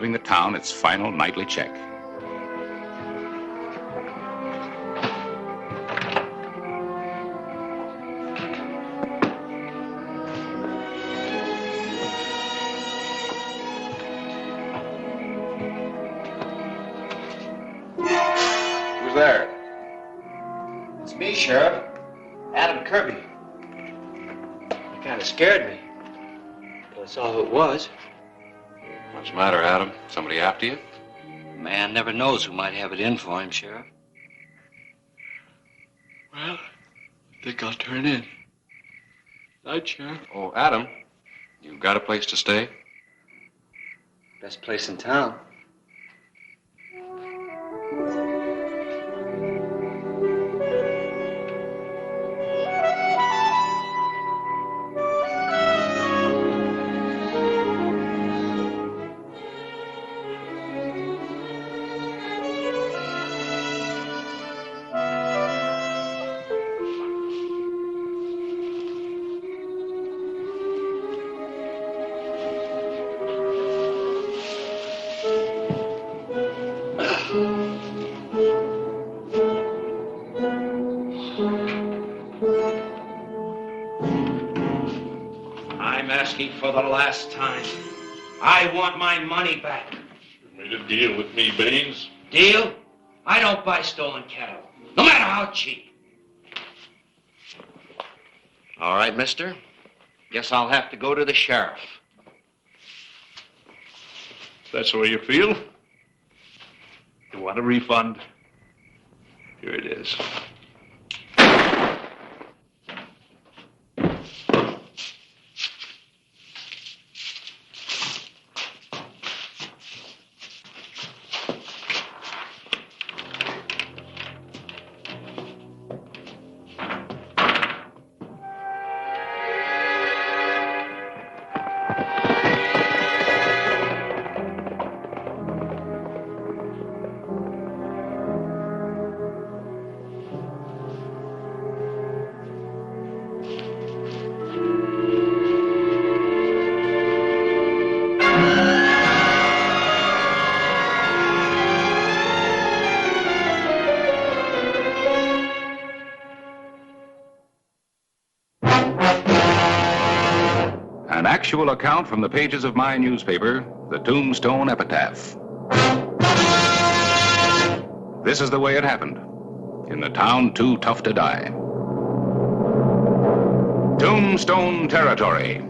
giving the town its final nightly check. Who's there? It's me, Sheriff. Adam Kirby. You kind of scared me. Till I saw who it was. What's the matter, Adam? Somebody after you? A man never knows who might have it in for him, Sheriff. Well, I think I'll turn in. Night, Sheriff. Oh, Adam, you got a place to stay? Best place in town. I'm asking for the last time. I want my money back. You made a deal with me, Baines. Deal? I don't buy stolen cattle, no matter how cheap. All right, mister. Guess I'll have to go to the sheriff. If that's the way you feel. You want a refund? Here it is. An actual account from the pages of my newspaper, the Tombstone Epitaph. This is the way it happened, in the town too tough to die. Tombstone territory.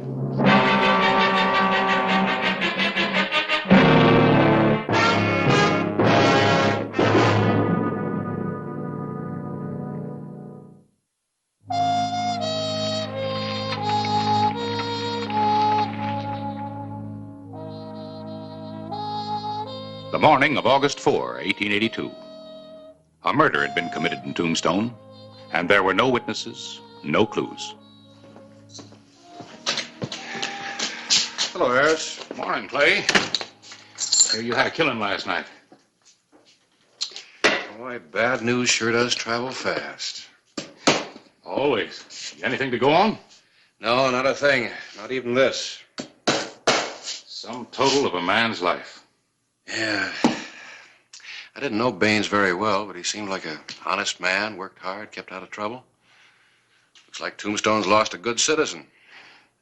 The morning of August 4, 1882. A murder had been committed in Tombstone, and there were no witnesses, no clues. Hello, Harris. Morning, Clay. Hear you had a killing last night. Boy, bad news sure does travel fast. Always. Anything to go on? No, not a thing. Not even this. Sum total of a man's life. Yeah. I didn't know Baines very well, but he seemed like an honest man, worked hard, kept out of trouble. Looks like Tombstone's lost a good citizen.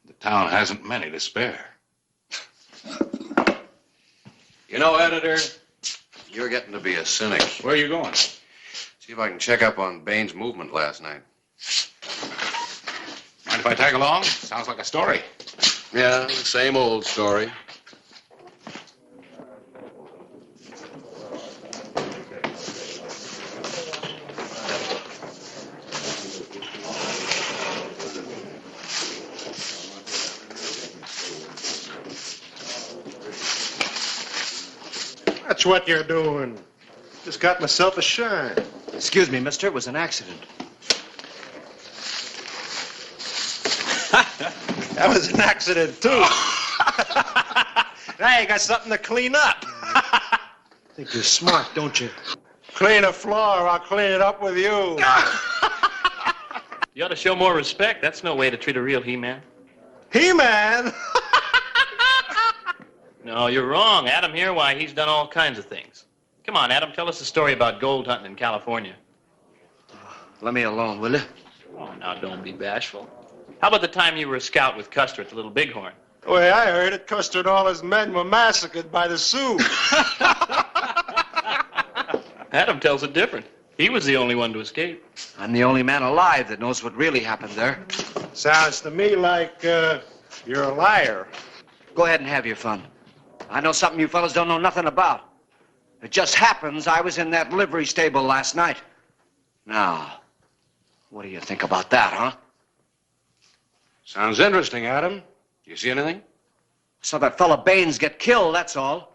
The town hasn't many to spare. You know, editor, you're getting to be a cynic. Where are you going? See if I can check up on Baines' movement last night. Mind if I tag along? Sounds like a story. Yeah, the same old story. That's what you're doing. Just got myself a shine. Excuse me, mister. It was an accident. That was an accident, too. Now you got something to clean up. Think you're smart, don't you? Clean a floor, I'll clean it up with you. You ought to show more respect. That's no way to treat a real He-Man. He-Man? No, you're wrong. Adam here, why, he's done all kinds of things. Come on, Adam, tell us a story about gold hunting in California. Let me alone, will you? Oh, now, don't be bashful. How about the time you were a scout with Custer at the Little Bighorn? The way I heard it, Custer and all his men were massacred by the Sioux. Adam tells it different. He was the only one to escape. I'm the only man alive that knows what really happened there. Sounds to me like you're a liar. Go ahead and have your fun. I know something you fellas don't know nothing about. It just happens I was in that livery stable last night. Now, what do you think about that, huh? Sounds interesting, Adam. Do you see anything? Saw that fella Baines get killed, that's all.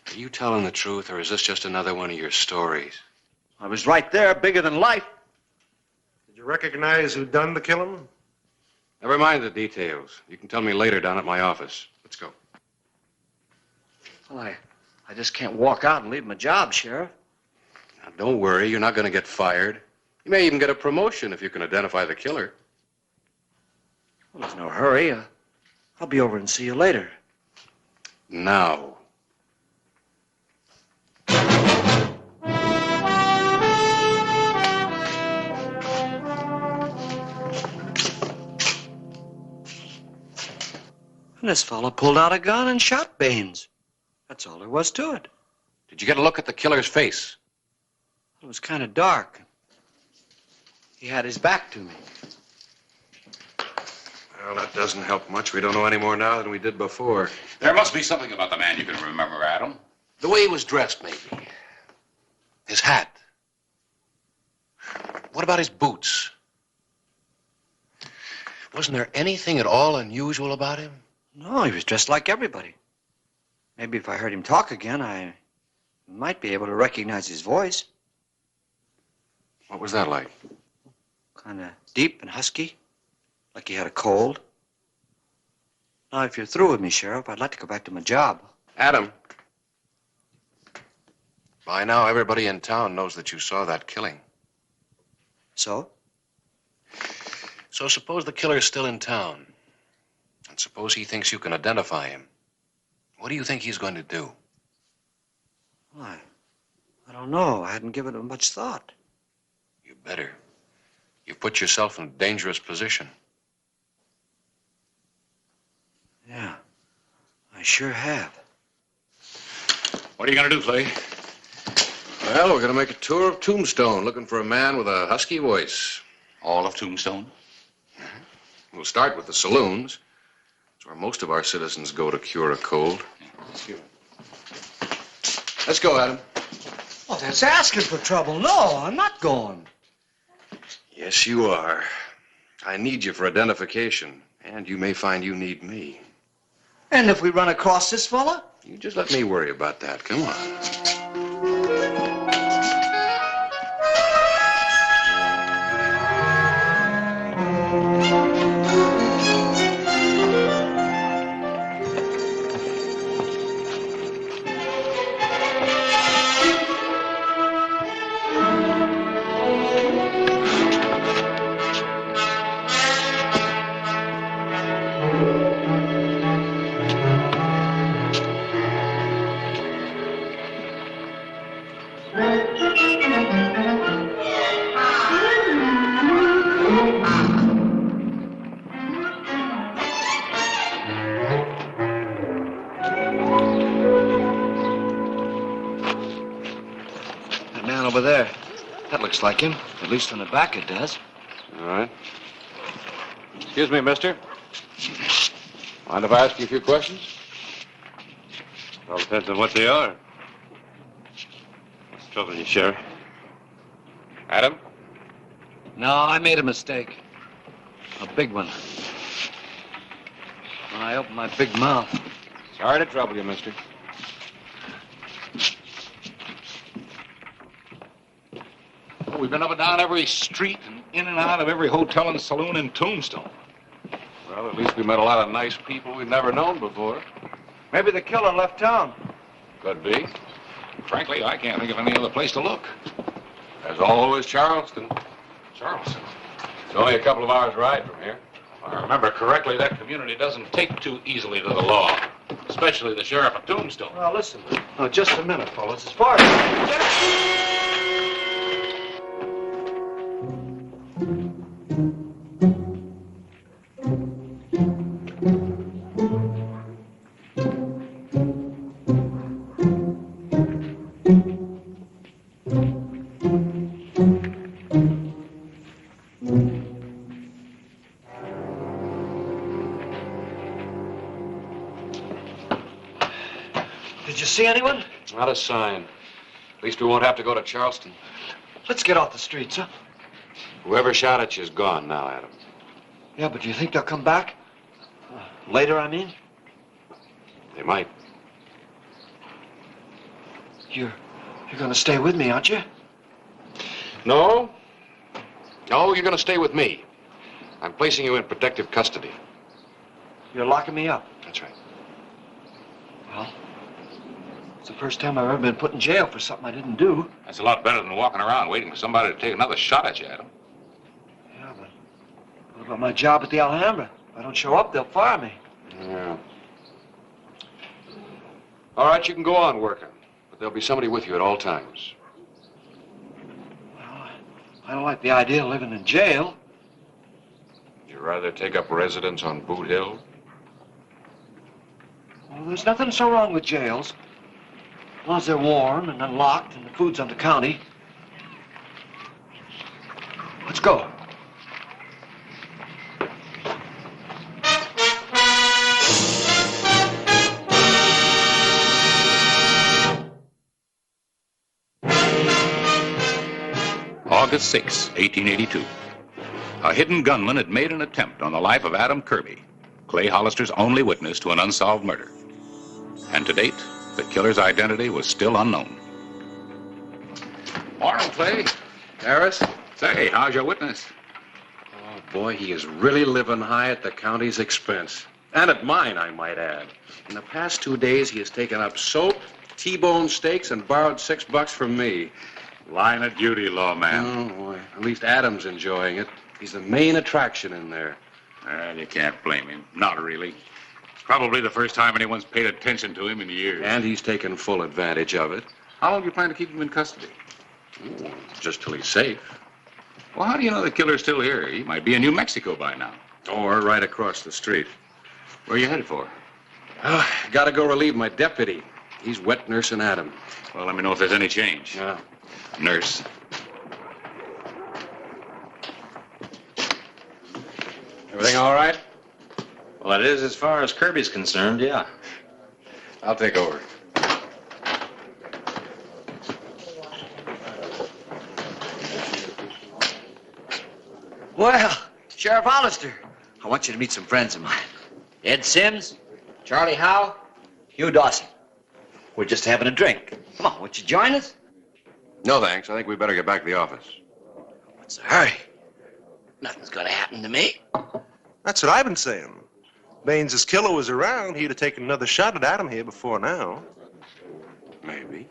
Are you telling the truth, or is this just another one of your stories? I was right there, bigger than life. Did you recognize who done the killing? Never mind the details. You can tell me later down at my office. Let's go. Well, I just can't walk out and leave my job, Sheriff. Now, don't worry. You're not going to get fired. You may even get a promotion if you can identify the killer. Well, there's no hurry. I'll be over and see you later. Now. And this fella pulled out a gun and shot Baines. That's all there was to it. Did you get a look at the killer's face? It was kind of dark. He had his back to me. Well, that doesn't help much. We don't know any more now than we did before. There must be something about the man you can remember, Adam. The way he was dressed, maybe. His hat. What about his boots? Wasn't there anything at all unusual about him? No, he was dressed like everybody. Maybe if I heard him talk again, I might be able to recognize his voice. What was that like? Kind of deep and husky, like he had a cold. Now, if you're through with me, Sheriff, I'd like to go back to my job. Adam. By now, everybody in town knows that you saw that killing. So? So suppose the killer's still in town. And suppose he thinks you can identify him. What do you think he's going to do? Why, I don't know. I hadn't given it much thought. You better. You've put yourself in a dangerous position. Yeah, I sure have. What are you going to do, Clay? Well, we're going to make a tour of Tombstone, looking for a man with a husky voice. All of Tombstone? We'll start with the saloons. It's where most of our citizens go to cure a cold. Let's go, Adam. Oh, that's asking for trouble. No, I'm not going. Yes, you are. I need you for identification, and you may find you need me. And if we run across this fella? You just let me worry about that. Come on. Over there. That looks like him. At least on the back it does. All right. Excuse me, mister. Mind if I ask you a few questions? All depends on what they are. What's troubling you, Sheriff? Adam? No, I made a mistake. A big one. When I opened my big mouth. Sorry to trouble you, mister. We've been up and down every street and in and out of every hotel and saloon in Tombstone. Well, at least we met a lot of nice people we've never known before. Maybe the killer left town. Could be. Frankly, I can't think of any other place to look. As always, Charleston. Charleston. It's only a couple of hours' ride from here. If I remember correctly, that community doesn't take too easily to the law, especially the sheriff of Tombstone. Well, listen. Oh, just a minute, fellas. As far as... Did you see anyone? Not a sign. At least we won't have to go to Charleston. Let's get off the streets, huh? Whoever shot at you is gone now, Adam. Yeah, but do you think they'll come back? Later, I mean? They might. You're gonna stay with me, aren't you? No. No, you're going to stay with me. I'm placing you in protective custody. You're locking me up. That's right. Well, it's the first time I've ever been put in jail for something I didn't do. That's a lot better than walking around waiting for somebody to take another shot at you, Adam. Yeah, but what about my job at the Alhambra? If I don't show up, they'll fire me. Yeah. All right, you can go on working, but there'll be somebody with you at all times. Well, I don't like the idea of living in jail. You'd rather take up residence on Boot Hill? Well, there's nothing so wrong with jails. As long as they're warm and unlocked and the food's on the county. Let's go. August 6, 1882. A hidden gunman had made an attempt on the life of Adam Kirby, Clay Hollister's only witness to an unsolved murder. And to date, the killer's identity was still unknown. Morning, Clay. Harris? Say, how's your witness? Oh, boy, he is really living high at the county's expense. And at mine, I might add. In the past 2 days, he has taken up soap, T-bone steaks, and borrowed $6 from me. Line of duty, lawman. Oh, boy. At least Adam's enjoying it. He's the main attraction in there. Well, you can't blame him. Not really. It's probably the first time anyone's paid attention to him in years. And he's taken full advantage of it. How long do you plan to keep him in custody? Ooh, just till he's safe. Well, how do you know the killer's still here? He might be in New Mexico by now. Or right across the street. Where are you headed for? Gotta go relieve my deputy. He's wet nursing Adam. Well, let me know if there's any change. Yeah. Nurse. Everything all right? Well, it is as far as Kirby's concerned, yeah. I'll take over. Well, Sheriff Hollister, I want you to meet some friends of mine. Ed Sims, Charlie Howe, Hugh Dawson. We're just having a drink. Come on, won't you join us? No, thanks. I think we better get back to the office. What's the hurry? Nothing's gonna happen to me. That's what I've been saying. Baines's killer was around, he'd have taken another shot at Adam here before now. Maybe.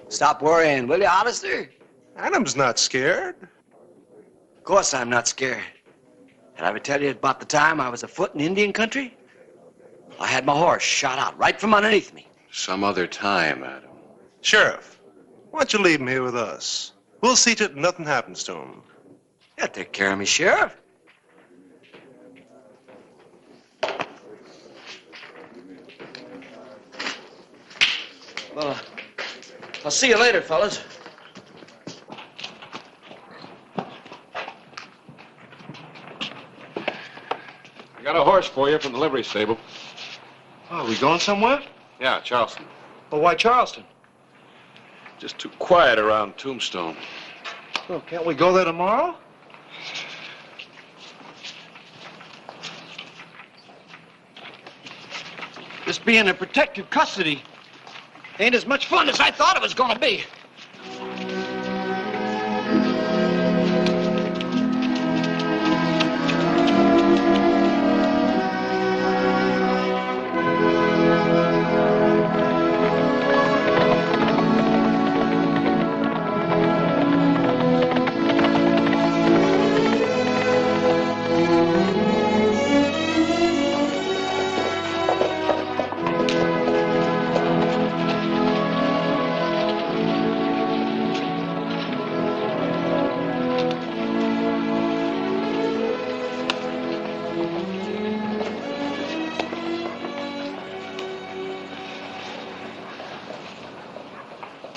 Stop worrying, will you, Hollister? Adam's not scared. Of course I'm not scared. Did I ever tell you about the time I was afoot in Indian country? I had my horse shot out right from underneath me. Some other time, Adam. Sheriff, why don't you leave him here with us? We'll see to it nothing happens to him. Yeah, take care of me, Sheriff. Well, I'll see you later, fellas. I got a horse for you from the livery stable. Oh, are we going somewhere? Yeah, Charleston. Well, why Charleston? Just too quiet around Tombstone. Well, can't we go there tomorrow? This being in protective custody ain't as much fun as I thought it was gonna be.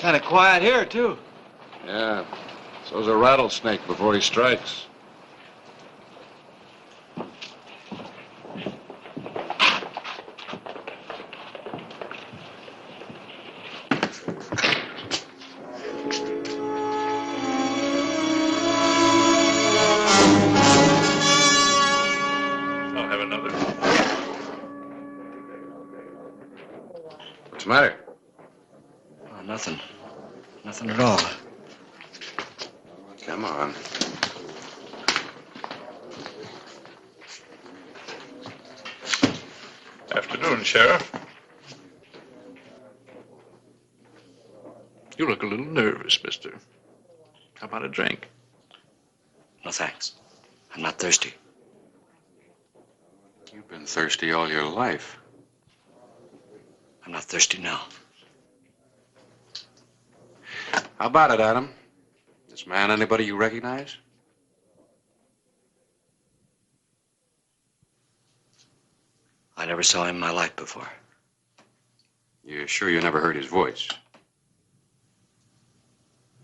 Kind of quiet here, too. Yeah. So's a rattlesnake before he strikes. I'll have another. What's the matter? Oh, nothing. Nothing at all. Come on. Afternoon, Sheriff. You look a little nervous, mister. How about a drink? No, thanks. I'm not thirsty. You've been thirsty all your life. I'm not thirsty now. How about it, Adam? This man anybody you recognize? I never saw him in my life before. You're sure you never heard his voice?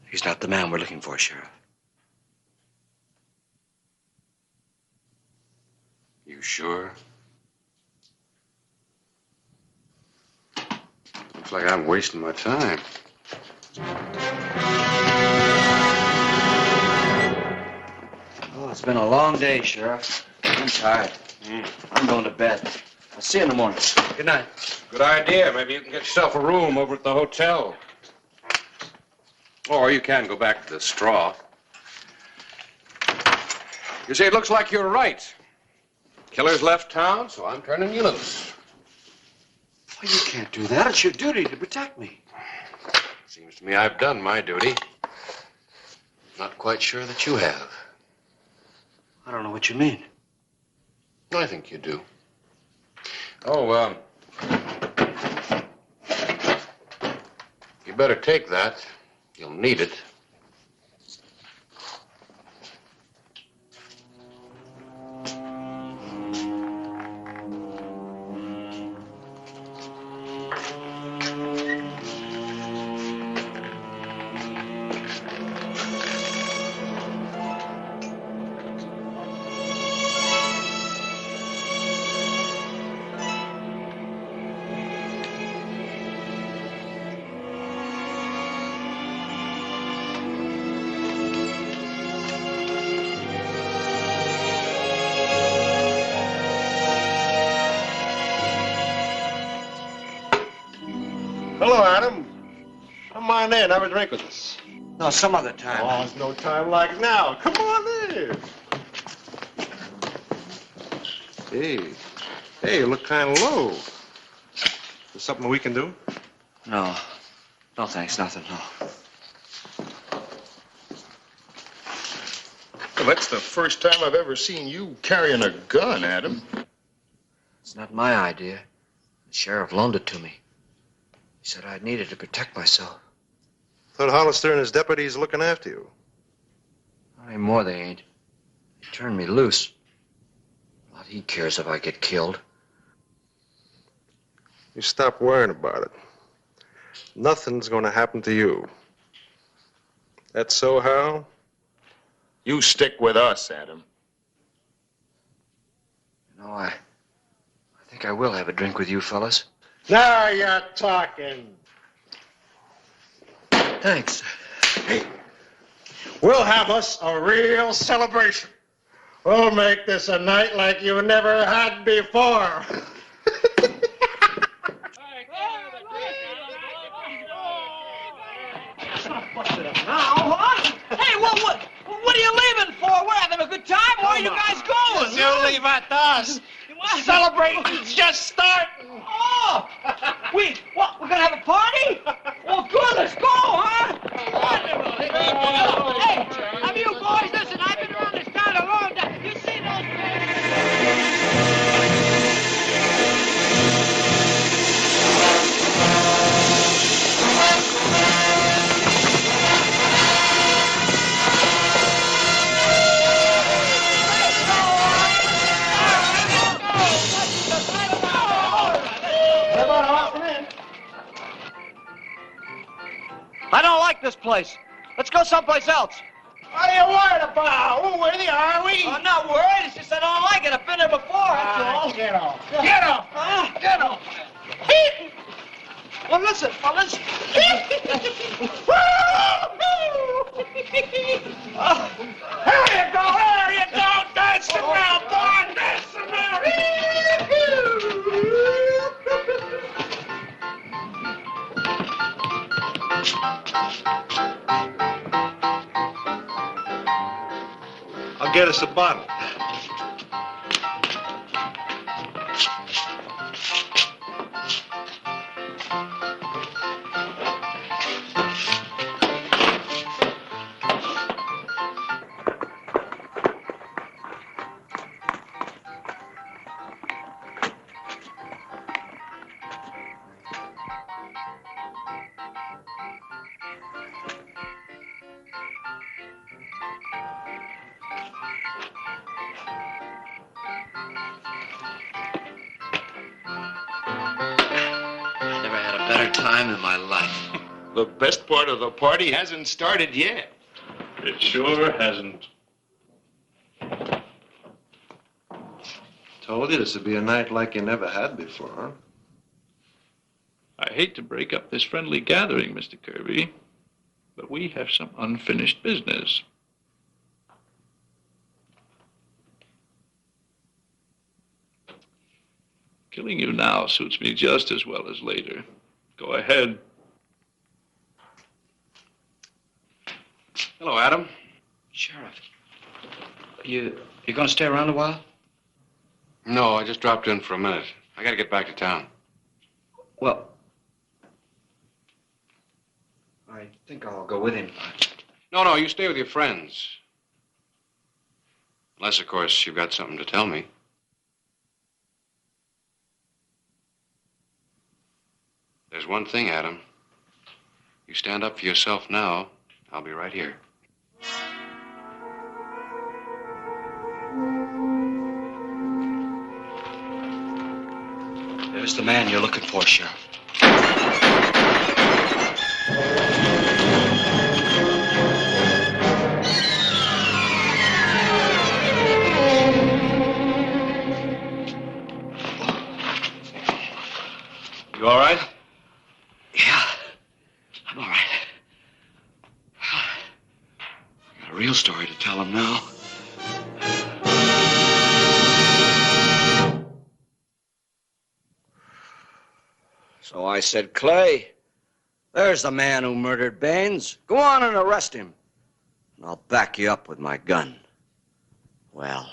He's not the man we're looking for, Sheriff. You sure? Looks like I'm wasting my time. Oh, it's been a long day, Sheriff. I'm tired. I'm going to bed. I'll see you in the morning. Good night. Good idea. Maybe you can get yourself a room over at the hotel. Or you can go back to the straw. You see, it looks like you're right. Killer's left town, so I'm turning you loose. Well, you can't do that. It's your duty to protect me. Seems to me I've done my duty. Not quite sure that you have. I don't know what you mean. I think you do. Oh, you better take that. You'll need it. Hello, Adam. Come on in. Have a drink with us. No, some other time. Oh, there's no time like now. Come on in. Hey, you look kind of low. Is there something we can do? No. No, thanks. Nothing, no. Well, that's the first time I've ever seen you carrying a gun, Adam. It's not my idea. The sheriff loaned it to me. He said I'd need it to protect myself. Thought Hollister and his deputies looking after you. Not anymore, they ain't. He turned me loose. Not he cares if I get killed. You stop worrying about it. Nothing's gonna happen to you. That's so, Hal? You stick with us, Adam. No, I think I will have a drink with you fellas. Now you're talking. Thanks. Hey, we'll have us a real celebration. We'll make this a night like you never had before. Now, what? Hey, what are you leaving for? We're having a good time. Where are you guys going? You leave at us. Celebration's just starting. Oh! We're gonna have a party? Well, good, let's go, huh? Hey, have you boys, listen, I've been around this town a long time. You see I don't like this place. Let's go someplace else. What are you worried about? We're with you, are we? I'm not worried. It's just I don't like it. I've been there before, that's all. Get off. Get off. Get off. Well, listen. There you go. There you go. Dance around, boy. Dance around. I'll get us a bottle. Better time in my life. The best part of the party hasn't started yet. It sure hasn't. Told you this would be a night like you never had before. I hate to break up this friendly gathering, Mr. Kirby, but we have some unfinished business. Killing you now suits me just as well as later. Go ahead. Hello, Adam. Sheriff, you're going to stay around a while? No, I just dropped in for a minute. I got to get back to town. Well, I think I'll go with him. No, you stay with your friends. Unless, of course, you've got something to tell me. There's one thing, Adam. You stand up for yourself now, I'll be right here. There's the man you're looking for, Sheriff. You all right? Yeah, I'm all right. I got a real story to tell him now. So I said, Clay, there's the man who murdered Baines. Go on and arrest him, and I'll back you up with my gun. Well,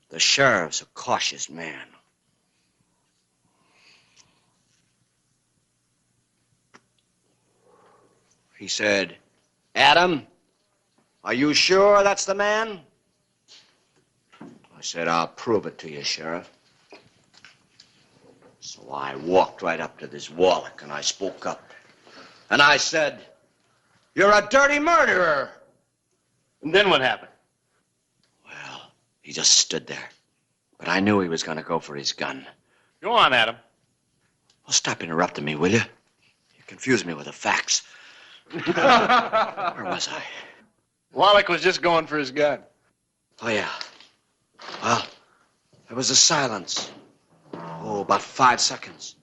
the sheriff's a cautious man. He said, Adam, are you sure that's the man? I said, I'll prove it to you, Sheriff. So I walked right up to this Wallach and I spoke up. And I said, you're a dirty murderer. And then what happened? Well, he just stood there. But I knew he was going to go for his gun. Go on, Adam. Well, stop interrupting me, will you? You confuse me with the facts. Where was I? Wallach was just going for his gun. Oh, yeah. Well, there was a silence. Oh, about 5 seconds.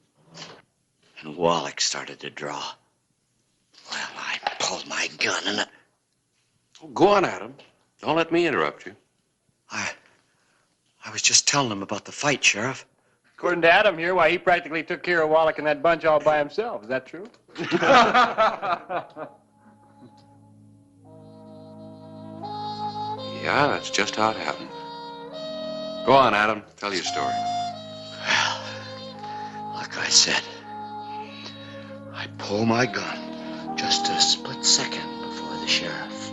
And Wallach started to draw. Well, I pulled my gun and Go on, Adam. Don't let me interrupt you. I was just telling him about the fight, Sheriff. According to Adam here, why, he practically took care of Wallach and that bunch all by himself. Is that true? Yeah, that's just how it happened. Go on, Adam. Tell your story. Well, like I said, I pulled my gun just a split second before the sheriff.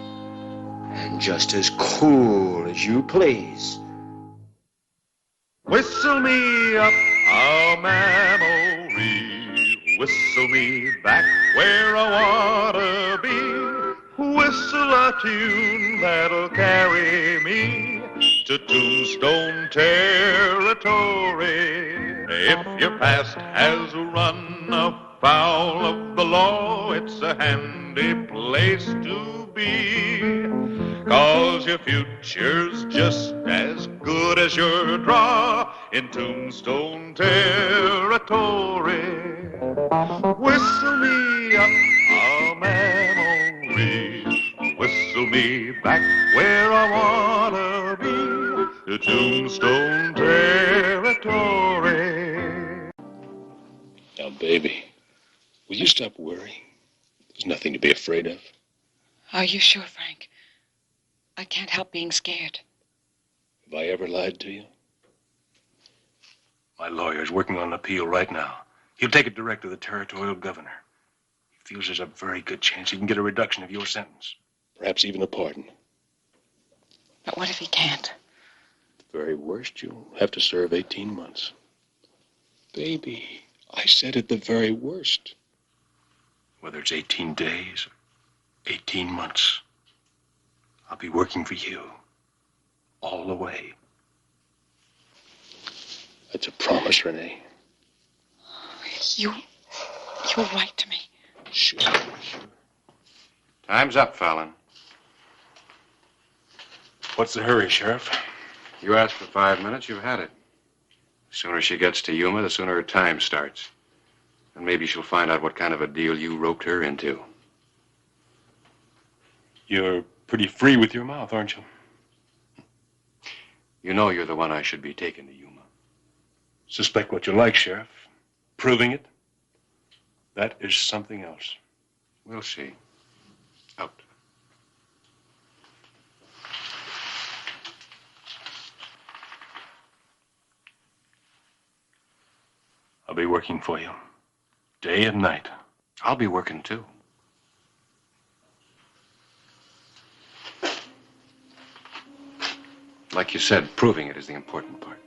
And just as cool as you please. Whistle me up a memory, whistle me back where I wanna be. Whistle a tune that'll carry me to Tombstone territory. If your past has run foul of the law, it's a handy place to be. 'Cause your future's just as good as your draw in Tombstone territory. Whistle me up a memory, whistle me back where I wanna be, to Tombstone territory. Now, baby, will you stop worrying? There's nothing to be afraid of. Are you sure, Frank? I can't help being scared. Have I ever lied to you? My lawyer's working on an appeal right now. He'll take it direct to the territorial governor. He feels there's a very good chance he can get a reduction of your sentence. Perhaps even a pardon. But what if he can't? At the very worst, you'll have to serve 18 months. Baby, I said at the very worst. Whether it's 18 days or 18 months, I'll be working for you all the way. That's a promise, Renee. You'll write to me. Sure. Time's up, Fallon. What's the hurry, Sheriff? You asked for 5 minutes, you've had it. The sooner she gets to Yuma, the sooner her time starts. And maybe she'll find out what kind of a deal you roped her into. You're pretty free with your mouth, aren't you? You know you're the one I should be taking to Yuma. Suspect what you like, Sheriff. Proving it, that is something else. We'll see. Out. I'll be working for you, day and night. I'll be working, too. Like you said, proving it is the important part.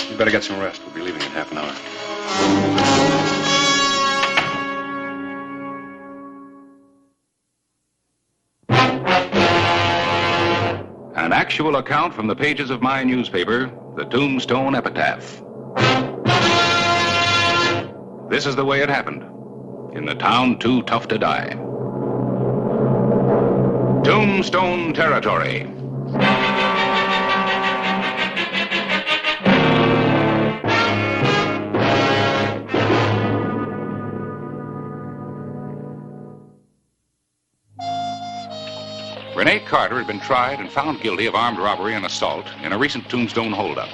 You better get some rest. We'll be leaving in half an hour. An actual account from the pages of my newspaper, the Tombstone Epitaph. This is the way it happened. In the town too tough to die. Tombstone territory. Renee Carter had been tried and found guilty of armed robbery and assault in a recent Tombstone holdup.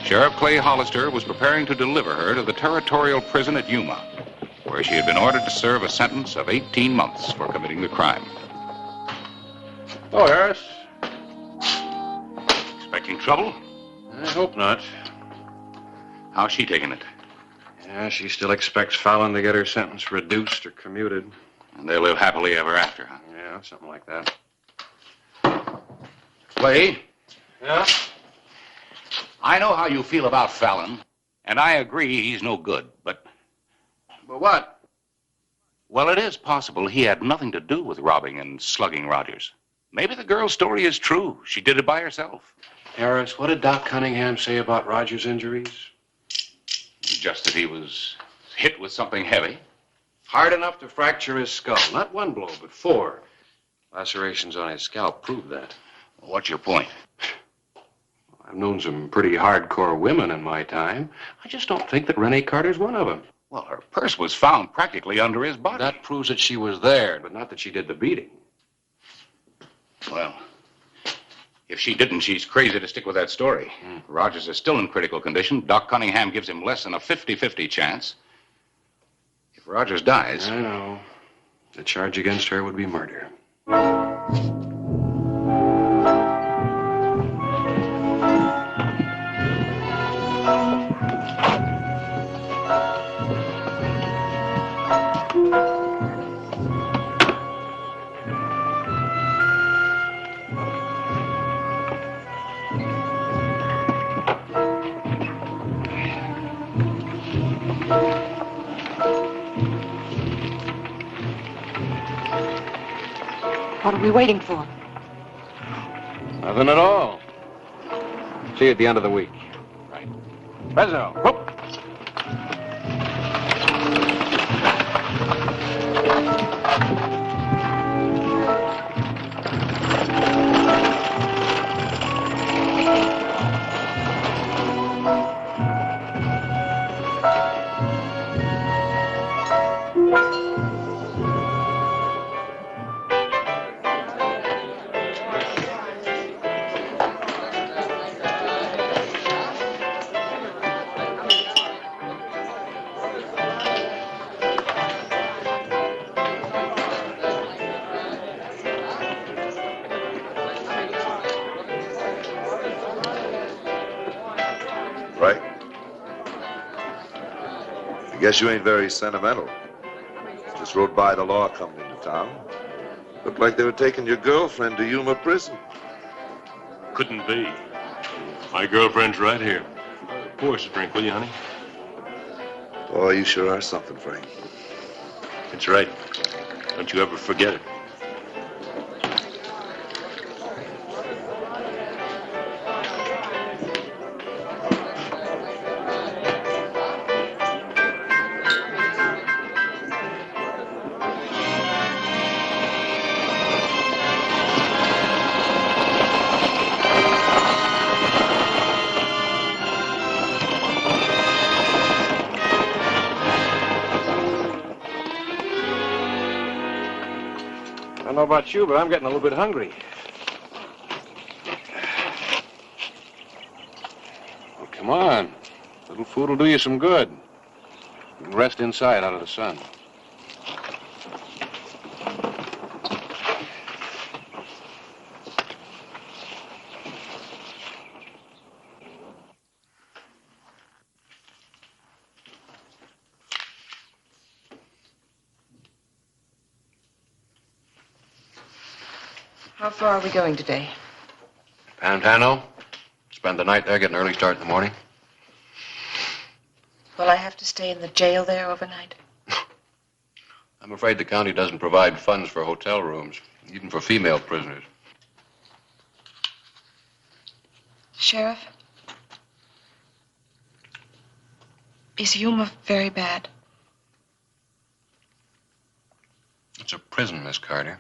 Sheriff Clay Hollister was preparing to deliver her to the territorial prison at Yuma, where she had been ordered to serve a sentence of 18 months for committing the crime. Oh, Harris. Expecting trouble? I hope not. How's she taking it? Yeah, she still expects Fallon to get her sentence reduced or commuted. And they'll live happily ever after, huh? Yeah, something like that. Clay? Yeah? I know how you feel about Fallon, and I agree he's no good, but... But what? Well, it is possible he had nothing to do with robbing and slugging Rogers. Maybe the girl's story is true. She did it by herself. Harris, what did Doc Cunningham say about Rogers' injuries? Just that he was hit with something heavy. Hard enough to fracture his skull. Not one blow, but 4. Lacerations on his scalp prove that. What's your point? I've known some pretty hardcore women in my time. I just don't think that Renee Carter's one of them. Well, her purse was found practically under his body. That proves that she was there, but not that she did the beating. Well, if she didn't, she's crazy to stick with that story. Rogers is still in critical condition. Doc Cunningham gives him less than a 50-50 chance. If Rogers dies... I know. The charge against her would be murder. What are we waiting for? Nothing at all. See you at the end of the week. Right. Fresno, whoop. Right? I guess you ain't very sentimental. Just rode by the law coming into town. Looked like they were taking your girlfriend to Yuma prison. Couldn't be. My girlfriend's right here. Pour us a drink, will you, honey? Boy, you sure are something, Frank. That's right. Don't you ever forget it. I don't know about you, but I'm getting a little bit hungry. Well, come on. A little food will do you some good. You can rest inside out of the sun. How far are we going today? Pantano. Spend the night there, get an early start in the morning. Will I have to stay in the jail there overnight? I'm afraid the county doesn't provide funds for hotel rooms, even for female prisoners. Sheriff? Is Yuma very bad? It's a prison, Miss Carter.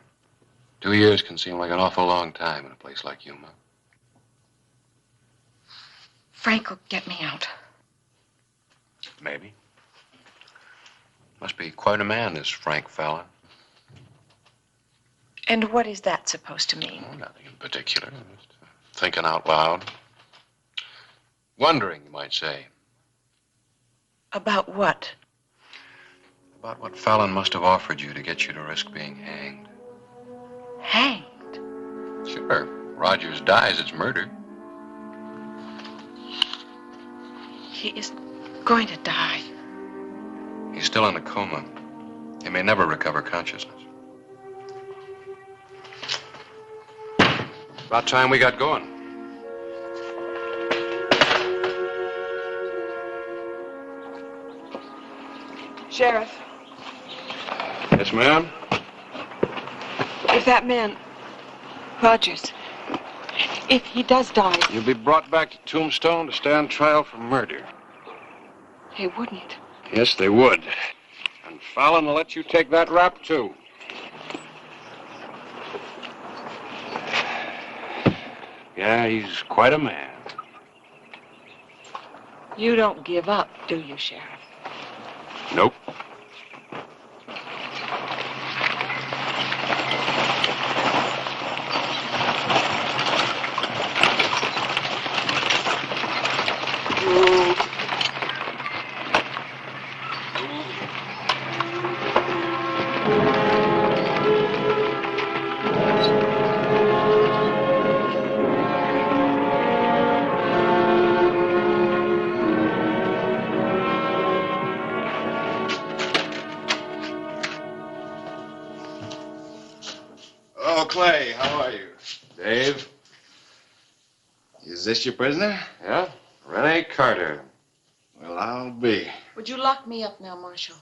2 years can seem like an awful long time in a place like Yuma. Frank will get me out. Maybe. Must be quite a man, this Frank Fallon. And what is that supposed to mean? Oh, nothing in particular. Just thinking out loud. Wondering, you might say. About what? About what Fallon must have offered you to get you to risk being hanged. Hanged? Sure. Rogers dies, it's murder. He is going to die. He's still in a coma. He may never recover consciousness. About time we got going. Sheriff, Yes, ma'am? if that man, Rogers, if he does die, You'll be brought back to Tombstone to stand trial for murder. he wouldn't. Yes, they would. And Fallon will let you take that rap, too. Yeah, he's quite a man. You don't give up, do you, Sheriff? Nope. Oh, Clay, how are you? Dave? Is this your prisoner? Yeah? Rene Carter. Well, I'll be. Would you lock me up now, Marshal?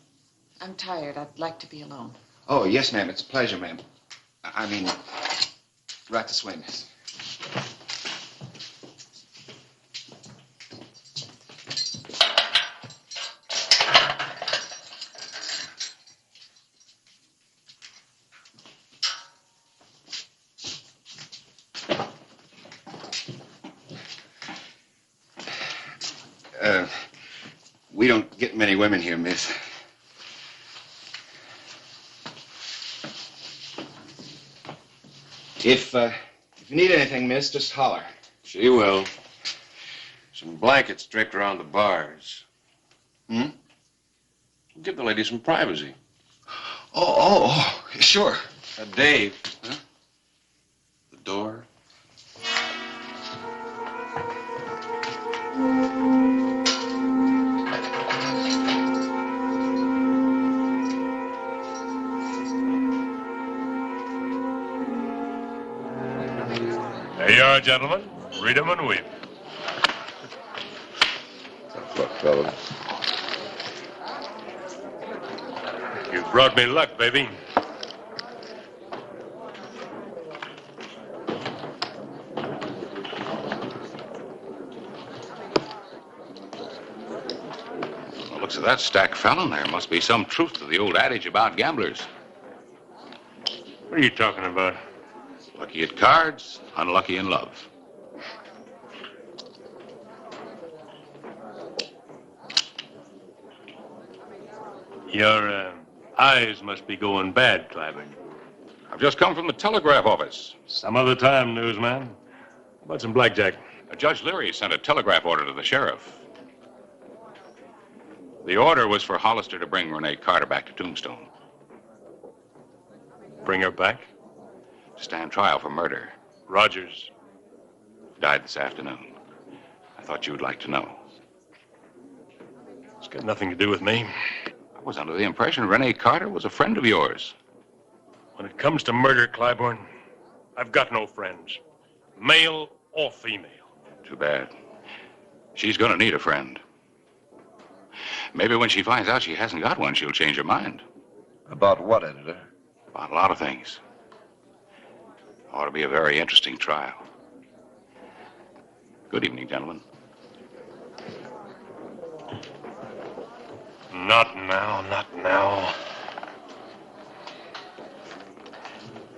I'm tired. I'd like to be alone. Oh, yes, ma'am. It's a pleasure, ma'am. I mean, right this way, miss. We don't get many women here, miss. If you need anything, miss, just holler. She will. Some blankets draped around the bars. Hmm? Give the lady some privacy. Oh, sure. Dave. Huh? The door. There you are, gentlemen. Read 'em and weep. Tough luck, fellas. You've brought me luck, baby. From the looks of that stack, Fallon, there must be some truth to the old adage about gamblers. What are you talking about? Lucky at cards, unlucky in love. Your eyes must be going bad, Clyburn. I've just come from the telegraph office. Some other time, newsman. How about some blackjack? Judge Leary sent a telegraph order to the sheriff. The order was for Hollister to bring Renee Carter back to Tombstone. Bring her back? To stand trial for murder. Rogers died this afternoon. I thought you would like to know. It's got nothing to do with me. I was under the impression Renee Carter was a friend of yours. When it comes to murder, Clyburn, I've got no friends. Male or female. Too bad. She's going to need a friend. Maybe when she finds out she hasn't got one, she'll change her mind. About what, Editor? About a lot of things. Ought to be a very interesting trial. Good evening, gentlemen. Not now, not now.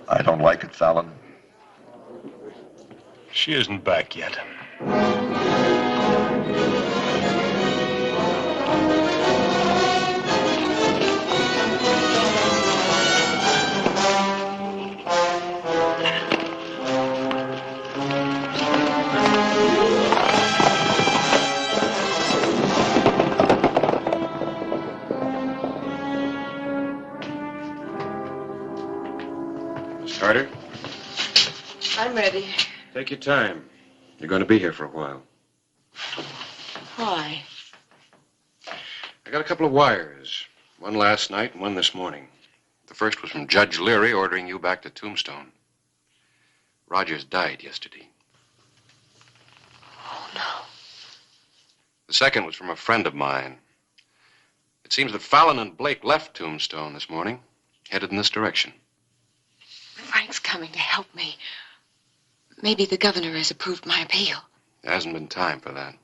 I don't like it, Fallon. She isn't back yet. Carter, I'm ready. take your time. You're going to be here for a while. Why? I got a couple of wires. One last night and one this morning. The first was from Judge Leary ordering you back to Tombstone. Rogers died yesterday. Oh, no. The second was from a friend of mine. It seems that Fallon and Blake left Tombstone this morning, headed in this direction. Frank's coming to help me. Maybe the governor has approved my appeal. There hasn't been time for that.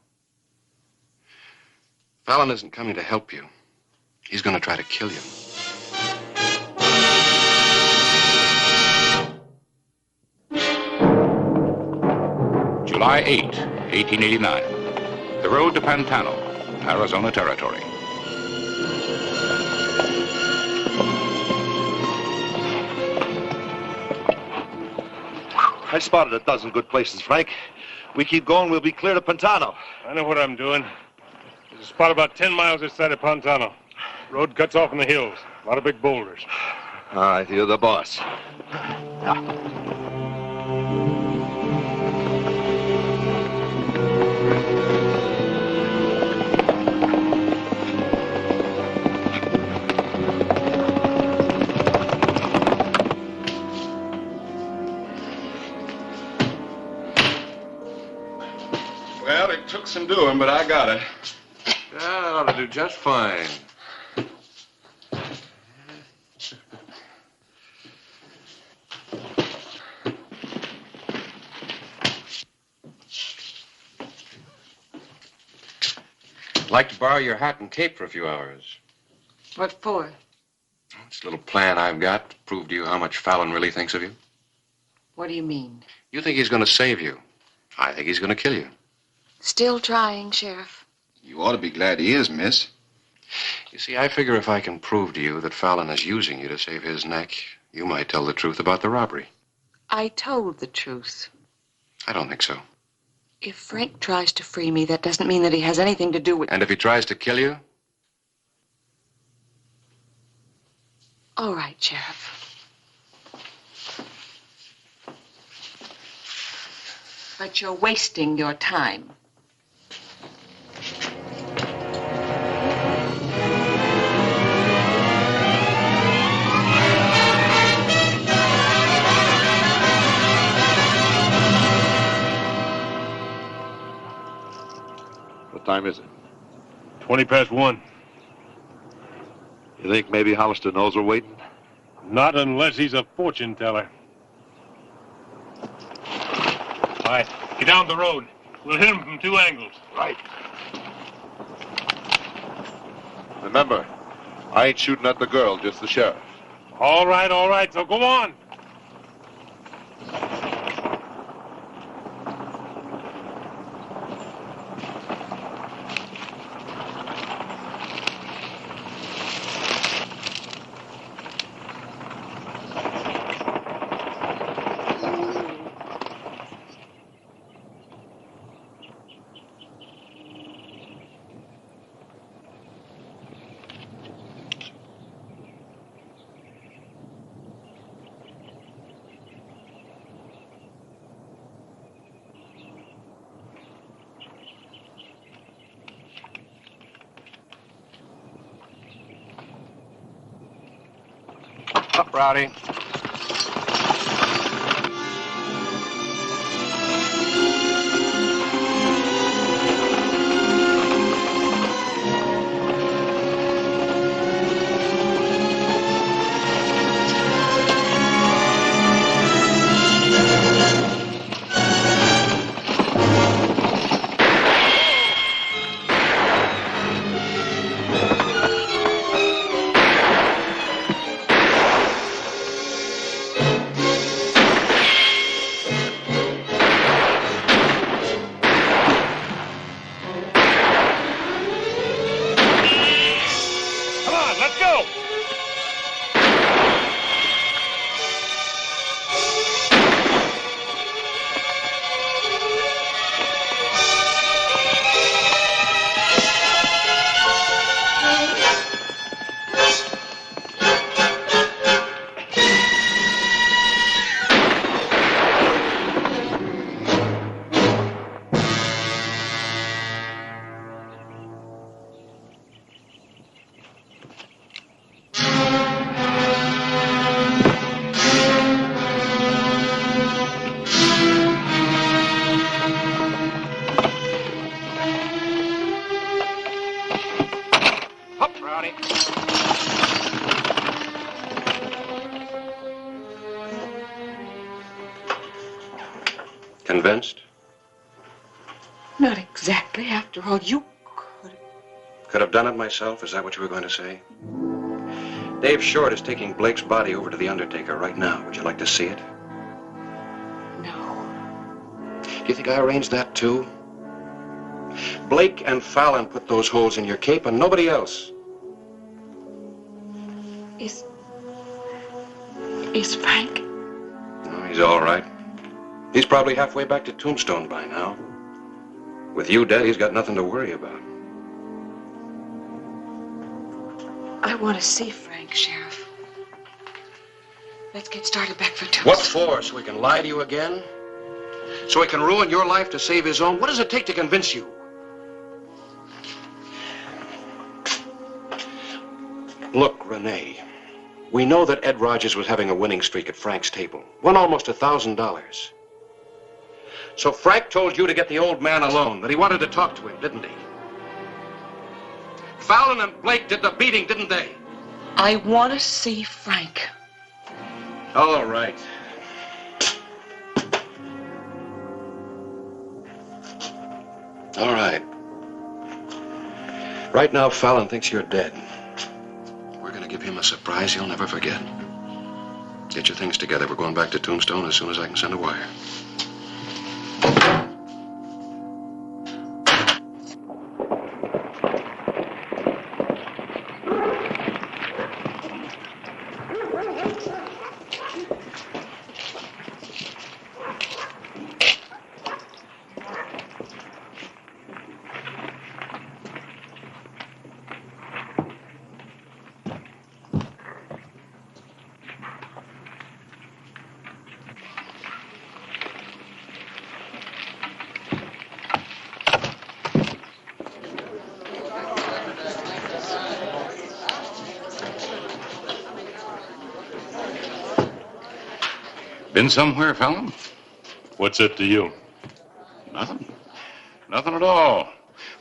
Fallon isn't coming to help you. He's going to try to kill you. July 8, 1889. The road to Pantano, Arizona Territory. I spotted a dozen good places, Frank. We keep going, we'll be clear to Pantano. I know what I'm doing. There's a spot about 10 miles this side of Pantano. Road cuts off in the hills. A lot of big boulders. All right, you're the boss. Well, it took some doing, but I got it. Yeah, that ought to do just fine. I'd like to borrow your hat and cape for a few hours. What for? It's a little plan I've got to prove to you how much Fallon really thinks of you. What do you mean? You think he's going to save you. I think he's going to kill you. Still trying, Sheriff. You ought to be glad he is, miss. You see, I figure if I can prove to you that Fallon is using you to save his neck, you might tell the truth about the robbery. I told the truth. I don't think so. If Frank tries to free me, that doesn't mean that he has anything to do with... And if he tries to kill you? All right, Sheriff. But you're wasting your time. What time is it? 20 past 1. You think maybe Hollister knows we're waiting? Not unless he's a fortune teller. All right, get down the road. We'll hit him from 2 angles. Right. Remember, I ain't shooting at the girl, just the sheriff. All right, so go on. Up, Rowdy. Convinced? Not exactly. After all, you Could have done it myself? Is that what you were going to say? Dave Short is taking Blake's body over to the undertaker right now. Would you like to see it? No. Do you think I arranged that too? Blake and Fallon put those holes in your cape and nobody else. Is Frank? No, he's all right. He's probably halfway back to Tombstone by now. With you dead, he's got nothing to worry about. I want to see Frank, Sheriff. Let's get started back for Tombstone. What for? So he can lie to you again? So he can ruin your life to save his own? What does it take to convince you? Look, Renee, we know that Ed Rogers was having a winning streak at Frank's table. Won almost $1,000. So Frank told you to get the old man alone, that he wanted to talk to him, didn't he? Fallon and Blake did the beating, didn't they? I want to see Frank. All right. All right. Right now, Fallon thinks you're dead. We're going to give him a surprise he'll never forget. Get your things together. We're going back to Tombstone as soon as I can send a wire. Been somewhere, Fallon? What's it to you? Nothing. Nothing at all.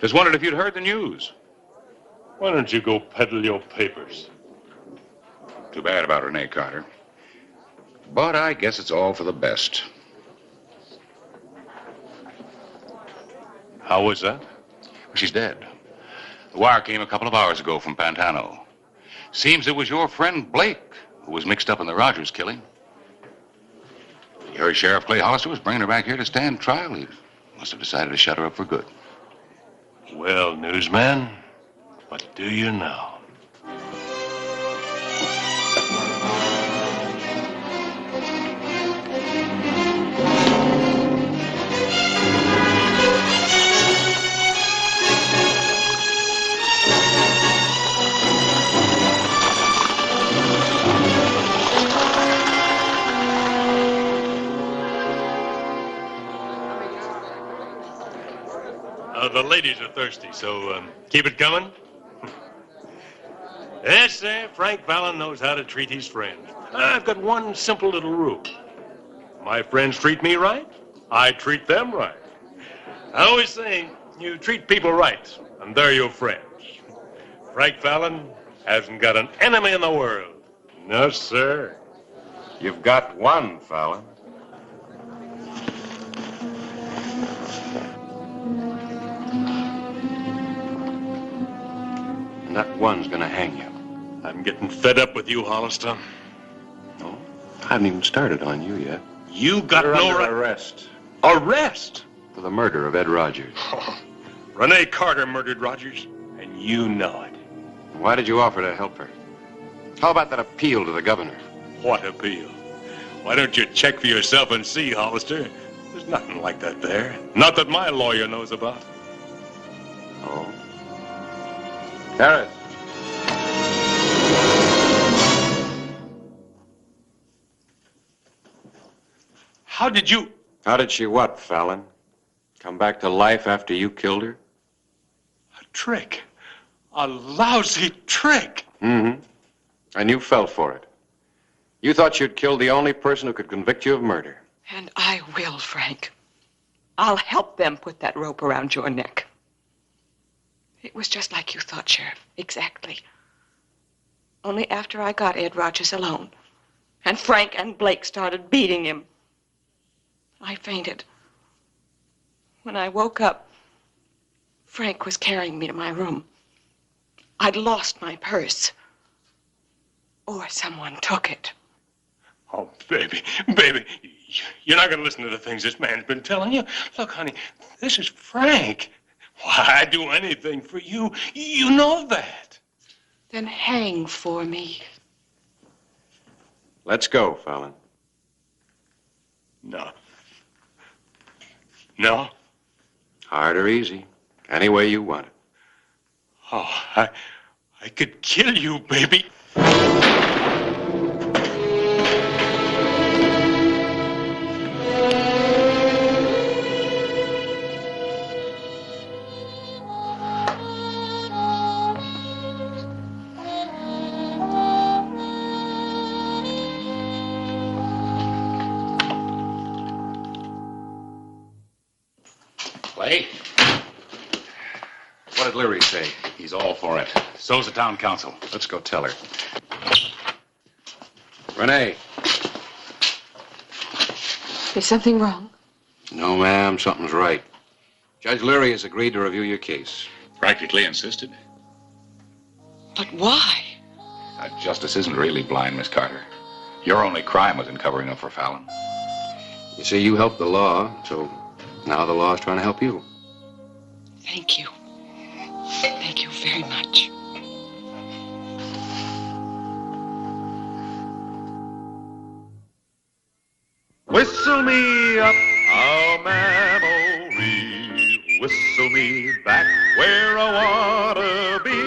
Just wondered if you'd heard the news. Why don't you go peddle your papers? Too bad about Renee Carter. But I guess it's all for the best. How was that? She's dead. The wire came a couple of hours ago from Pantano. Seems it was your friend Blake who was mixed up in the Rogers killing. You heard Sheriff Clay Hollister was bringing her back here to stand trial. He must have decided to shut her up for good. Well, newsman, what do you know? The ladies are thirsty, so keep it coming. Yes, sir, Frank Fallon knows how to treat his friends. I've got one simple little rule. My friends treat me right, I treat them right. I always say, you treat people right, and they're your friends. Frank Fallon hasn't got an enemy in the world. No, sir. You've got one, Fallon. And that one's gonna hang you. I'm getting fed up with you, Hollister. No, I haven't even started on you yet. You got You're no under right. arrest Arrest? for the murder of Ed Rogers. Renee Carter murdered Rogers, and you know it. Why did you offer to help her? How about that appeal to the governor? What appeal? Why don't you check for yourself and see, Hollister? There's nothing like that there. Not that my lawyer knows about. Oh. Harris. How did you... How did she what, Fallon? Come back to life after you killed her? A trick. A lousy trick. Mm-hmm. And you fell for it. You thought you'd killed the only person who could convict you of murder. And I will, Frank. I'll help them put that rope around your neck. It was just like you thought, Sheriff. Exactly. Only after I got Ed Rogers alone, and Frank and Blake started beating him, I fainted. When I woke up, Frank was carrying me to my room. I'd lost my purse. Or someone took it. Oh, baby, you're not going to listen to the things this man's been telling you. Look, honey, this is Frank. Why, I'd do anything for you. You know that. Then hang for me. Let's go, Fallon. No. No? Hard or easy. Any way you want it. Oh, I could kill you, baby. Clay? What did Leary say? He's all for it. So's the town council. Let's go tell her. Renee. Is something wrong? No, ma'am, something's right. Judge Leary has agreed to review your case. Practically insisted. But why? Justice isn't really blind, Miss Carter. Your only crime was in covering up for Fallon. You see, you helped the law, so now the law's trying to help you. Thank you. Thank you very much. Whistle me up a memory, whistle me back where I wanna be,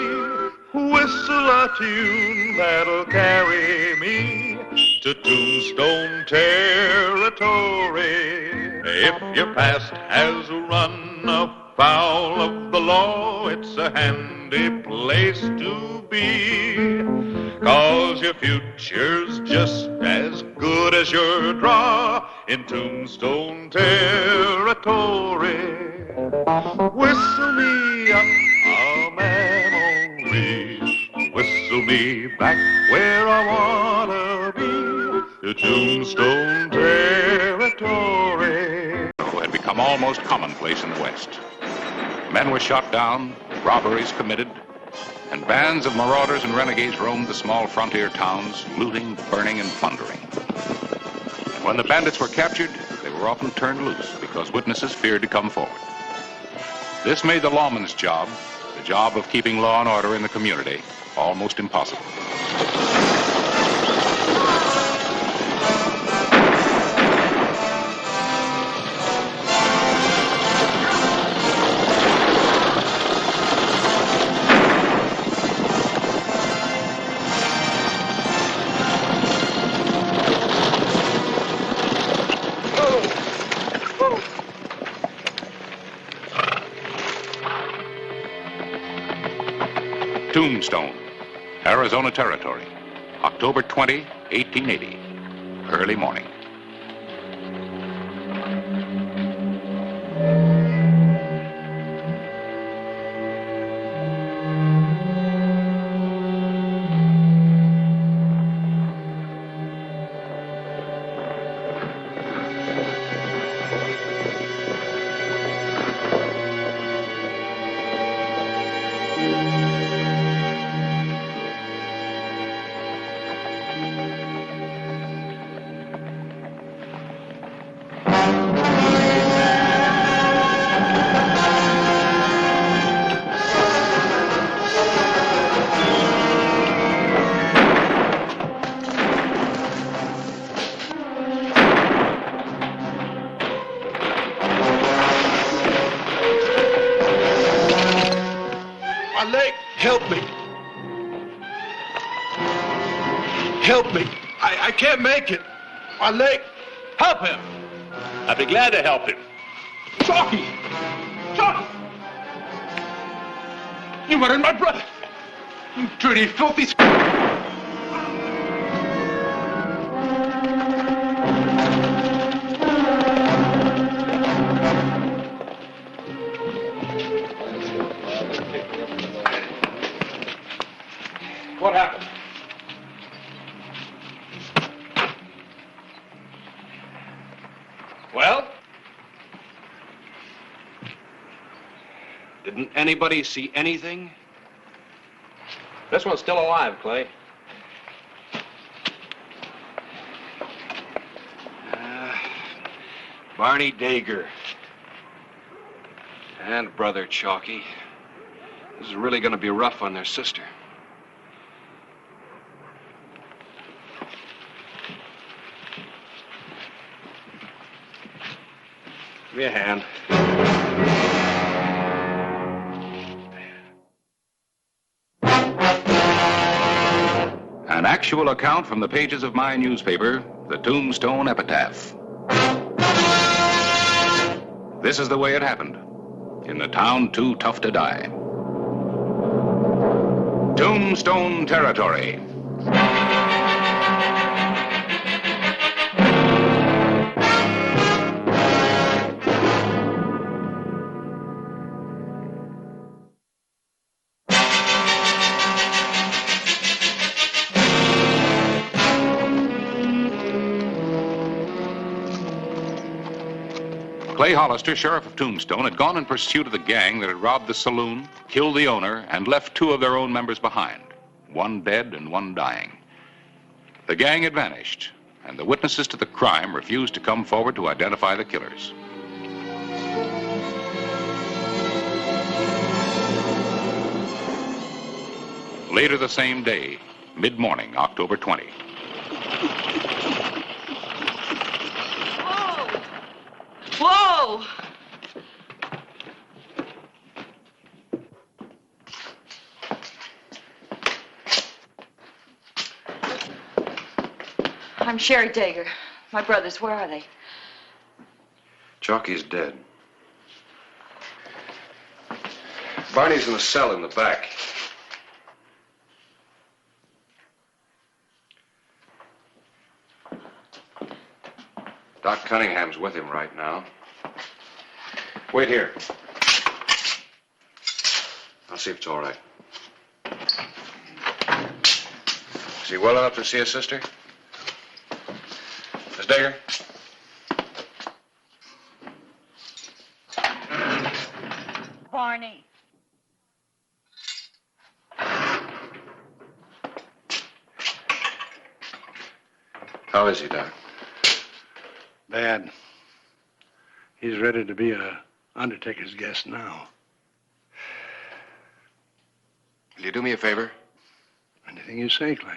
whistle a tune that'll carry me to Tombstone territory. If your past has run afoul of the law, it's a handy place to be, 'cause your future's just as good as your draw in Tombstone territory. Whistle me up a memory, whistle me back where I wanna be, to Tombstone territory. Had become almost commonplace in the West. Men were shot down, robberies committed, and bands of marauders and renegades roamed the small frontier towns, looting, burning, and plundering. And when the bandits were captured, they were often turned loose because witnesses feared to come forward. This made the lawman's job, the job of keeping law and order in the community, almost impossible. Tombstone, Arizona Territory, October 20, 1880, early morning. My leg, help me. Help me. I can't make it. My leg. Help him. I'd be glad to help him. Chalky! Chalky! You murdered my brother. You dirty, filthy... What happened? Well? Didn't anybody see anything? This one's still alive, Clay. Barney Dager. And brother Chalky. This is really going to be rough on their sister. Give me a hand. An actual account from the pages of my newspaper, the Tombstone Epitaph. This is the way it happened, in the town too tough to die. Tombstone Territory. Clay Hollister, sheriff of Tombstone, had gone in pursuit of the gang that had robbed the saloon, killed the owner, and left two of their own members behind, one dead and one dying. The gang had vanished, and the witnesses to the crime refused to come forward to identify the killers. Later the same day, mid-morning, October 20. Whoa! I'm Sherry Dager. My brothers, where are they? Chalky's dead. Barney's in the cell in the back. Cunningham's with him right now. Wait here. I'll see if it's all right. Is he well enough to see his sister? Miss Dagger? Barney. How is he, Doc? Bad. He's ready to be a undertaker's guest now. Will you do me a favor? Anything you say, Clay.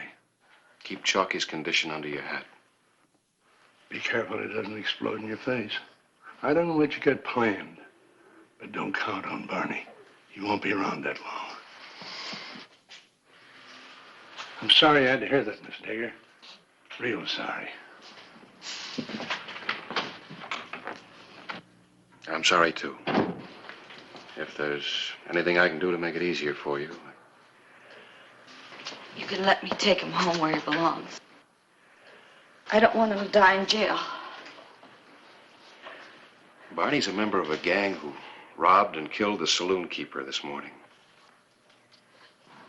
Keep Chalky's condition under your hat. Be careful it doesn't explode in your face. I don't know what you got planned, but don't count on Barney. He won't be around that long. I'm sorry I had to hear that, Miss Dagger. Real sorry. I'm sorry, too. If there's anything I can do to make it easier for you. You can let me take him home where he belongs. I don't want him to die in jail. Barney's a member of a gang who robbed and killed the saloon keeper this morning.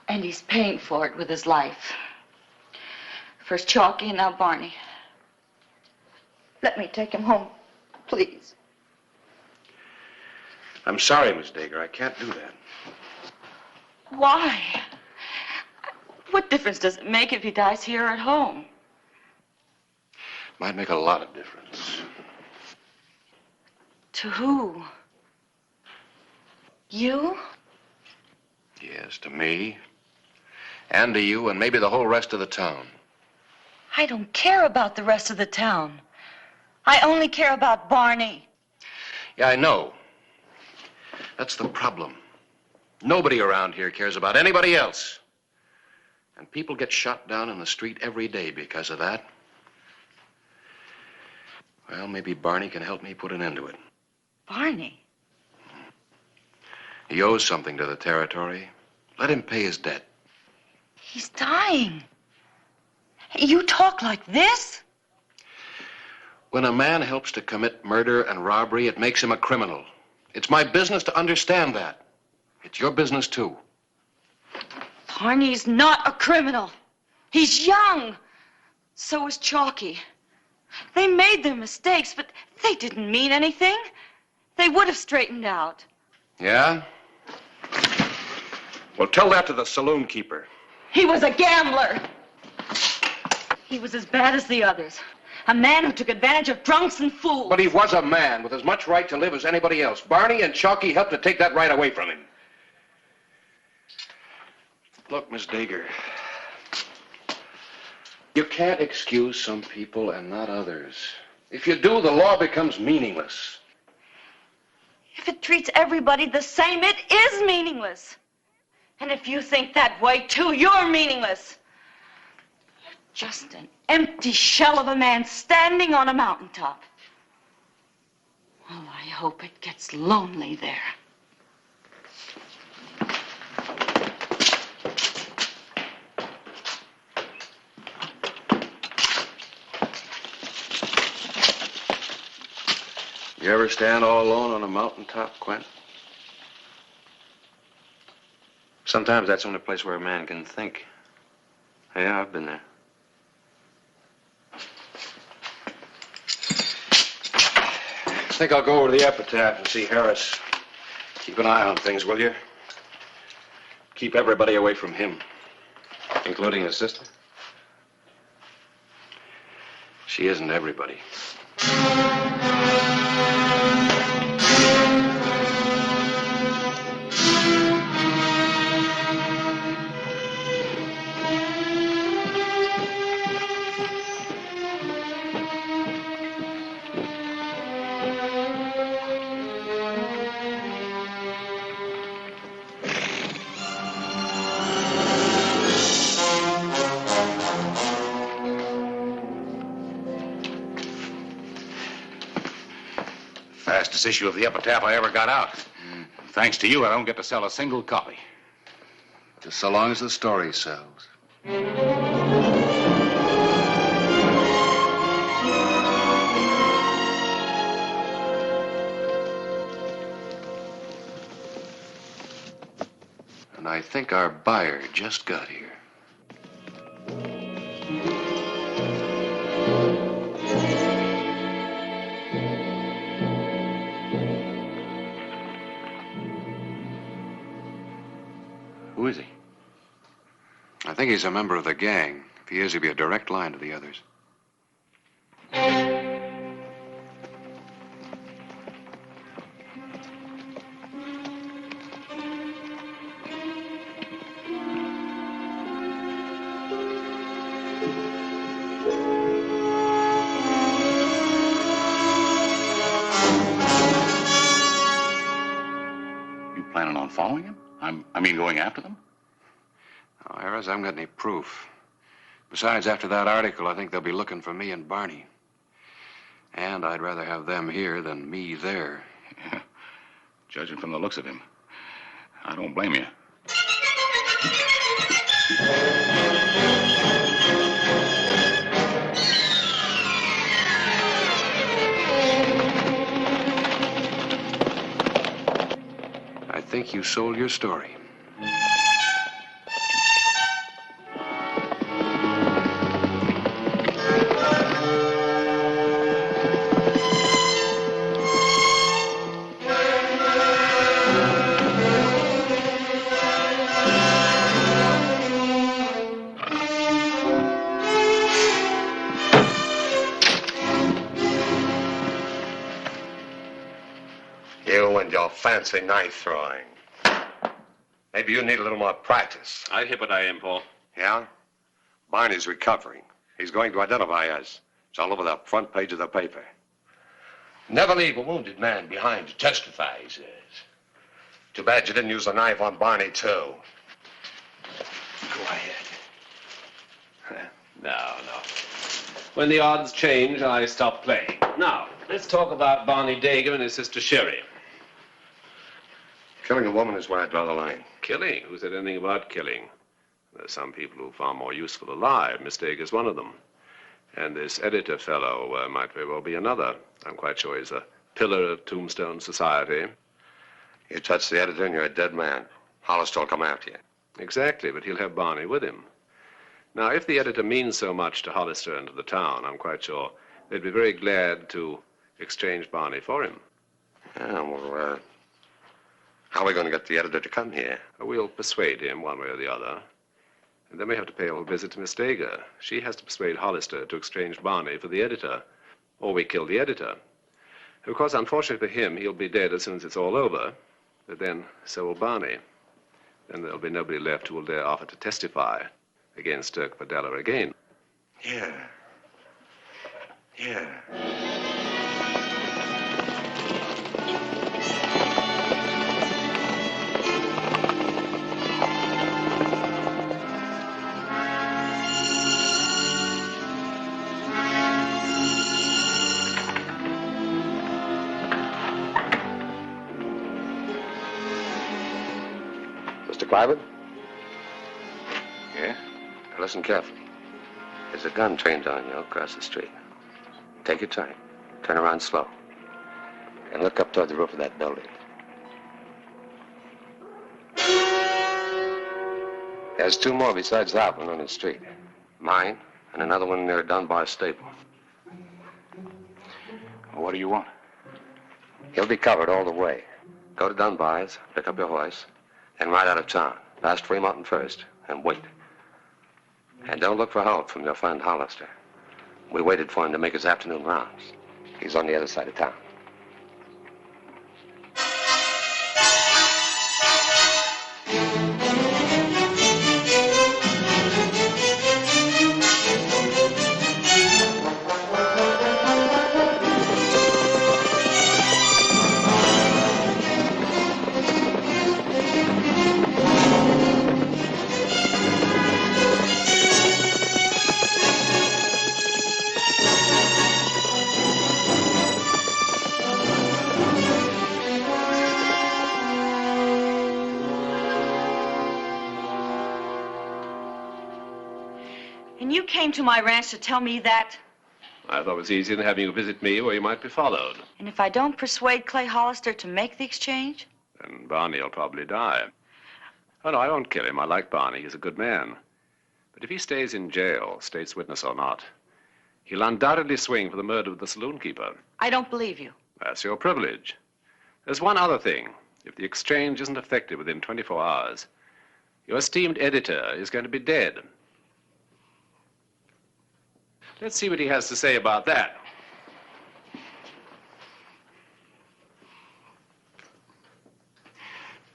And he's paying for it with his life. First Chalky and now Barney. Let me take him home, please. I'm sorry, Miss Dagger. I can't do that. Why? What difference does it make if he dies here at home? Might make a lot of difference. To who? You? Yes, to me. And to you, and maybe the whole rest of the town. I don't care about the rest of the town. I only care about Barney. Yeah, I know. That's the problem. Nobody around here cares about anybody else. And people get shot down in the street every day because of that. Well, maybe Barney can help me put an end to it. Barney? He owes something to the territory. Let him pay his debt. He's dying. You talk like this? When a man helps to commit murder and robbery, it makes him a criminal. It's my business to understand that. It's your business, too. Barney's not a criminal. He's young. So is Chalky. They made their mistakes, but they didn't mean anything. They would have straightened out. Yeah? Well, tell that to the saloon keeper. He was a gambler. He was as bad as the others. A man who took advantage of drunks and fools. But he was a man with as much right to live as anybody else. Barney and Chalky helped to take that right away from him. Look, Miss Dagger, you can't excuse some people and not others. If you do, the law becomes meaningless. If it treats everybody the same, it is meaningless. And if you think that way, too, you're meaningless. Just an empty shell of a man standing on a mountaintop. Well, I hope it gets lonely there. You ever stand all alone on a mountaintop, Quint? Sometimes that's the only place where a man can think. Yeah, I've been there. I think I'll go over to the epitaph and see Harris. Keep an eye on things, will you? Keep everybody away from him. Including his sister? She isn't everybody. Fastest issue of the epitaph I ever got out. Thanks to you, I don't get to sell a single copy. Just so long as the story sells. And I think our buyer just got here. Who is he? I think he's a member of the gang. If he is, he'll be a direct line to the others. You planning on following him? I mean, going after them? Oh, Harris, I haven't got any proof. Besides, after that article, I think they'll be looking for me and Barney. And I'd rather have them here than me there. Yeah. Judging from the looks of him, I don't blame you. I think you sold your story. You and your fancy knife throwing. Maybe you need a little more practice. I hit what I aim for. Yeah? Barney's recovering. He's going to identify us. It's all over the front page of the paper. Never leave a wounded man behind to testify, he says. Too bad you didn't use the knife on Barney, too. Go ahead. No. When the odds change, I stop playing. Now, let's talk about Barney Dager and his sister Sherry. Killing a woman is where I draw the line. Killing? Who said anything about killing? There's some people who are far more useful alive. Miss Dager's one of them. And this editor fellow might very well be another. I'm quite sure he's a pillar of Tombstone society. You touch the editor and you're a dead man. Hollister will come after you. Exactly, but he'll have Barney with him. Now, if the editor means so much to Hollister and to the town, I'm quite sure they'd be very glad to exchange Barney for him. Yeah, well, how are we going to get the editor to come here? We'll persuade him one way or the other. And then we have to pay a little visit to Miss Dager. She has to persuade Hollister to exchange Barney for the editor. Or we kill the editor. Of course, unfortunately for him, he'll be dead as soon as it's all over. But then, so will Barney. Then there'll be nobody left who will dare offer to testify against Dirk Padella again. Yeah. Mr. Cliven? Yeah? Now listen carefully. There's a gun trained on you across the street. Take your time. Turn around slow. And look up toward the roof of that building. There's two more besides that one on the street. Mine and another one near Dunbar Stable. What do you want? He'll be covered all the way. Go to Dunbar's, pick up your horse, and ride out of town. Past Fremont first, and wait. And don't look for help from your friend Hollister. We waited for him to make his afternoon rounds. He's on the other side of town. And you came to my ranch to tell me that? I thought it was easier than having you visit me where you might be followed. And if I don't persuade Clay Hollister to make the exchange? Then Barney will probably die. Oh, no, I won't kill him. I like Barney. He's a good man. But if he stays in jail, state's witness or not, he'll undoubtedly swing for the murder of the saloon keeper. I don't believe you. That's your privilege. There's one other thing. If the exchange isn't effected within 24 hours, your esteemed editor is going to be dead. Let's see what he has to say about that.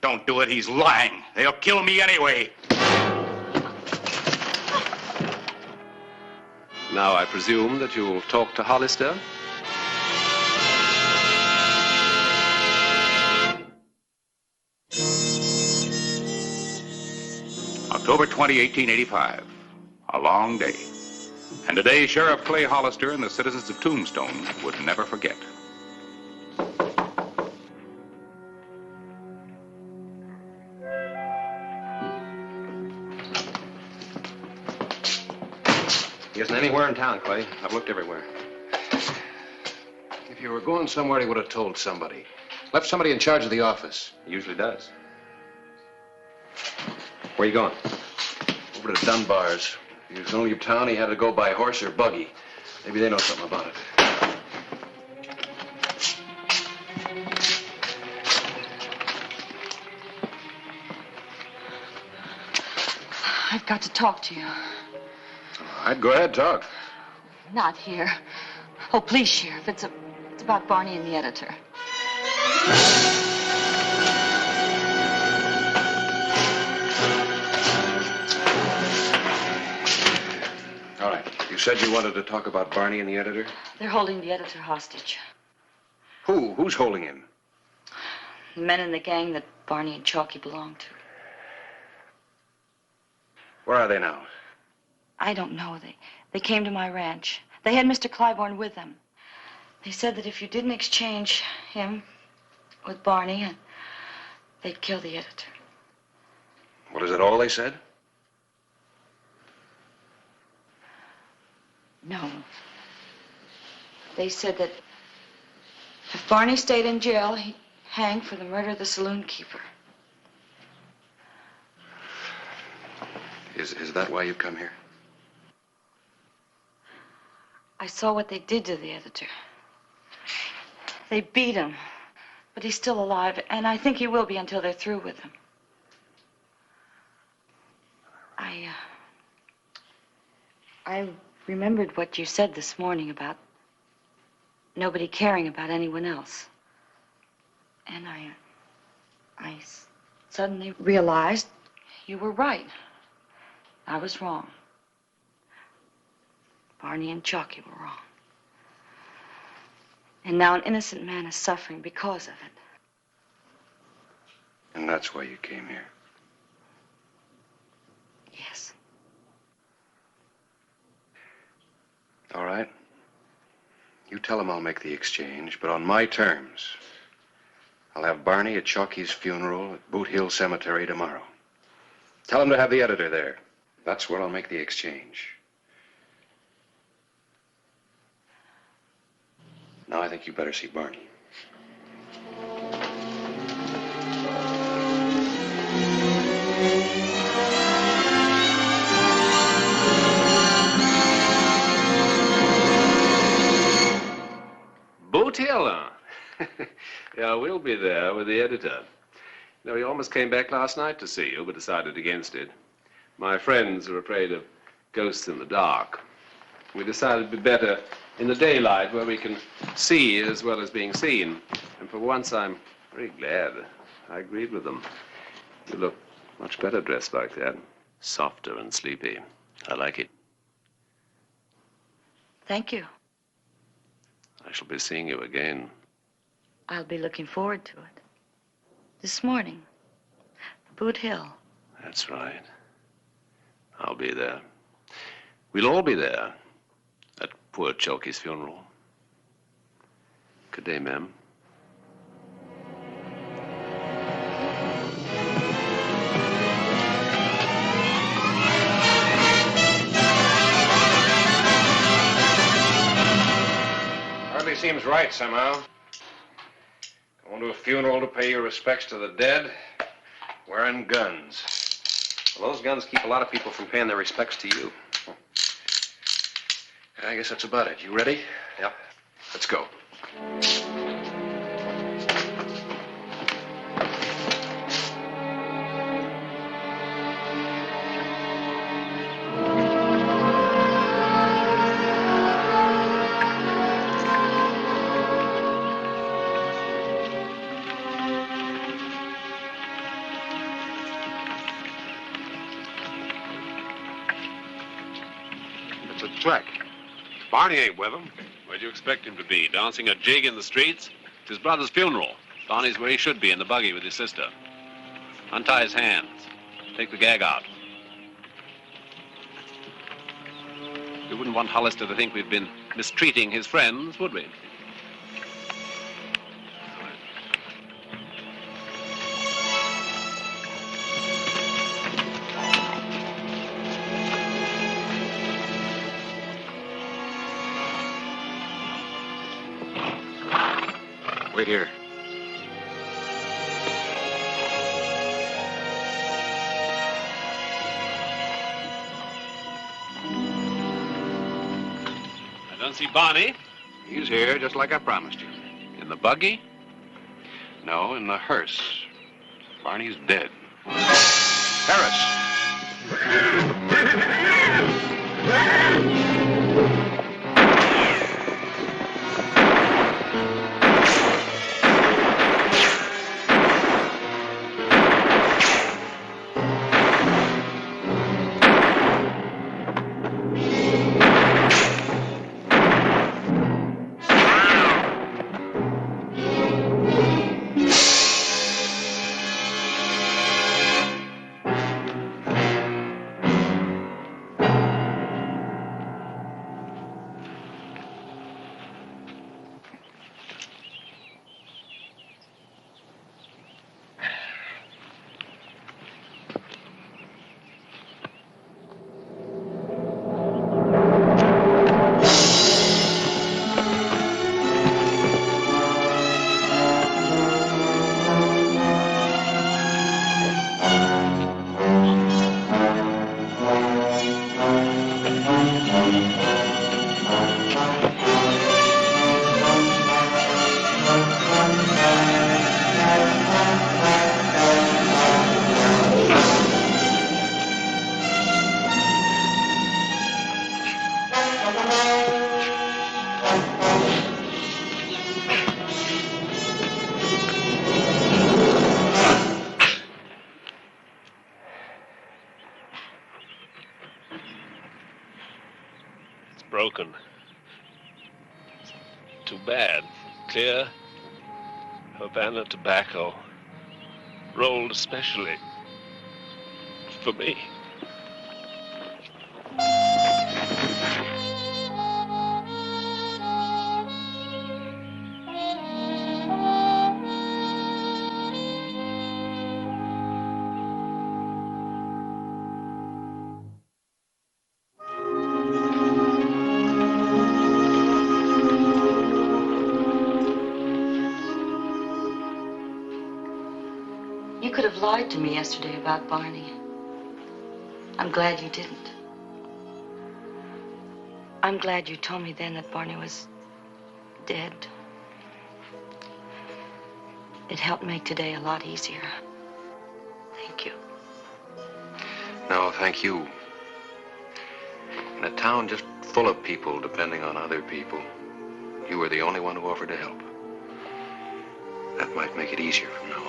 Don't do it. He's lying. They'll kill me anyway. Now, I presume that you'll talk to Hollister? October 20, 1885. A long day. And today, Sheriff Clay Hollister and the citizens of Tombstone would never forget. He isn't anywhere in town, Clay. I've looked everywhere. If you were going somewhere, he would have told somebody. Left somebody in charge of the office. He usually does. Where you going? Over to Dunbar's. If he was going to leave town, he had to go by horse or buggy. Maybe they know something about it. I've got to talk to you. I'd go ahead, talk. Not here. Oh, please, Sheriff. It's about Barney and the editor. All right. You said you wanted to talk about Barney and the editor? They're holding the editor hostage. Who? Who's holding him? The men in the gang that Barney and Chalky belong to. Where are they now? I don't know. They came to my ranch. They had Mr. Clybourne with them. They said that if you didn't exchange him with Barney, they'd kill the editor. What is it all they said? No. They said that if Barney stayed in jail, he'd hang for the murder of the saloon keeper. Is that why you've come here? I saw what they did to the editor. They beat him, but he's still alive, and I think he will be until they're through with him. I remembered what you said this morning about nobody caring about anyone else. And I suddenly realized you were right. I was wrong. Barney and Chalky were wrong. And now an innocent man is suffering because of it. And that's why you came here? Yes. All right. You tell him I'll make the exchange, but on my terms. I'll have Barney at Chalky's funeral at Boot Hill Cemetery tomorrow. Tell him to have the editor there. That's where I'll make the exchange. Now I think you better see Barney. Boot Hill, huh? Yeah, we'll be there with the editor. You know, he almost came back last night to see you, but decided against it. My friends are afraid of ghosts in the dark. We decided it'd be better in the daylight where we can see as well as being seen. And for once, I'm very glad I agreed with them. You look much better dressed like that. Softer and sleepy. I like it. Thank you. I shall be seeing you again. I'll be looking forward to it. This morning. Boot Hill. That's right. I'll be there. We'll all be there at poor Chalky's funeral. Good day, ma'am. Hardly seems right somehow. Going to a funeral to pay your respects to the dead, wearing guns. Well, those guns keep a lot of people from paying their respects to you. I guess that's about it. You ready? Yep. Let's go. It's a trek. Barney ain't with him. Where'd you expect him to be? Dancing a jig in the streets? It's his brother's funeral. Barney's where he should be, in the buggy with his sister. Untie his hands. Take the gag out. We wouldn't want Hollister to think we've been mistreating his friends, would we? Wait here. I don't see Barney. He's here, just like I promised you. In the buggy? No, in the hearse. Barney's dead. Harris! Broken. Too bad. Clear. Havana tobacco. Rolled especially for me. You could have lied to me yesterday about Barney. I'm glad you didn't. I'm glad you told me then that Barney was dead. It helped make today a lot easier. Thank you. No, thank you. In a town just full of people depending on other people, you were the only one who offered to help. That might make it easier from now on.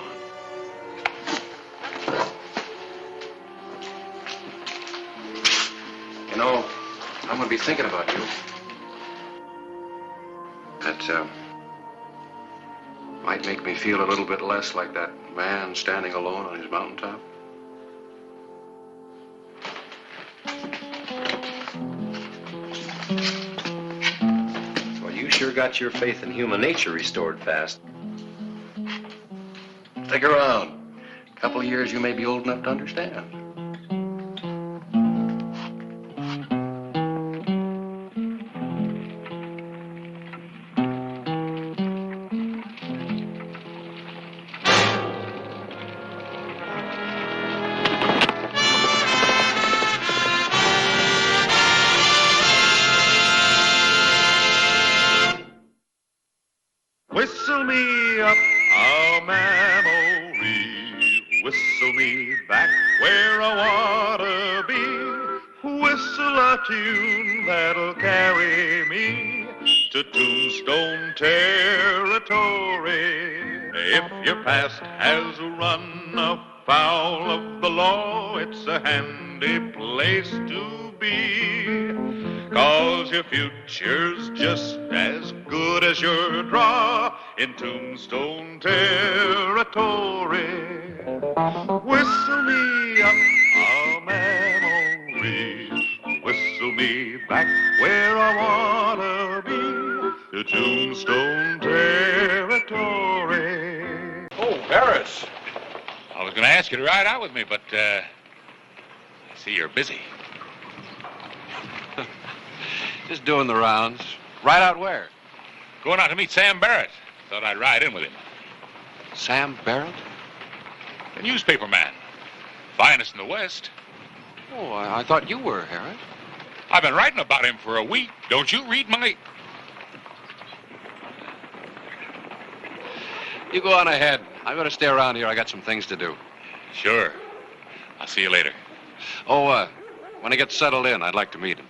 You know, I'm going to be thinking about you. That might make me feel a little bit less like that man standing alone on his mountaintop. Well, you sure got your faith in human nature restored fast. Stick around. A couple of years, you may be old enough to understand. back where I wanna be. Whistle a tune that'll carry me to Tombstone territory. If your past has run afoul of the law, it's a handy place to be. 'Cause your future's just as good as your draw in Tombstone territory. Whistle me up a memory, whistle me back where I wanna be, to Tombstone territory. Oh, Harris. I was going to ask you to ride out with me, but, I see you're busy. Just doing the rounds. Right out where? Going out to meet Sam Barrett. Thought I'd ride in with him. Sam Barrett? The newspaper man. Finest in the West. Oh, I thought you were, Harris. I've been writing about him for a week. Don't you read my... You go on ahead. I'm going to stay around here. I got some things to do. Sure. I'll see you later. Oh, when I get settled in, I'd like to meet him.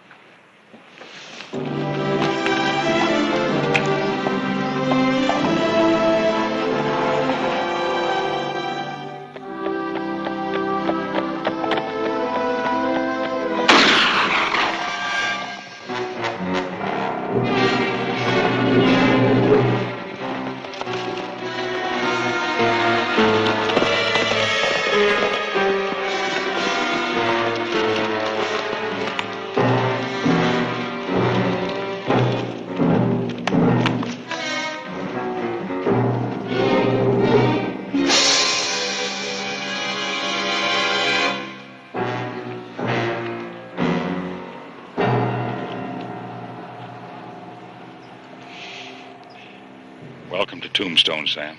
Welcome to Tombstone, Sam.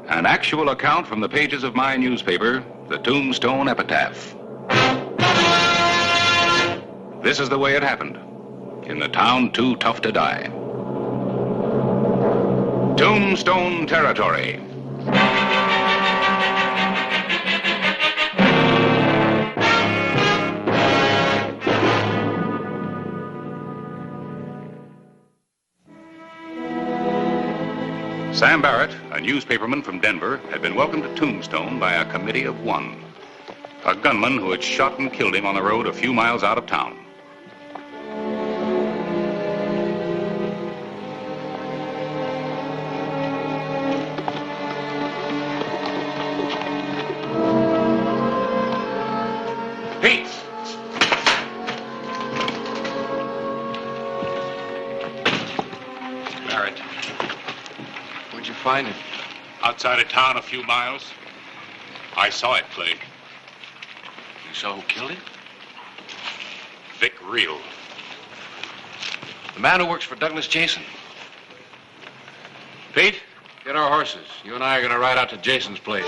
An actual account from the pages of my newspaper, the Tombstone Epitaph. This is the way it happened, in the town too tough to die. Tombstone territory. Sam Barrett, a newspaperman from Denver, had been welcomed to Tombstone by a committee of one. A gunman who had shot and killed him on the road a few miles out of town. Pete! Barrett. Where'd you find him? Outside of town a few miles. I saw it, Clay. You saw who killed him? Vic Reel. The man who works for Douglas Jason. Pete, get our horses. You and I are going to ride out to Jason's place.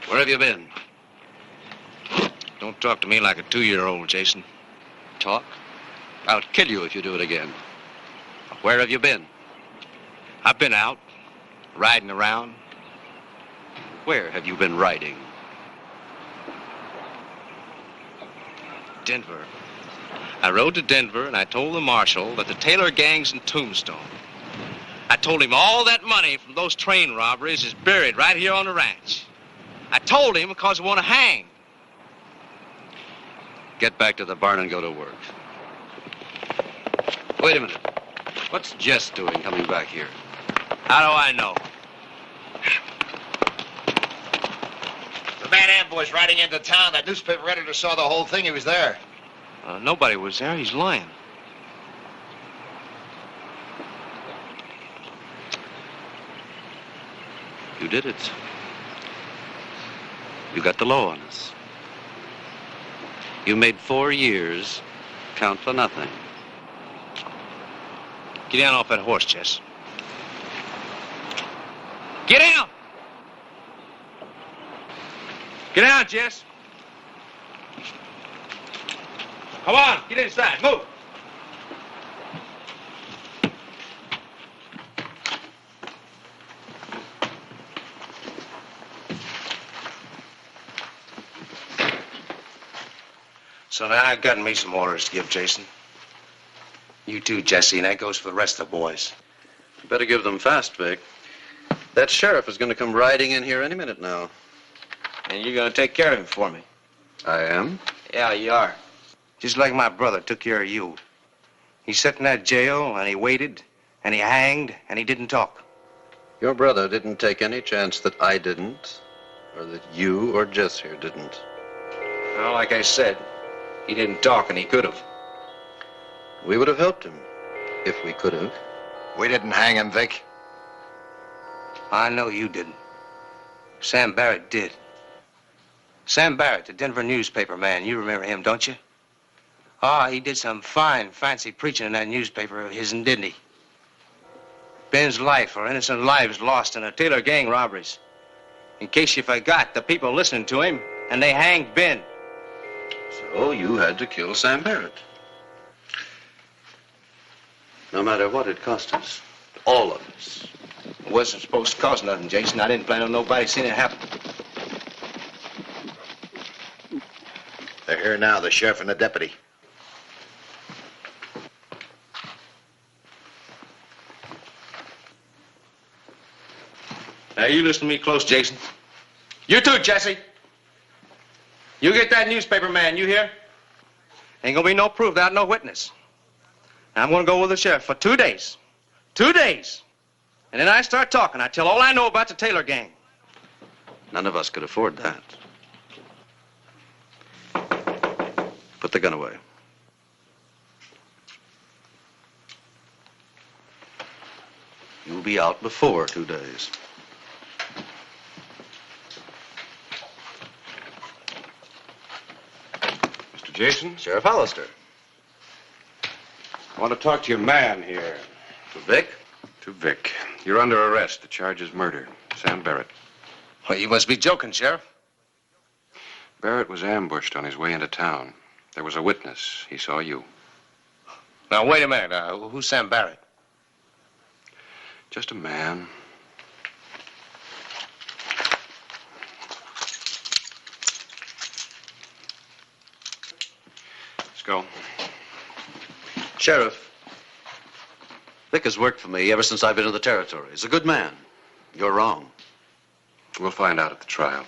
Where have you been? Don't talk to me like a 2-year-old, Jason. Talk? I'll kill you if you do it again. Where have you been? I've been out, riding around. Where have you been riding? Denver. I rode to Denver and I told the marshal that the Taylor gang's in Tombstone. I told him all that money from those train robberies is buried right here on the ranch. I told him because I want to hang. Get back to the barn and go to work. Wait a minute. What's Jess doing coming back here? How do I know? The man ambushed riding into town. That newspaper editor saw the whole thing. He was there. Nobody was there. He's lying. You did it. You got the law on us. You made 4 years count for nothing. Get down off that horse, Jess. Get down! Get down, Jess. Come on, get inside. Move. So now I've got me some orders to give Jason. You too, Jesse, and that goes for the rest of the boys. You better give them fast, Vic. That sheriff is going to come riding in here any minute now. And you're going to take care of him for me. I am? Yeah, you are. Just like my brother took care of you. He sat in that jail, and he waited, and he hanged, and he didn't talk. Your brother didn't take any chance that I didn't, or that you or Jess here didn't. Well, like I said, he didn't talk, and he could have. We would have helped him, if we could have. We didn't hang him, Vic. I know you didn't. Sam Barrett did. Sam Barrett, the Denver newspaper man. You remember him, don't you? Ah, he did some fine, fancy preaching in that newspaper of his, didn't he? Ben's life or innocent lives lost in a Taylor gang robberies. In case you forgot, the people listening to him, and they hanged Ben. So you had to kill Sam Barrett. No matter what it cost us. All of us. It wasn't supposed to cost nothing, Jason. I didn't plan on nobody seeing it happen. They're here now, the sheriff and the deputy. Now, you listen to me close, Jason. You too, Jesse. You get that newspaper man, you hear? Ain't gonna be no proof without no witness. Now, I'm gonna go with the sheriff for 2 days. 2 days. And then I start talking. I tell all I know about the Taylor gang. None of us could afford that. Put the gun away. You'll be out before 2 days. Mr. Jason? Sheriff Hollister. I want to talk to your man here. To Vic? To Vic. You're under arrest. The charge is murder. Sam Barrett. Well, you must be joking, Sheriff. Barrett was ambushed on his way into town. There was a witness. He saw you. Now, wait a minute. Who's Sam Barrett? Just a man. Let's go. Sheriff, Vic has worked for me ever since I've been in the territory. He's a good man. You're wrong. We'll find out at the trial.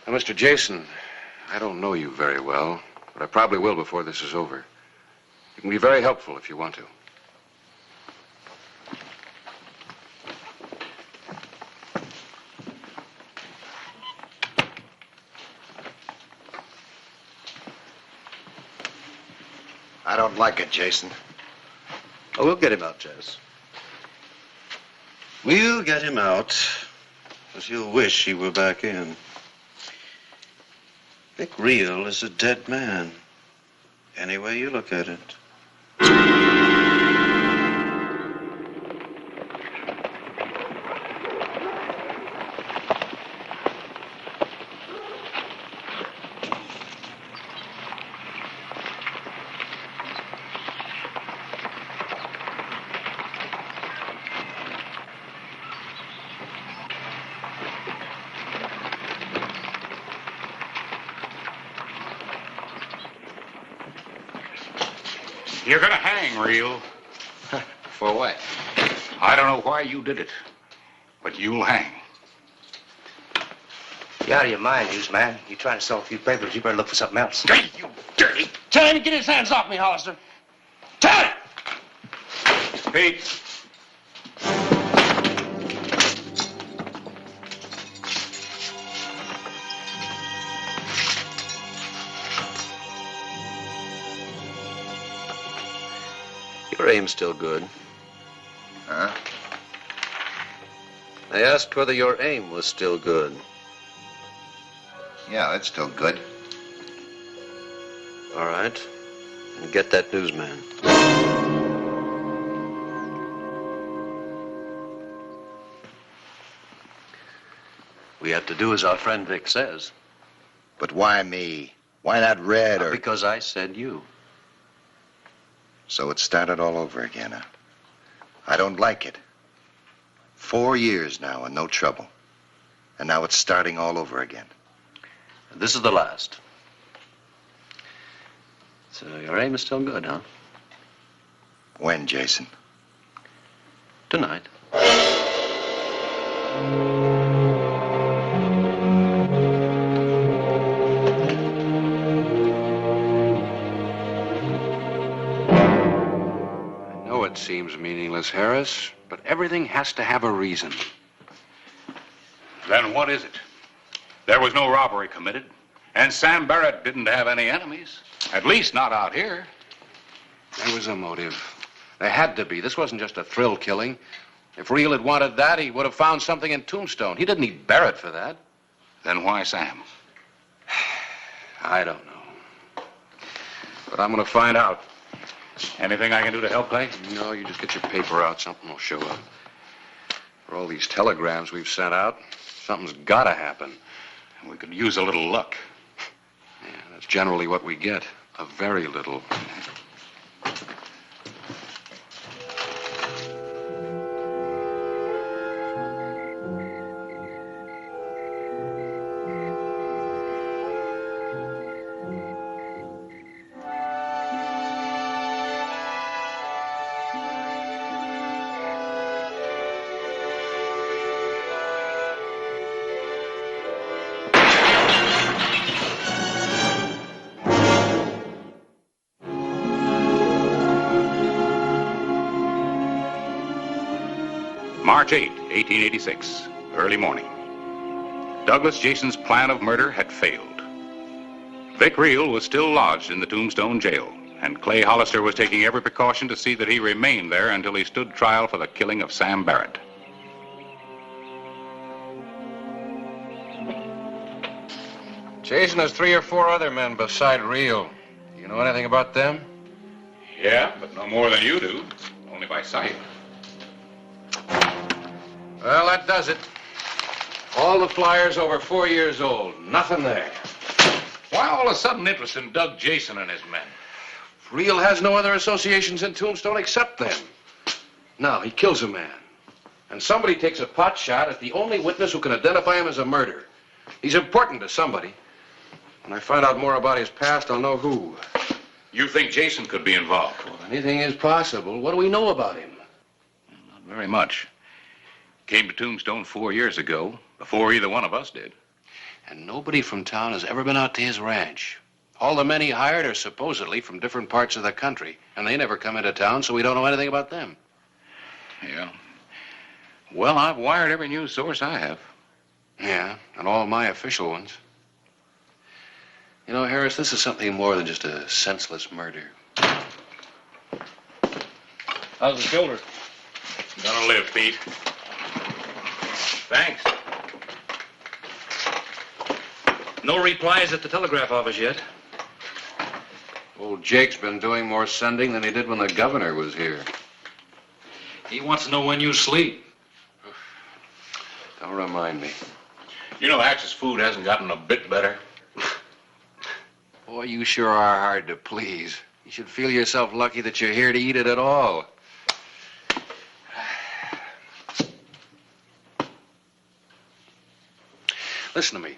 Now, Mr. Jason, I don't know you very well, but I probably will before this is over. You can be very helpful if you want to. I don't like it, Jason. Oh, we'll get him out, Jess. We'll get him out, as he'll wish he were back in. Vic Real is a dead man, any way you look at it. You're gonna hang, Real. For what? I don't know why you did it, but you'll hang. You're out of your mind, man. You trying to sell a few papers, you better look for something else. Hey, you dirty! Tell him to get his hands off me, Hollister. Tell him! Pete. Your aim's still good. Huh? I asked whether your aim was still good. Yeah, it's still good. All right. and get that newsman. We have to do as our friend Vic says. But why me? Why not Red or... Because I said you. So it started all over again, huh? I don't like it. 4 years now and no trouble. And now it's starting all over again. This is the last. So your aim is still good, huh? When, Jason? Tonight. It seems meaningless, Harris, but everything has to have a reason. Then what is it? There was no robbery committed, and Sam Barrett didn't have any enemies. At least not out here. There was a motive. There had to be. This wasn't just a thrill killing. If Reel had wanted that, he would have found something in Tombstone. He didn't need Barrett for that. Then why Sam? I don't know. But I'm going to find out. Anything I can do to help, Clay? No, you just get your paper out. Something will show up. For all these telegrams we've sent out, something's got to happen. We could use a little luck. Yeah, that's generally what we get. A very little. March 8, 1886, early morning. Douglas Jason's plan of murder had failed. Vic Reel was still lodged in the Tombstone jail, and Clay Hollister was taking every precaution to see that he remained there until he stood trial for the killing of Sam Barrett. Jason has 3 or 4 other men beside Reel. You know anything about them? Yeah, but no more than you do, only by sight. Well, that does it. All the flyers over 4 years old. Nothing there. Why all of a sudden interest in Doug Jason and his men? Reel has no other associations in Tombstone except them. Now, he kills a man. And somebody takes a pot shot at the only witness who can identify him as a murderer. He's important to somebody. When I find out more about his past, I'll know who. You think Jason could be involved? Well, anything is possible. What do we know about him? Not very much. Came to Tombstone 4 years ago, before either one of us did. And nobody from town has ever been out to his ranch. All the men he hired are supposedly from different parts of the country, and they never come into town, so we don't know anything about them. Yeah. Well, I've wired every news source I have. Yeah, and all my official ones. You know, Harris, this is something more than just a senseless murder. How's the shoulder? Gonna live, Pete. Thanks. No replies at the telegraph office yet. Old Jake's been doing more sending than he did when the governor was here. He wants to know when you sleep. Don't remind me. You know, Axe's food hasn't gotten a bit better. Boy, you sure are hard to please. You should feel yourself lucky that you're here to eat it at all. Listen to me.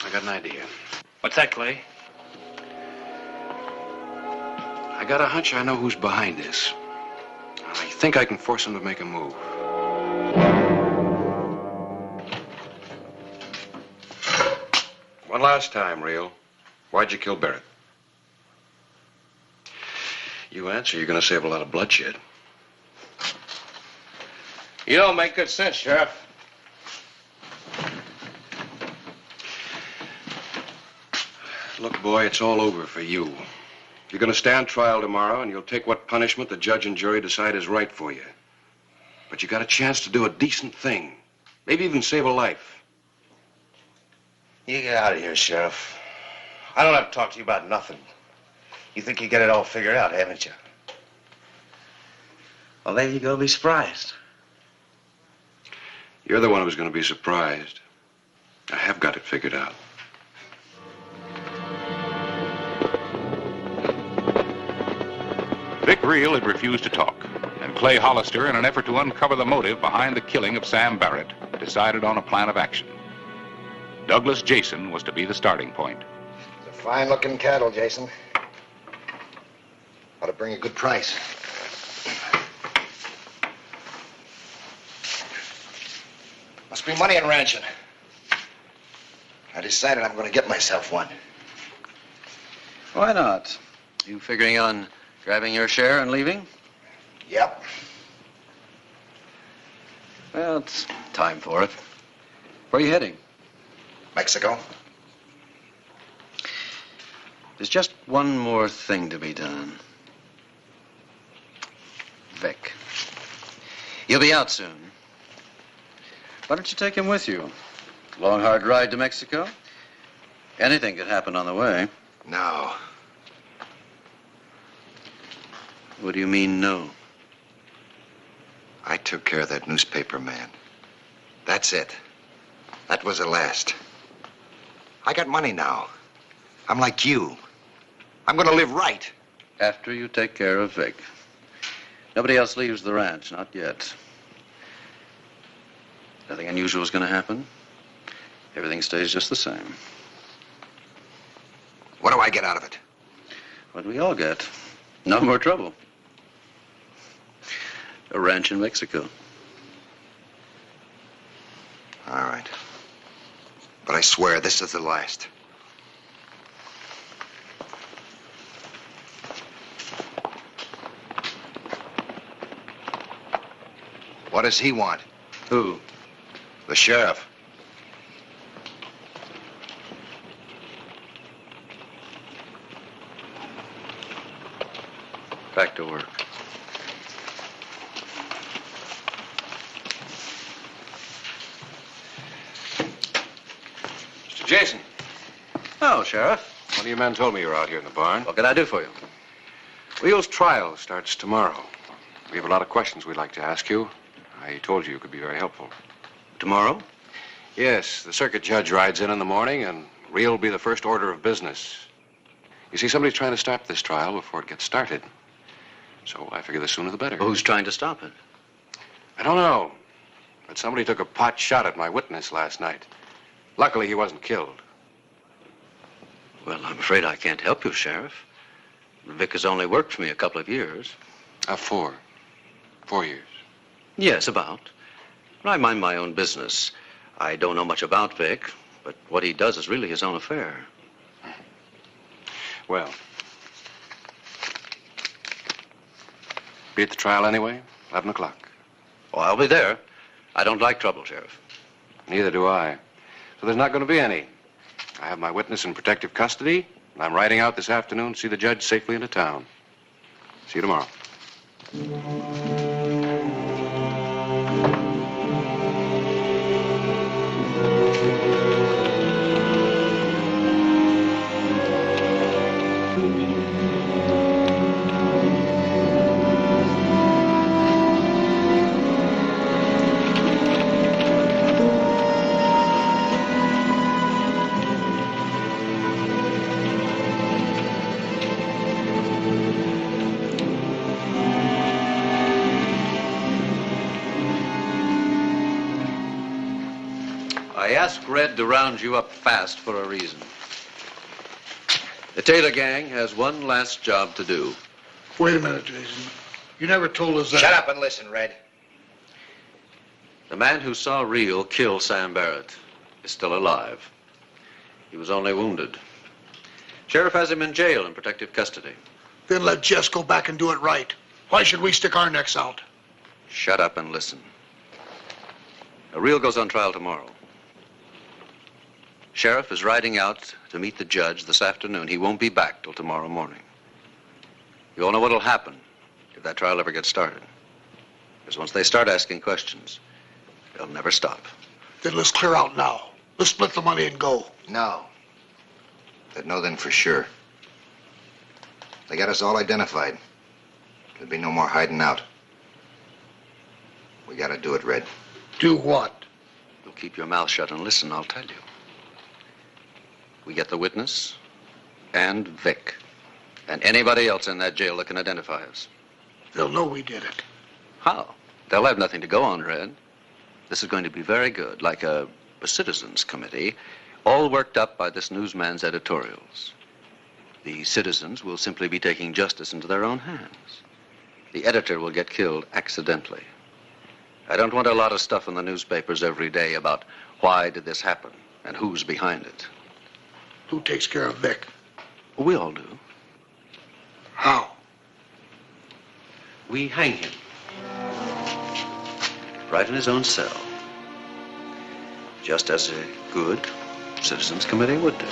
I got an idea. What's that, Clay? I got a hunch I know who's behind this. I think I can force him to make a move. One last time, Reel. Why'd you kill Barrett? You answer, you're going to save a lot of bloodshed. You don't make good sense, Sheriff. Look, boy, it's all over for you. You're going to stand trial tomorrow, and you'll take what punishment the judge and jury decide is right for you. But you got a chance to do a decent thing. Maybe even save a life. You get out of here, Sheriff. I don't have to talk to you about nothing. You think you got it all figured out, haven't you? Well, there you go. Be surprised. You're the one who's going to be surprised. I have got it figured out. Vic Reel had refused to talk, and Clay Hollister, in an effort to uncover the motive behind the killing of Sam Barrett, decided on a plan of action. Douglas Jason was to be the starting point. It's a fine-looking cattle, Jason. Ought to bring a good price. Must be money in ranching. I decided I'm going to get myself one. Why not? You figuring on grabbing your share and leaving? Yep. Well, it's time for it. Where are you heading? Mexico. There's just one more thing to be done. Vic. You'll be out soon. Why don't you take him with you? Long, hard ride to Mexico? Anything could happen on the way. No. What do you mean, no? I took care of that newspaper man. That's it. That was the last. I got money now. I'm like you. I'm going to live right. After you take care of Vic. Nobody else leaves the ranch, not yet. Nothing unusual is going to happen. Everything stays just the same. What do I get out of it? What do we all get? No more trouble. A ranch in Mexico. All right. But I swear this is the last. What does he want? Who? The sheriff. Back to work. Mr. Jason. Oh, Sheriff. One of your men told me you were out here in the barn. What can I do for you? Reel's trial starts tomorrow. We have a lot of questions we'd like to ask you. I told you could be very helpful. Tomorrow? Yes, the circuit judge rides in the morning, and Reel will be the first order of business. You see, somebody's trying to stop this trial before it gets started. So I figure the sooner the better. Who's trying to stop it? I don't know. But somebody took a pot shot at my witness last night. Luckily, he wasn't killed. Well, I'm afraid I can't help you, Sheriff. Vic has only worked for me a couple of years. 4. 4 years. Yes, about. I mind my own business. I don't know much about Vic, but what he does is really his own affair. Well, be at the trial anyway, 11 o'clock. Oh, I'll be there. I don't like trouble, Sheriff. Neither do I. So there's not going to be any. I have my witness in protective custody, and I'm riding out this afternoon to see the judge safely into town. See you tomorrow. I asked Red to round you up fast for a reason. The Taylor gang has one last job to do. Wait a minute, Jason. You never told us that. Shut up and listen, Red. The man who saw Reel kill Sam Barrett is still alive. He was only wounded. Sheriff has him in jail in protective custody. Then let Jess go back and do it right. Why should we stick our necks out? Shut up and listen. Reel goes on trial tomorrow. Sheriff is riding out to meet the judge this afternoon. He won't be back till tomorrow morning. You all know what'll happen if that trial ever gets started. Because once they start asking questions, they'll never stop. Then let's clear out now. Let's split the money and go. No. But no then for sure. They got us all identified. There'll be no more hiding out. We gotta do it, Red. Do what? You'll keep your mouth shut and listen, I'll tell you. We get the witness and Vic and anybody else in that jail that can identify us. They'll know we did it. How? They'll have nothing to go on, Red. This is going to be very good, like a citizens committee, all worked up by this newsman's editorials. The citizens will simply be taking justice into their own hands. The editor will get killed accidentally. I don't want a lot of stuff in the newspapers every day about why did this happen and who's behind it. Who takes care of Vic? We all do. How? We hang him. Right in his own cell. Just as a good citizens committee would do.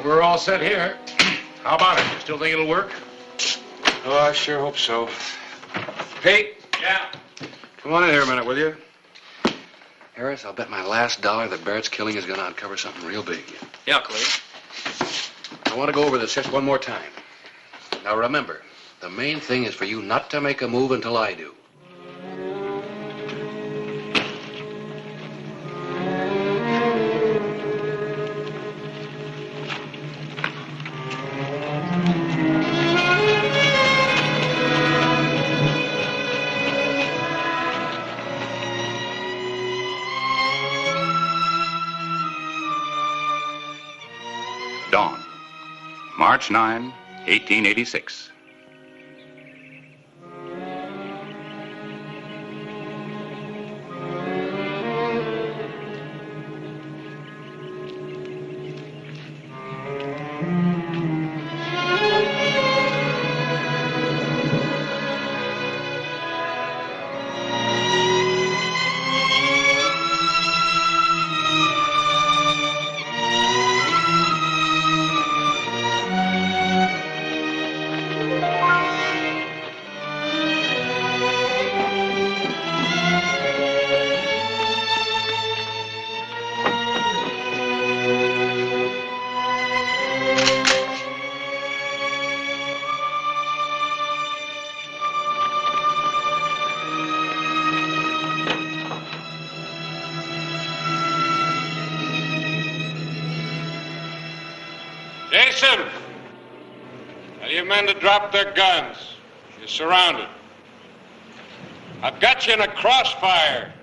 We're all set here. How about it? You still think it'll work? Oh, I sure hope so. Pete? Yeah? Come on in here a minute, will you? Harris, I'll bet my last dollar that Barrett's killing is going to uncover something real big. Yeah, Clay. I want to go over this just one more time. Now, remember, the main thing is for you not to make a move until I do. Dawn, March 9, 1886. Jason! Tell your men to drop their guns. You're surrounded. I've got you in a crossfire.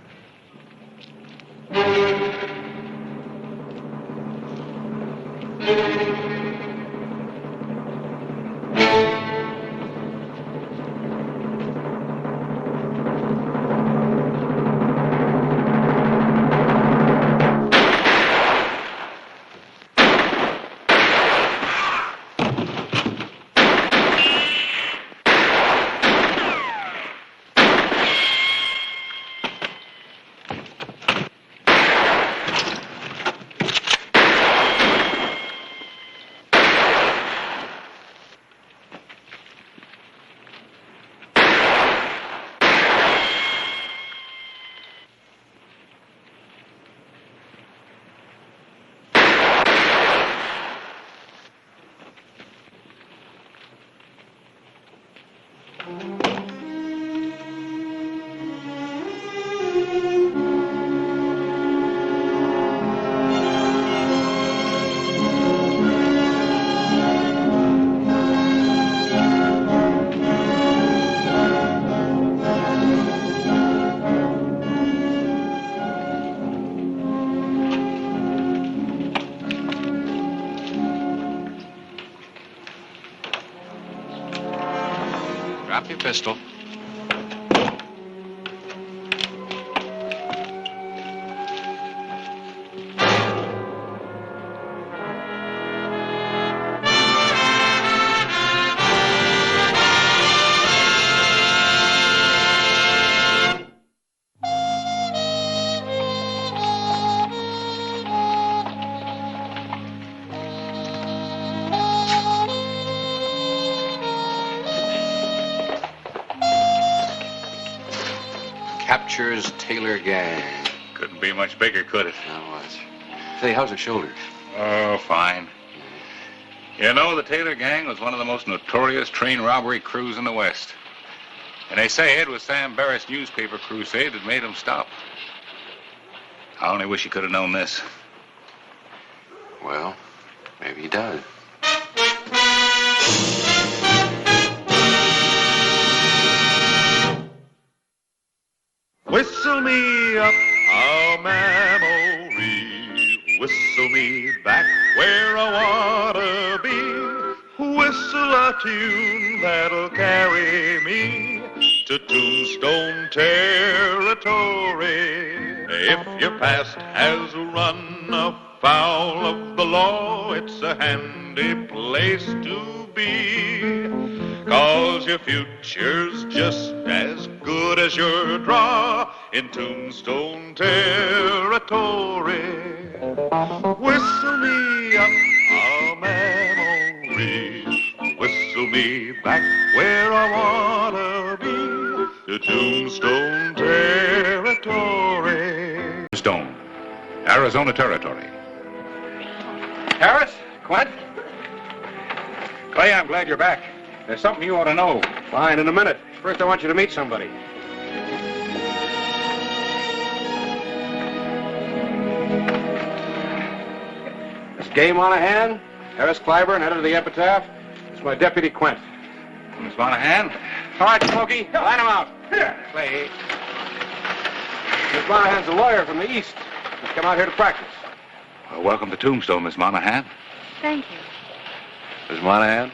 Drop your pistol. captures Taylor gang. Couldn't be much bigger, could it? Now what? Say, how's her shoulder? Oh, fine. You know, the Taylor gang was one of the most notorious train robbery crews in the West. And they say it was Sam Barrett's newspaper crusade that made them stop. I only wish he could have known this. Well, maybe he does. Whistle me up a memory, whistle me back where I wanna be, whistle a tune that'll carry me to Tombstone territory. If your past has run afoul of the law, it's a handy place to be, 'cause your future's just as good as your draw in Tombstone territory. Whistle me up a memory, whistle me back where I wanna be, to Tombstone territory. Tombstone, Arizona Territory. Harris? Quint? Clay, I'm glad you're back. There's something you ought to know. Fine, in a minute. First, I want you to meet somebody. This Gay Monahan, Harris Clyburn, head of the Epitaph. It's my deputy, Quint. Miss Monahan? All right, Smokey, line him out. Here. Clay. Miss Monahan's a lawyer from the East. He's come out here to practice. Well, welcome to Tombstone, Miss Monahan. Thank you. Miss Monahan,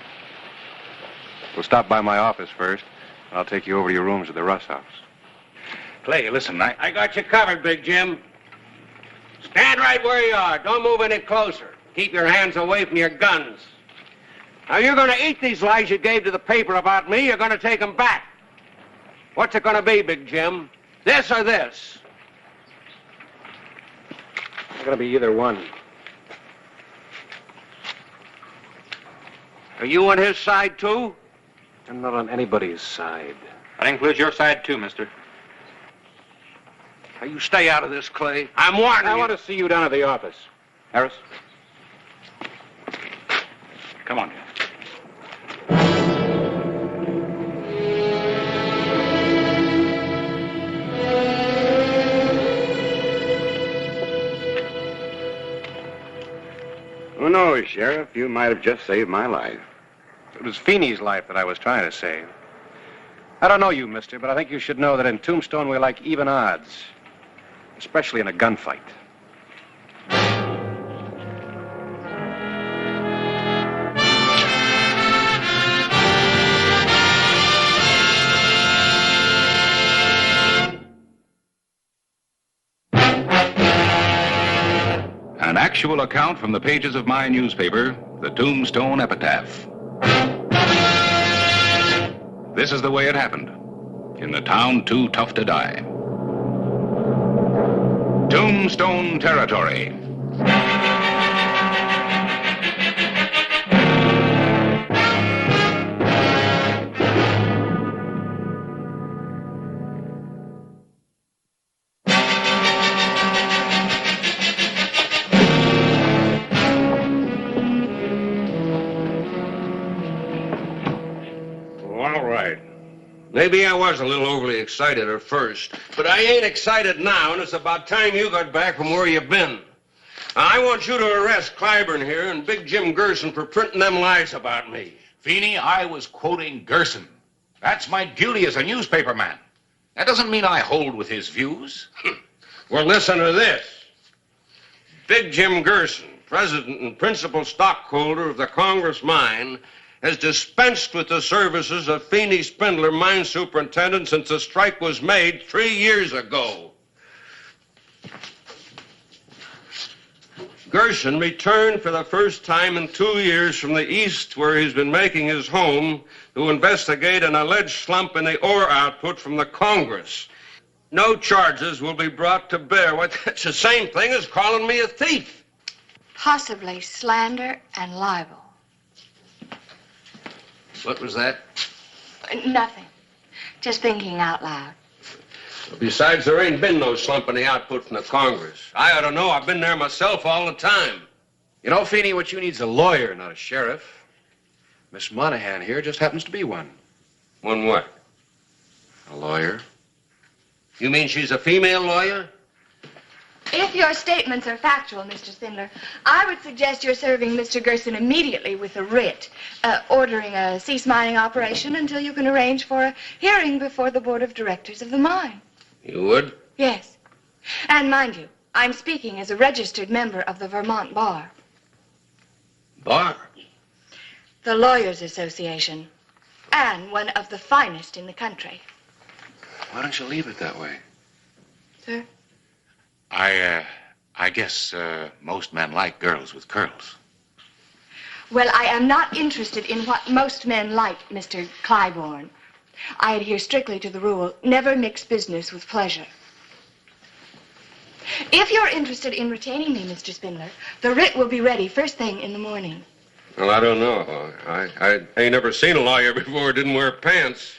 we'll stop by my office first, and I'll take you over to your rooms at the Russ house. Clay, listen, I got you covered, Big Jim. Stand right where you are. Don't move any closer. Keep your hands away from your guns. Now, you're going to eat these lies you gave to the paper about me. You're going to take them back. What's it going to be, Big Jim? This or this? It's going to be either one. Are you on his side, too? I'm not on anybody's side. That includes your side, too, mister. Now, you stay out of this, Clay. I'm warning you. I want to see you down at the office. Harris? Come on, Jim. Who knows, Sheriff? You might have just saved my life. It was Feeney's life that I was trying to save. I don't know you, mister, but I think you should know that in Tombstone we like even odds, especially in a gunfight. An actual account from the pages of my newspaper, the Tombstone Epitaph. This is the way it happened, in the town too tough to die. Tombstone Territory. Maybe I was a little overly excited at first, but I ain't excited now, and it's about time you got back from where you've been. Now, I want you to arrest Clyburn here and Big Jim Gerson for printing them lies about me. Feeney, I was quoting Gerson. That's my duty as a newspaper man. That doesn't mean I hold with his views. Well, listen to this. Big Jim Gerson, president and principal stockholder of the Congress Mine, has dispensed with the services of Feeney Spindler, mine superintendent, since the strike was made 3 years ago. Gerson returned for the first time in 2 years from the East, where he's been making his home, to investigate an alleged slump in the ore output from the Congress. No charges will be brought to bear. What, that's the same thing as calling me a thief. Possibly slander and libel. What was that? Nothing. Just thinking out loud. Besides, there ain't been no slump in the output from the Congress. I ought to know. I've been there myself all the time. You know, Feeney, what you need's a lawyer, not a sheriff. Miss Monahan here just happens to be one. One what? A lawyer. You mean she's a female lawyer? If your statements are factual, Mr. Spindler, I would suggest you're serving Mr. Gerson immediately with a writ, ordering a cease mining operation until you can arrange for a hearing before the board of directors of the mine. You would? Yes. And mind you, I'm speaking as a registered member of the Vermont Bar. Bar? The Lawyers Association. And one of the finest in the country. Why don't you leave it that way? Sir? I guess most men like girls with curls. Well, I am not interested in what most men like, Mr. Clybourne. I adhere strictly to the rule, never mix business with pleasure. If you're interested in retaining me, Mr. Spindler, the writ will be ready first thing in the morning. Well, I don't know. I ain't never seen a lawyer before who didn't wear pants.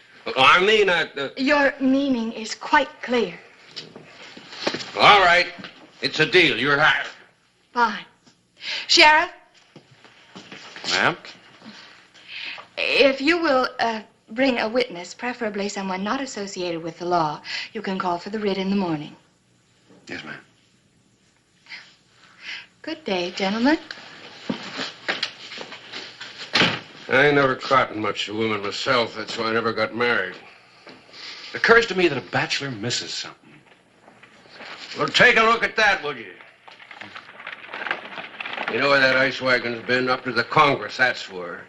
Your meaning is quite clear. All right. It's a deal. You're hired. Fine. Sheriff, Ma'am? if you will bring a witness, preferably someone not associated with the law, you can call for the writ in the morning. Yes, ma'am. Good day, gentlemen. I ain't never caught much of women myself. That's why I never got married. It occurs to me that a bachelor misses something. Well, take a look at that, would you? You know where that ice wagon's been? Up to the Congress, that's where.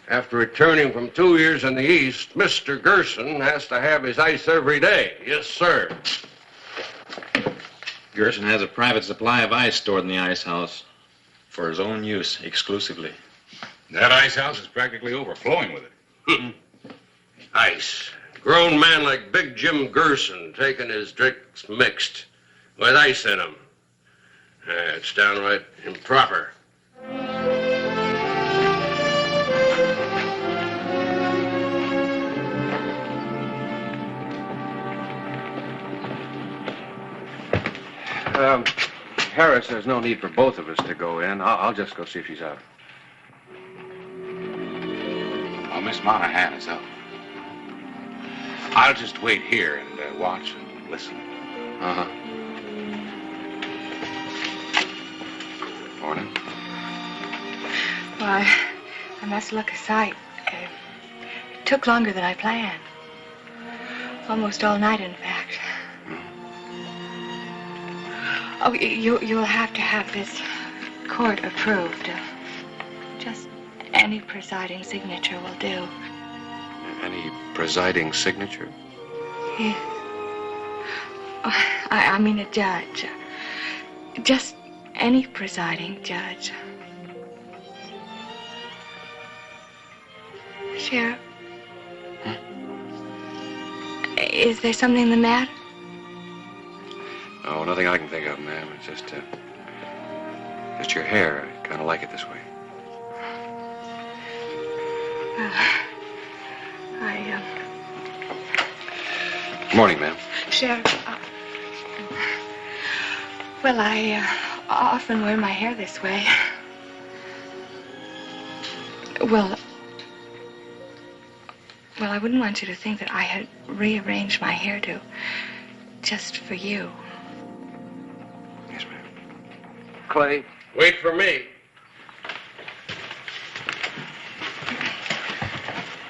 After returning from 2 years in the East, Mr. Gerson has to have his ice every day. Yes, sir. Gerson has a private supply of ice stored in the ice house for his own use exclusively. That ice house is practically overflowing with it. Ice. Grown man like Big Jim Gerson taking his drinks mixed with ice in them. It's downright improper. Harris, there's no need for both of us to go in. I'll just go see if she's out. Well, Miss Monahan is up. I'll just wait here and watch and listen. Uh-huh. Morning. Why, I must look a sight. It took longer than I planned. Almost all night, in fact. Oh, you'll have to have this court approved. Just any presiding signature will do. Any presiding signature? Yes. Oh, I mean a judge. Just any presiding judge. Sheriff? Is there something the matter? Oh, nothing I can think of, ma'am. It's just your hair. I kind of like it this way. Morning, ma'am. Sheriff, well, I often wear my hair this way. Well, I wouldn't want you to think that I had rearranged my hairdo just for you. Yes, ma'am. Clay, wait for me.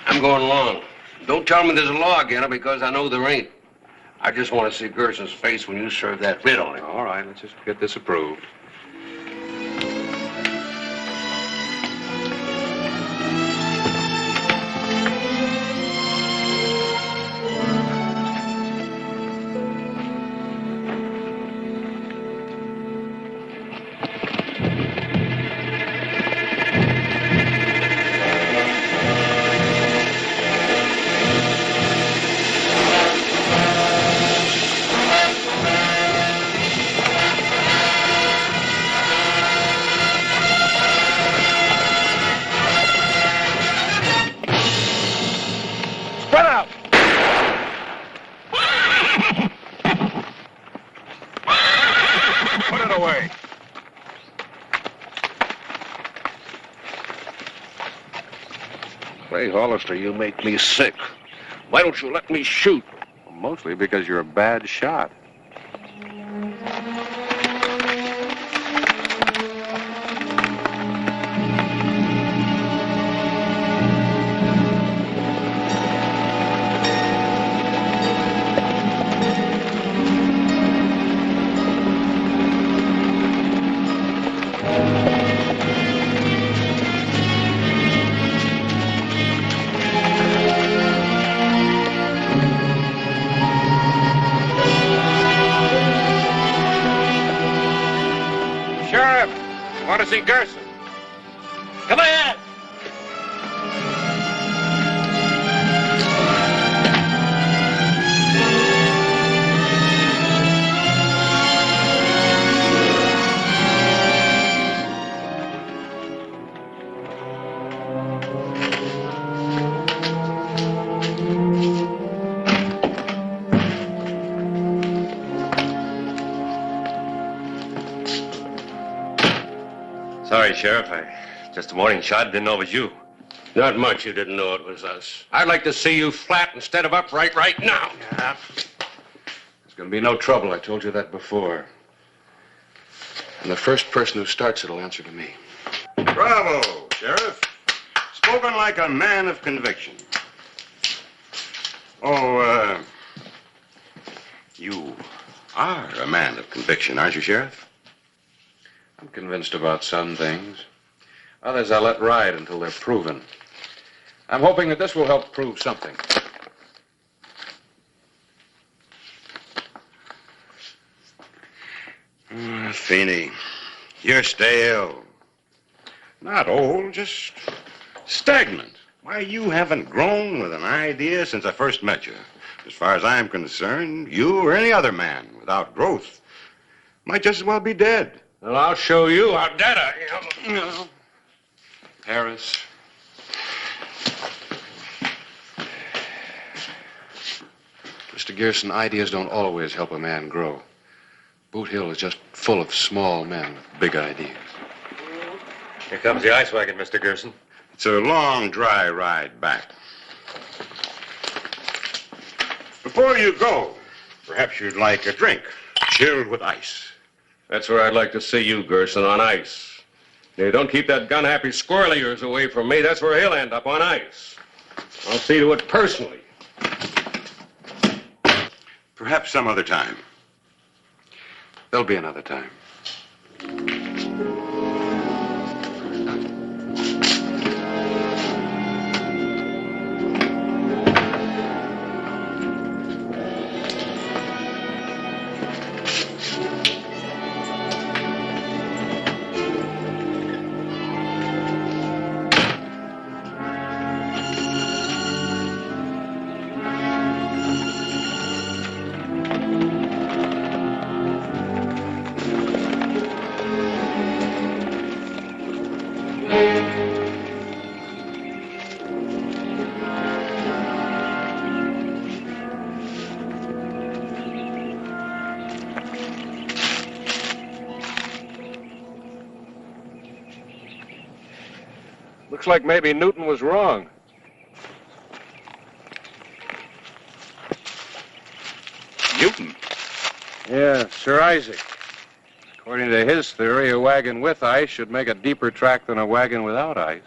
I'm going along. Don't tell me there's a law again, because I know there ain't. I just want to see Gerson's face when you serve that writ on him. All right, let's just get this approved. Hollister, you make me sick. Why don't you let me shoot? Mostly because you're a bad shot. Sheriff, I want to see Gerson. Come ahead. Sorry, Sheriff. Just a morning shot. Didn't know it was you. Not much you didn't know it was us. I'd like to see you flat instead of upright right now. Yeah. There's going to be no trouble. I told you that before. And the first person who starts it will answer to me. Bravo, Sheriff. Spoken like a man of conviction. Oh, you are a man of conviction, aren't you, Sheriff? I'm convinced about some things. Others I'll let ride until they're proven. I'm hoping that this will help prove something. Feeney, you're stale. Not old, just stagnant. Why, you haven't grown with an idea since I first met you. As far as I'm concerned, you or any other man without growth might just as well be dead. Well, I'll show you how dead I am. No. Harris. Mr. Gerson, ideas don't always help a man grow. Boot Hill is just full of small men with big ideas. Here comes the ice wagon, Mr. Gerson. It's a long, dry ride back. Before you go, perhaps you'd like a drink, chilled with ice. That's where I'd like to see you, Gerson, on ice. Now, don't keep that gun-happy squirrel of yours away from me. That's where he'll end up, on ice. I'll see to it personally. Perhaps some other time. There'll be another time. Looks like maybe Newton was wrong. Newton? Yeah, Sir Isaac. According to his theory, a wagon with ice should make a deeper track than a wagon without ice.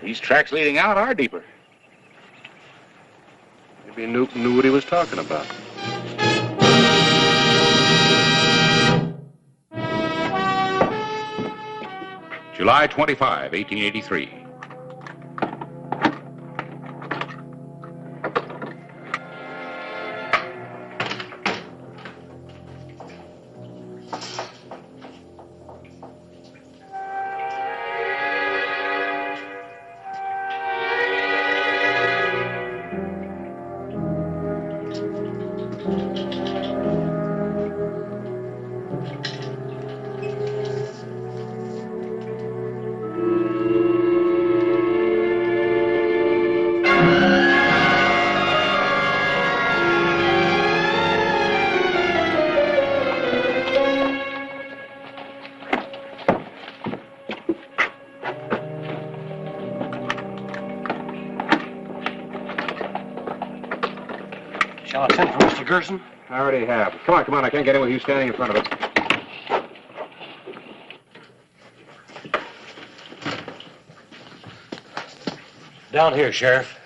These tracks leading out are deeper. Maybe Newton knew what he was talking about. July 25, 1883. Shall I send for Mr. Gerson? I already have. Come on, I can't get in with you standing in front of it. Down here, Sheriff.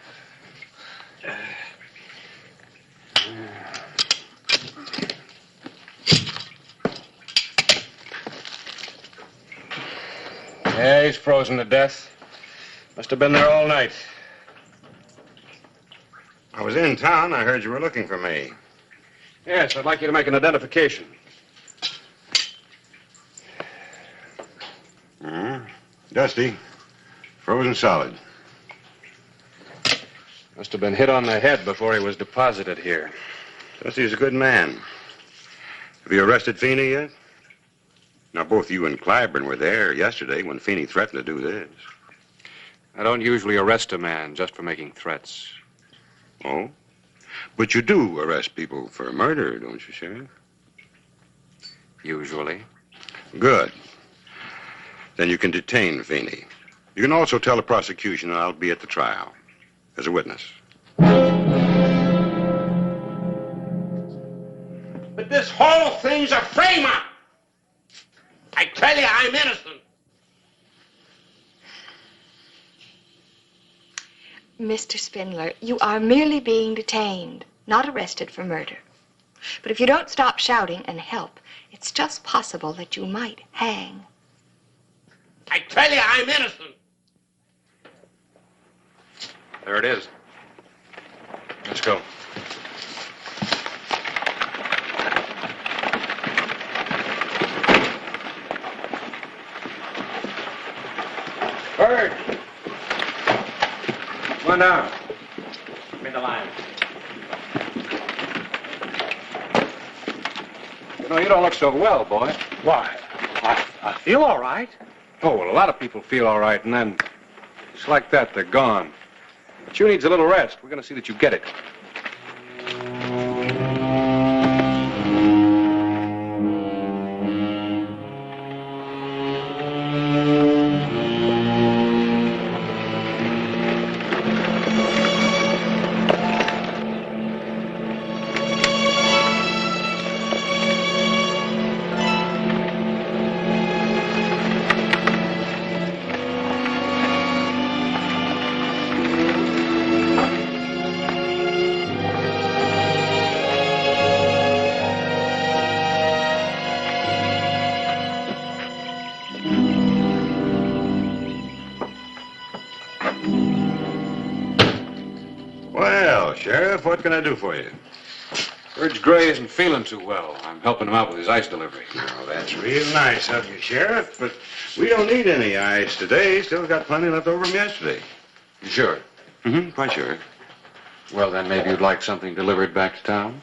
Yeah, he's frozen to death. Must have been there all night. I was in town. I heard you were looking for me. Yes, I'd like you to make an identification. Dusty. Frozen solid. Must have been hit on the head before he was deposited here. Dusty's a good man. Have you arrested Feeney yet? Now, both you and Clyburn were there yesterday when Feeney threatened to do this. I don't usually arrest a man just for making threats. Oh? But you do arrest people for murder, don't you, Sheriff? Usually. Good. Then you can detain Feeney. You can also tell the prosecution I'll be at the trial as a witness. But this whole thing's a frame-up. I tell you, I'm innocent. Mr. Spindler, you are merely being detained, not arrested for murder. But if you don't stop shouting and help, it's just possible that you might hang. I tell you, I'm innocent. There it is. Let's go. Bird! Come on down. Give me the line. You know, you don't look so well, boy. Why? I feel all right. Oh, well, a lot of people feel all right, and then just like that, they're gone. But you needs a little rest. We're going to see that you get it. Well, Sheriff, what can I do for you? Urge Gray isn't feeling too well. I'm helping him out with his ice delivery. Oh, that's real nice of you, Sheriff, but we don't need any ice today. Still got plenty left over from yesterday. You sure? Mm-hmm, quite sure. Well, then maybe you'd like something delivered back to town?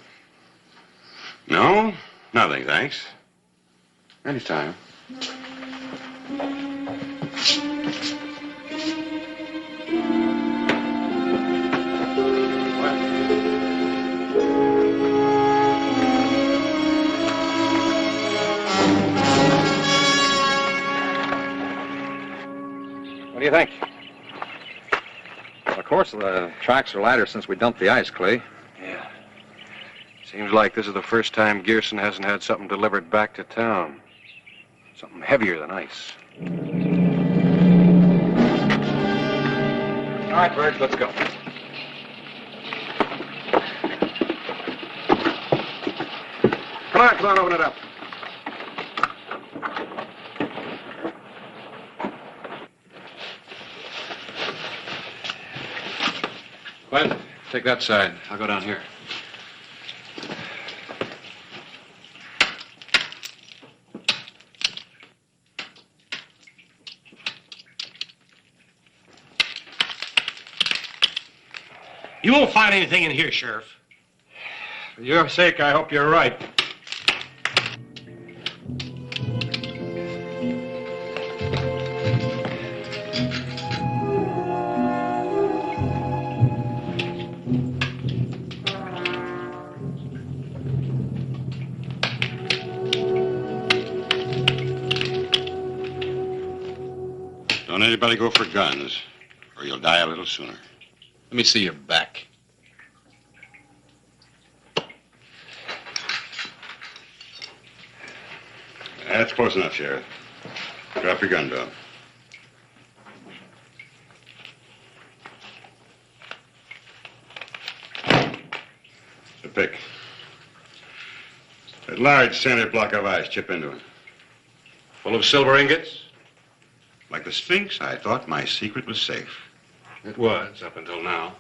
No, nothing, thanks. Anytime. What do you think? Well, of course, the tracks are lighter since we dumped the ice, Clay. Yeah. Seems like this is the first time Gearson hasn't had something delivered back to town. Something heavier than ice. All right, Birds, let's go. Come on, open it up. Glenn, take that side. I'll go down here. You won't find anything in here, Sheriff. For your sake, I hope you're right. Don't anybody go for guns, or you'll die a little sooner. Let me see your back. close enough, Sheriff. Drop your gun, Bill. So pick. That large center block of ice, chip into it. Full of silver ingots? Like the Sphinx, I thought my secret was safe. It was, up until now.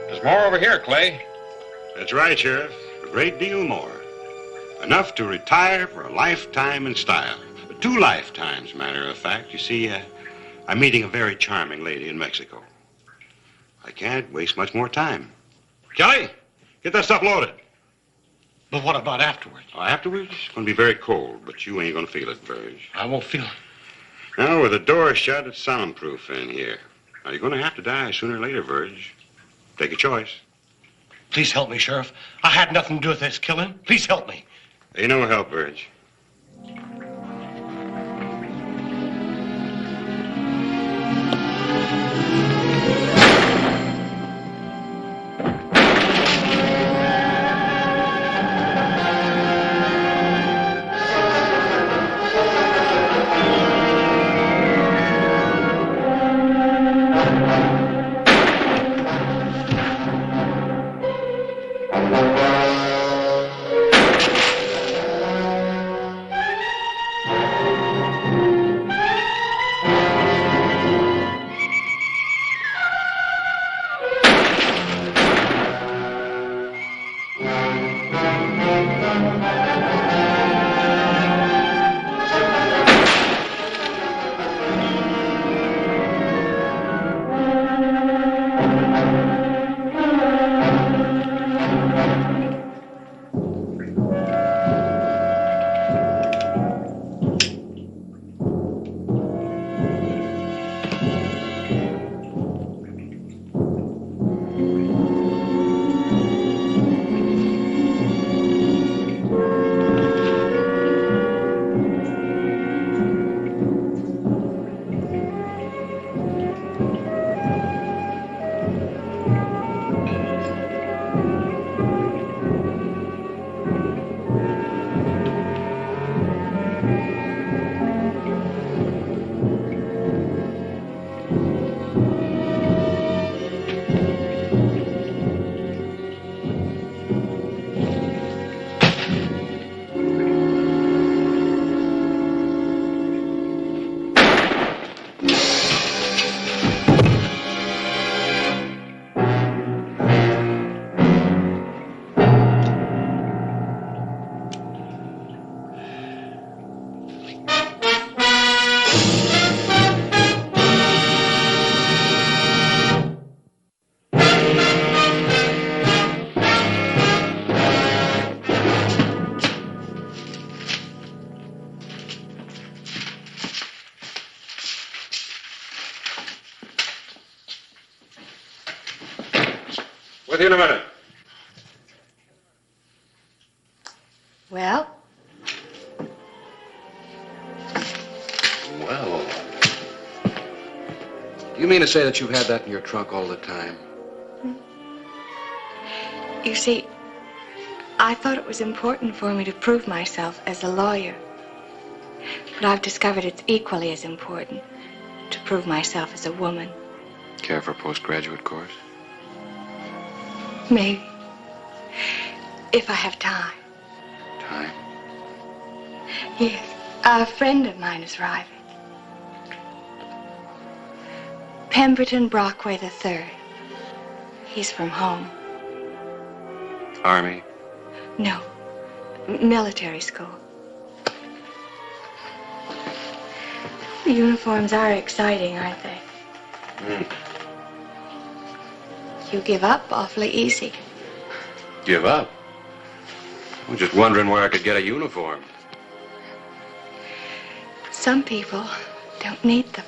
There's more over here, Clay. That's right, Sheriff. A great deal more. Enough to retire for a lifetime in style. 2 lifetimes, matter of fact. You see, I'm meeting a very charming lady in Mexico. I can't waste much more time. Kelly, get that stuff loaded. But what about afterwards? Oh, afterwards, it's going to be very cold, but you ain't going to feel it, Verge. I won't feel it. Now, with the door shut, it's soundproof in here. Now, you're going to have to die sooner or later, Verge. Take a choice. Please help me, Sheriff. I had nothing to do with this killing. Please help me. Ain't no help, Verge. With you in a minute. Well, Well. Do you mean to say that you've had that in your trunk all the time? you see, I thought it was important for me to prove myself as a lawyer. But I've discovered it's equally as important to prove myself as a woman. Care for a postgraduate course? Maybe. If I have time. Time? Yes. A friend of mine is arriving. Pemberton Brockway III. He's from home. Army? No. Military school. The uniforms are exciting, aren't they? You give up awfully easy. Give up? I was just wondering where I could get a uniform. Some people don't need them.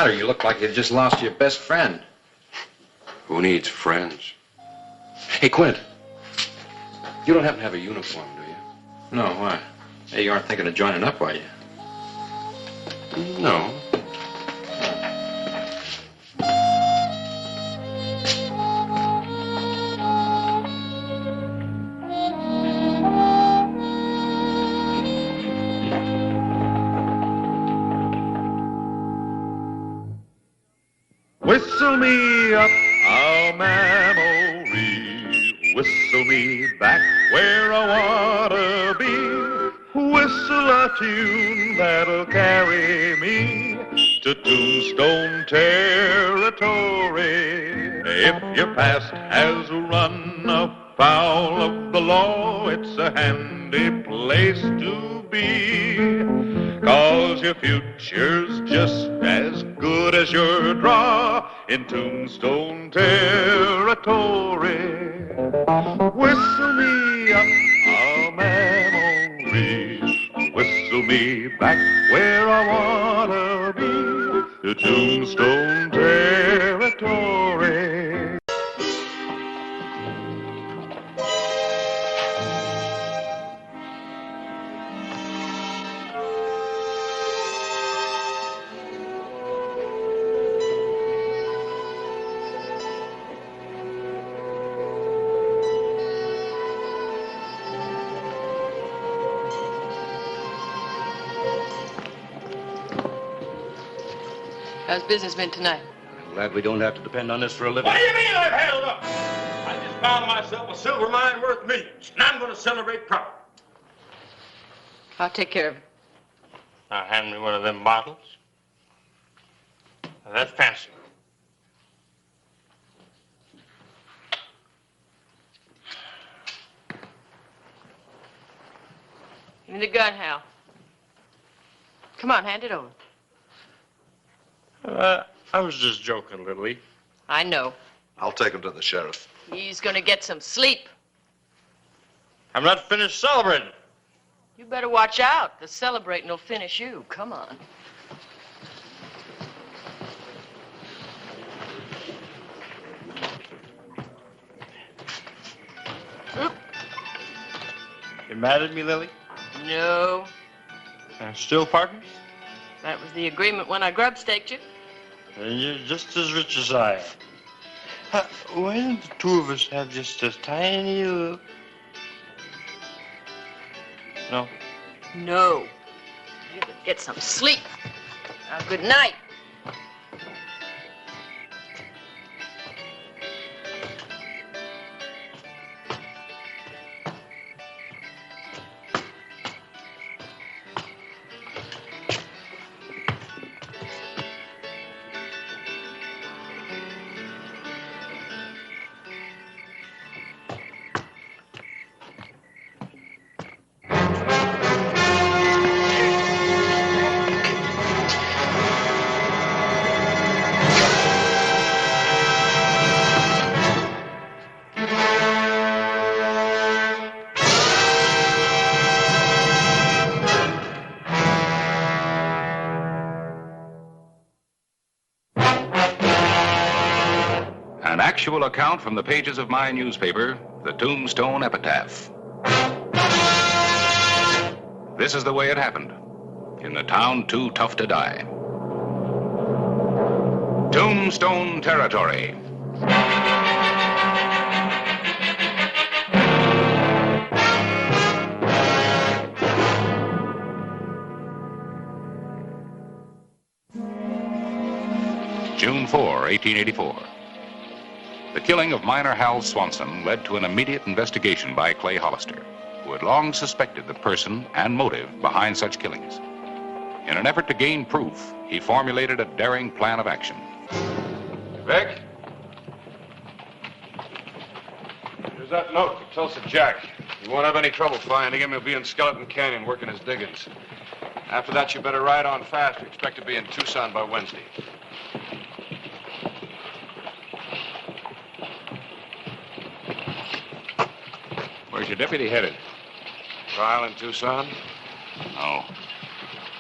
matter? You look like you just lost your best friend. Who needs friends? Hey, Quint. You don't happen to have a uniform, do you? No, why? Hey, you aren't thinking of joining up, are you? No. Whistle me up a memory, whistle me back where I wanna be, whistle a tune that'll carry me to Tombstone territory. If your past has run afoul of the law, it's a handy place to be. 'Cause your future's just as good as your draw in Tombstone territory. Whistle me up a memory, whistle me back where I wanna be, to Tombstone territory. How's business been tonight? I'm glad we don't have to depend on this for a living. What do you mean I've held up? I just found myself a silver mine worth millions, and I'm going to celebrate proud. I'll take care of it. Now hand me one of them bottles. Now, that's fancy. Give me the gun, Hal. Come on, hand it over. I was just joking, Lily. I know. I'll take him to the sheriff. He's gonna get some sleep. I'm not finished celebrating. You better watch out. The celebrating will finish you. Come on. You mad at me, Lily? No. Still partners? That was the agreement when I grub staked you. And you're just as rich as I am. Why don't the two of us have just a tiny little... No? No. You better get some sleep. Now, good night. An actual account from the pages of my newspaper, the Tombstone Epitaph. This is the way it happened. In the town too tough to die. Tombstone territory. June 4, 1884. The killing of miner Hal Swanson led to an immediate investigation by Clay Hollister, who had long suspected the person and motive behind such killings. In an effort to gain proof, he formulated a daring plan of action. Vic? Here's that note for Tulsa Jack. You won't have any trouble finding him. He'll be in Skeleton Canyon working his diggings. After that, you better ride on fast. We expect to be in Tucson by Wednesday. Where's your deputy headed? Trial in Tucson? Oh.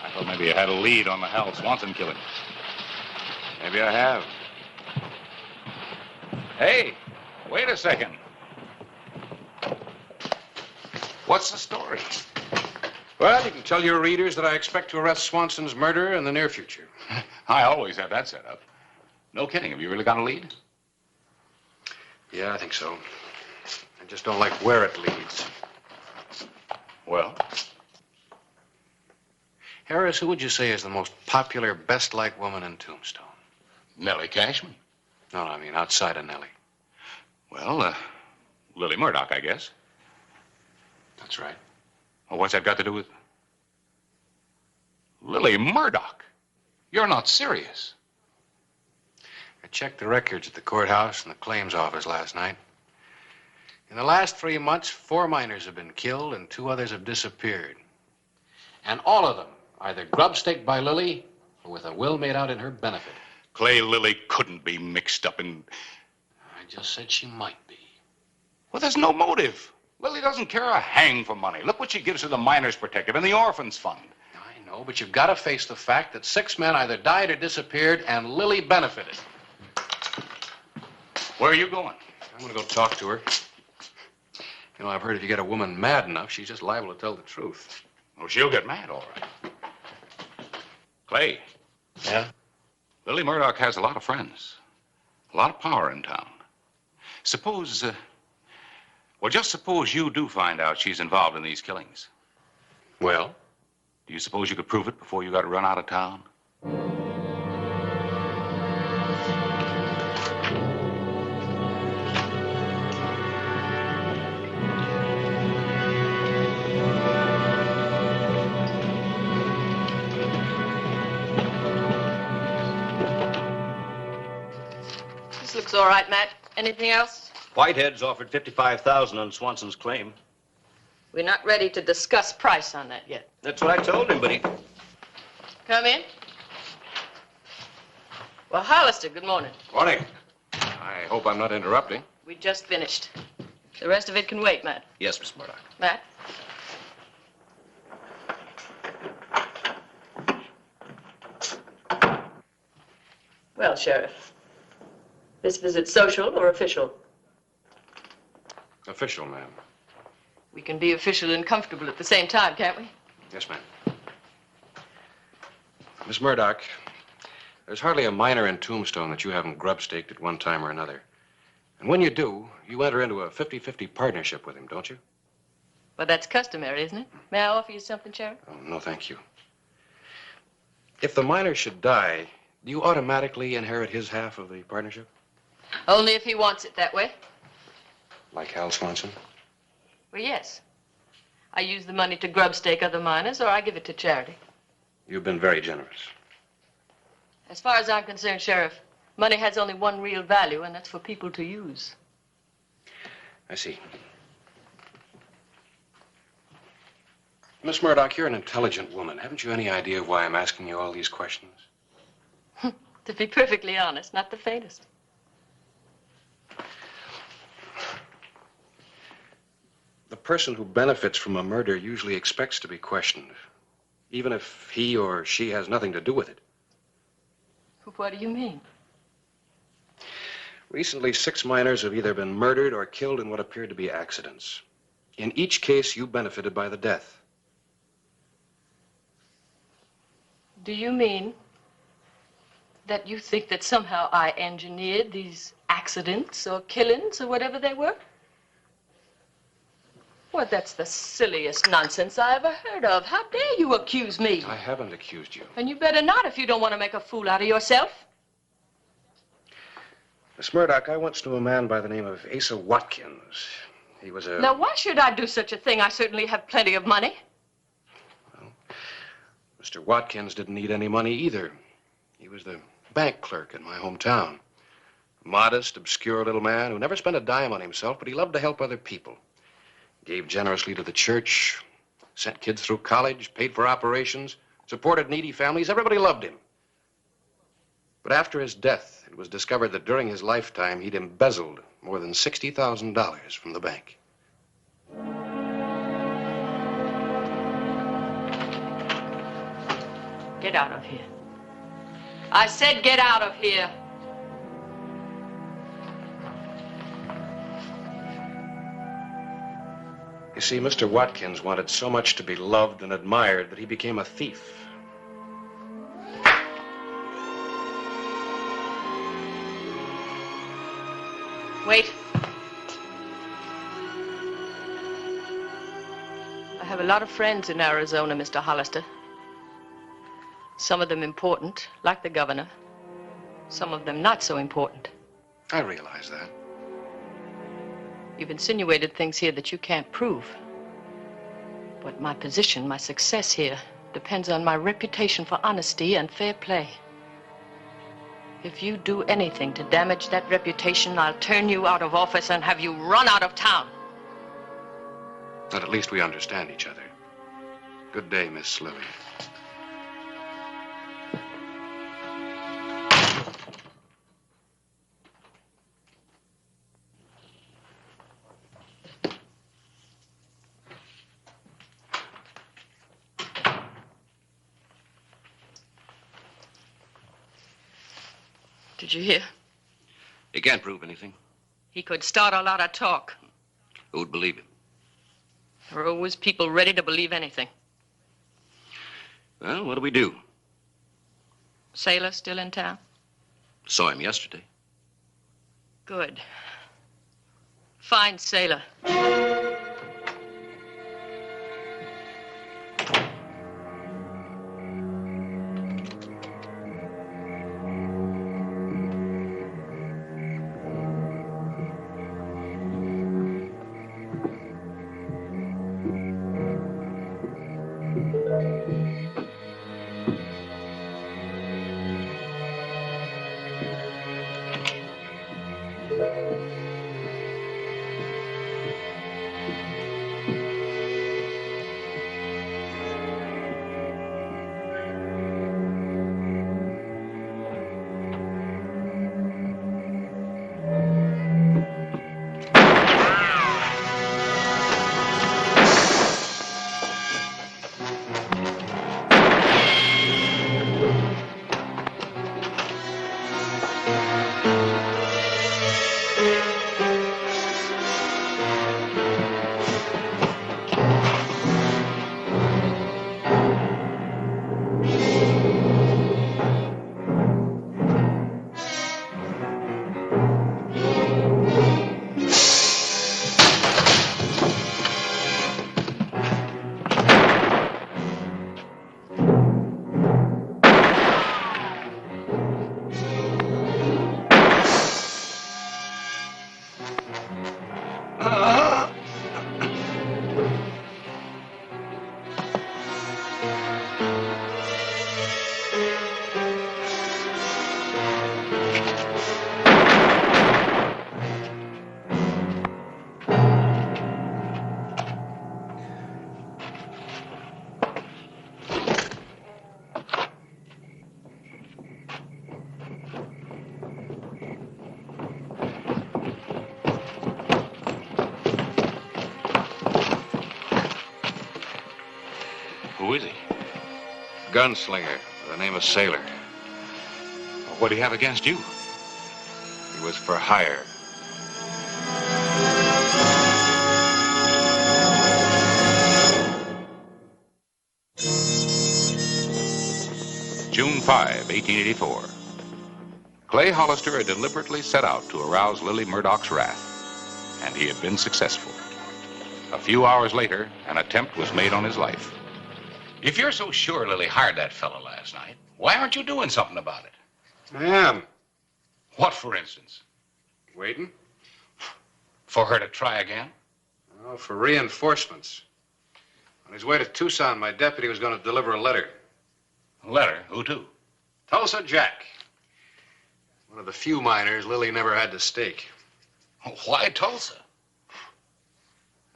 I thought maybe you had a lead on the Hal Swanson killing. Maybe I have. Hey, wait a second. What's the story? Well, you can tell your readers that I expect to arrest Swanson's murderer in the near future. I always have that set up. No kidding. Have you really got a lead? Yeah, I think so. I just don't like where it leads. Well? Harris, who would you say is the most popular, best-liked woman in Tombstone? Nellie Cashman. No, I mean outside of Nellie. Well, Lily Murdoch, I guess. That's right. Well, what's that got to do with... Lily Murdoch? You're not serious. I checked the records at the courthouse and the claims office last night. In the last 3 months, 4 miners have been killed and 2 others have disappeared. And all of them either grub-staked by Lily or with a will made out in her benefit. Clay, Lily couldn't be mixed up in... I just said she might be. Well, there's no motive. Lily doesn't care a hang for money. Look what she gives to the Miners Protective and the Orphans Fund. I know, but you've got to face the fact that 6 men either died or disappeared and Lily benefited. Where are you going? I'm going to go talk to her. You know, I've heard if you get a woman mad enough, she's just liable to tell the truth. Oh, she'll get mad, all right. Clay. Yeah? Lily Murdoch has a lot of friends. A lot of power in town. Suppose, well, just suppose you do find out she's involved in these killings. Well? Do you suppose you could prove it before you got run out of town? This looks all right, Matt. Anything else? Whitehead's offered $55,000 on Swanson's claim. We're not ready to discuss price on that yet. That's what I told him, but he... Come in. Well, Hollister, good morning. Morning. I hope I'm not interrupting. We just finished. The rest of it can wait, Matt. Yes, Miss Murdoch. Matt? Well, Sheriff, this visit social or official? Official, ma'am. We can be official and comfortable at the same time, can't we? Yes, ma'am. Miss Murdoch, there's hardly a miner in Tombstone that you haven't grub-staked at one time or another. And when you do, you enter into a 50-50 partnership with him, don't you? Well, that's customary, isn't it? May I offer you something, Sheriff? Oh, no, thank you. If the miner should die, do you automatically inherit his half of the partnership? Only if he wants it that way. Like Hal Swanson? Well, yes. I use the money to grub-stake other miners, or I give it to charity. You've been very generous. As far as I'm concerned, Sheriff, money has only one real value, and that's for people to use. I see. Miss Murdoch, you're an intelligent woman. Haven't you any idea why I'm asking you all these questions? To be perfectly honest, not the faintest. The person who benefits from a murder usually expects to be questioned, even if he or she has nothing to do with it. What do you mean? Recently, 6 miners have either been murdered or killed in what appeared to be accidents. In each case, you benefited by the death. Do you mean that you think that somehow I engineered these accidents or killings or whatever they were? Well, that's the silliest nonsense I ever heard of. How dare you accuse me? I haven't accused you. And you better not if you don't want to make a fool out of yourself. Miss Murdoch, I once knew a man by the name of Asa Watkins. He was a... Now, why should I do such a thing? I certainly have plenty of money. Mr. Watkins didn't need any money either. He was the bank clerk in my hometown. A modest, obscure little man who never spent a dime on himself, but he loved to help other people. Gave generously to the church, sent kids through college, paid for operations, supported needy families. Everybody loved him. But after his death, it was discovered that during his lifetime, he'd embezzled more than $60,000 from the bank. Get out of here. I said get out of here. You see, Mr. Watkins wanted so much to be loved and admired that he became a thief. Wait. I have a lot of friends in Arizona, Mr. Hollister. Some of them important, like the governor. Some of them not so important. I realize that. You've insinuated things here that you can't prove. But my position, my success here, depends on my reputation for honesty and fair play. If you do anything to damage that reputation, I'll turn you out of office and have you run out of town. But at least we understand each other. Good day, Miss Lily. Did you hear? He can't prove anything. He could start a lot of talk. Who'd believe him? There are always people ready to believe anything. Well, what do we do? Sailor still in town? Saw him yesterday. Good. Fine sailor. Who is he? Gunslinger, by the name of Sailor. What do you have against you? He was for hire. June 5, 1884. Clay Hollister had deliberately set out to arouse Lily Murdoch's wrath, and he had been successful. A few hours later, an attempt was made on his life. If you're so sure Lily hired that fellow last night, why aren't you doing something about it? I am. What, for instance? Waiting? For her to try again? Oh, for reinforcements. On his way to Tucson, my deputy was going to deliver a letter. A letter? Who to? Tulsa Jack. One of the few miners Lily never had to stake. Why Tulsa?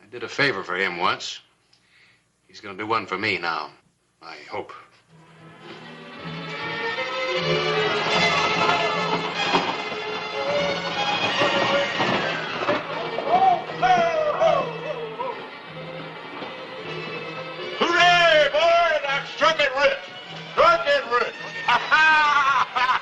I did a favor for him once. He's going to do one for me now, I hope. Hooray, boys! I've struck it rich! Struck it rich! Ha ha!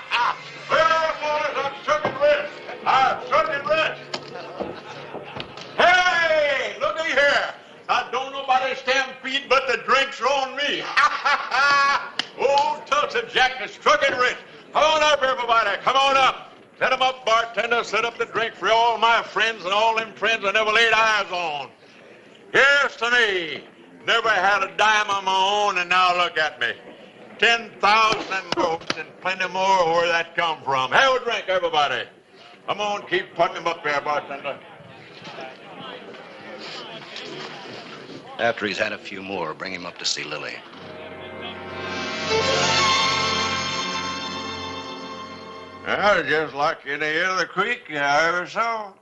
Tulsa Jack has struck it rich. Come on up, everybody. Come on up. Set 'em up, bartender. Set up the drink for all my friends and all them friends I never laid eyes on. Here's to me. Never had a dime of my own, and now look at me. 10,000 votes and plenty more where that come from. Have a drink, everybody. Come on, keep putting them up there, bartender. After he's had a few more, bring him up to see Lily. Well, just like any other creek I ever saw.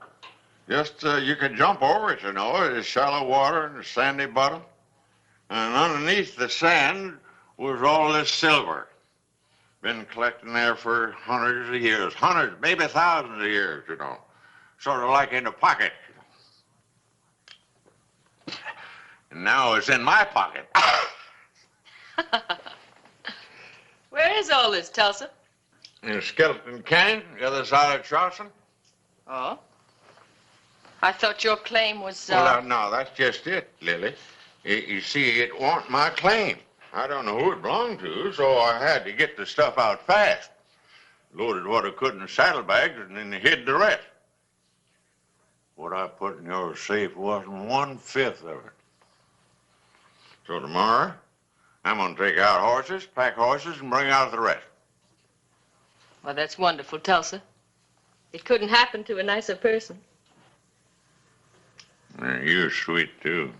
Just, you can jump over it, you know. It's shallow water and a sandy bottom. And underneath the sand was all this silver. Been collecting there for hundreds of years. Hundreds, maybe thousands of years, you know. Sort of like in a pocket. And now it's in my pocket. Where is all this, Tulsa? In Skeleton Canyon, the other side of Charleston. Oh? I thought your claim was, Well, no, that's just it, Lily. You see, it wasn't my claim. I don't know who it belonged to, so I had to get the stuff out fast. Loaded what I could in the saddlebags and then hid the rest. What I put in your safe wasn't 1/5 of it. So tomorrow, I'm going to take out horses, pack horses, and bring out the rest. Well, that's wonderful, Tulsa. It couldn't happen to a nicer person. And you're sweet, too.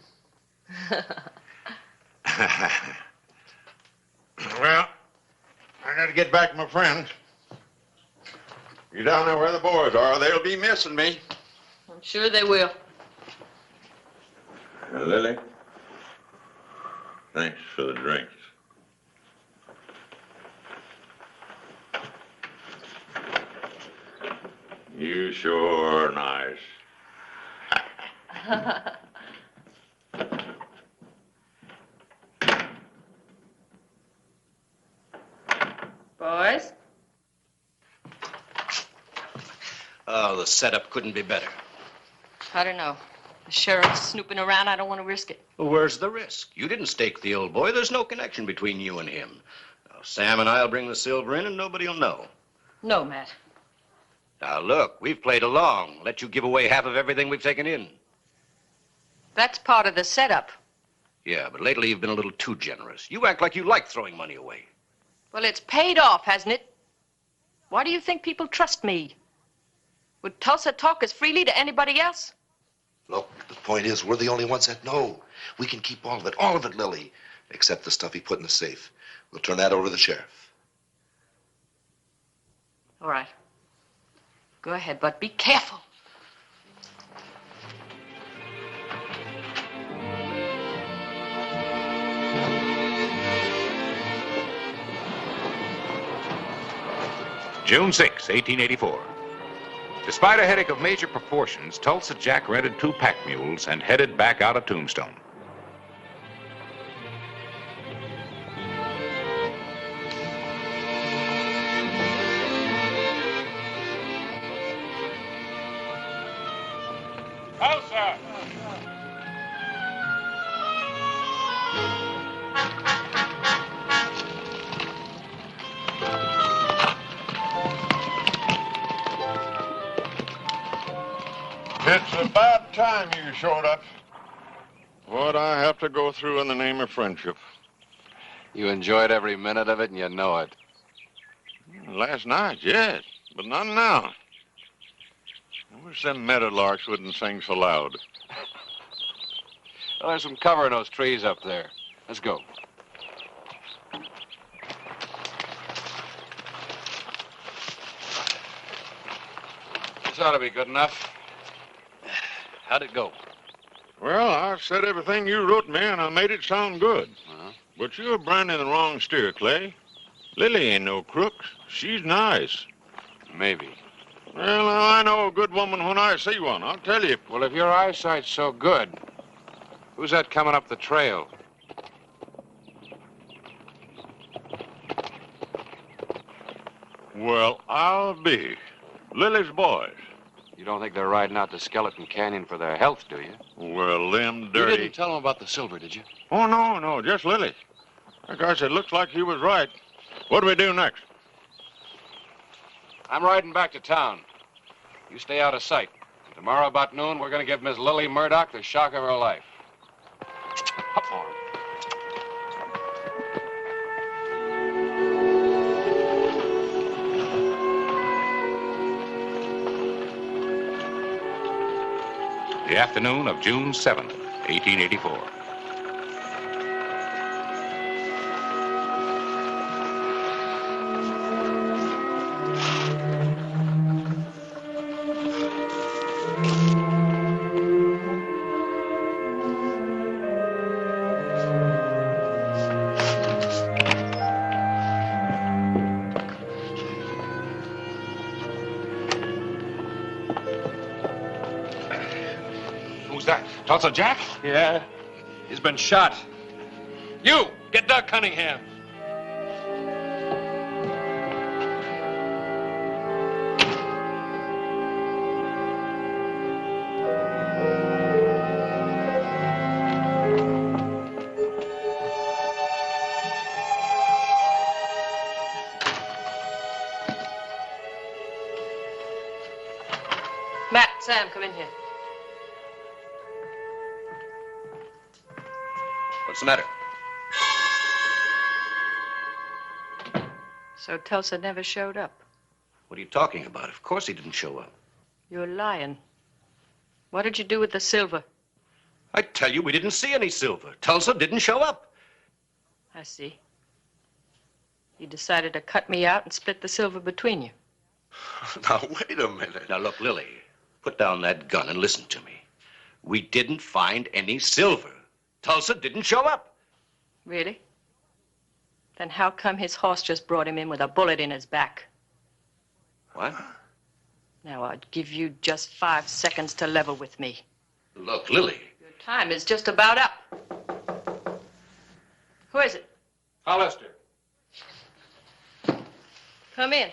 Well, I got to get back to my friends. You down there where the boys are, they'll be missing me. I'm sure they will. Lily, thanks for the drinks. You sure are nice. Boys? Oh, the setup couldn't be better. I don't know. The sheriff's snooping around. I don't want to risk it. Well, where's the risk? You didn't stake the old boy. There's no connection between you and him. Now, Sam and I'll bring the silver in and nobody will know. No, Matt. Now, look, we've played along. Let you give away half of everything we've taken in. That's part of the setup. Yeah, but lately you've been a little too generous. You act like you like throwing money away. Well, it's paid off, hasn't it? Why do you think people trust me? Would Tulsa talk as freely to anybody else? Look, the point is, we're the only ones that know. We can keep all of it, Lily, except the stuff he put in the safe. We'll turn that over to the sheriff. All right. Go ahead, but be careful. June 6, 1884. Despite a headache of major proportions, Tulsa Jack rented 2 pack mules and headed back out of Tombstone. Tulsa! It's about time you showed up. What'd I have to go through in the name of friendship? You enjoyed every minute of it, and you know it. Last night, yes, but not now. I wish them meadowlarks wouldn't sing so loud. Well, there's some cover in those trees up there. Let's go. This ought to be good enough. How'd it go? Well, I said everything you wrote me, and I made it sound good. But you're branding the wrong steer, Clay. Lily ain't no crook. She's nice. Maybe. Well, I know a good woman when I see one, I'll tell you. Well, if your eyesight's so good, who's that coming up the trail? Well, I'll be. Lily's boys. You don't think they're riding out to Skeleton Canyon for their health, do you? Well, them dirty... You didn't tell them about the silver, did you? Oh, no, just Lily. Like I said, looks like he was right. What do we do next? I'm riding back to town. You stay out of sight. Tomorrow about noon, we're going to give Miss Lily Murdoch the shock of her life. Up for him. The afternoon of June 7th, 1884. Who's that? Tulsa Jack? Yeah. He's been shot. You, get Doug Cunningham. Matt, Sam, come in here. What's the matter? So Tulsa never showed up. What are you talking about? Of course he didn't show up. You're lying. What did you do with the silver? I tell you, we didn't see any silver. Tulsa didn't show up. I see. You decided to cut me out and split the silver between you. Now, wait a minute. Now, look, Lily, put down that gun and listen to me. We didn't find any silver. Tulsa didn't show up. Really? Then how come his horse just brought him in with a bullet in his back? What? Now, I'd give you just 5 seconds to level with me. Look, Lily. Your time is just about up. Who is it? Hollister. Come in.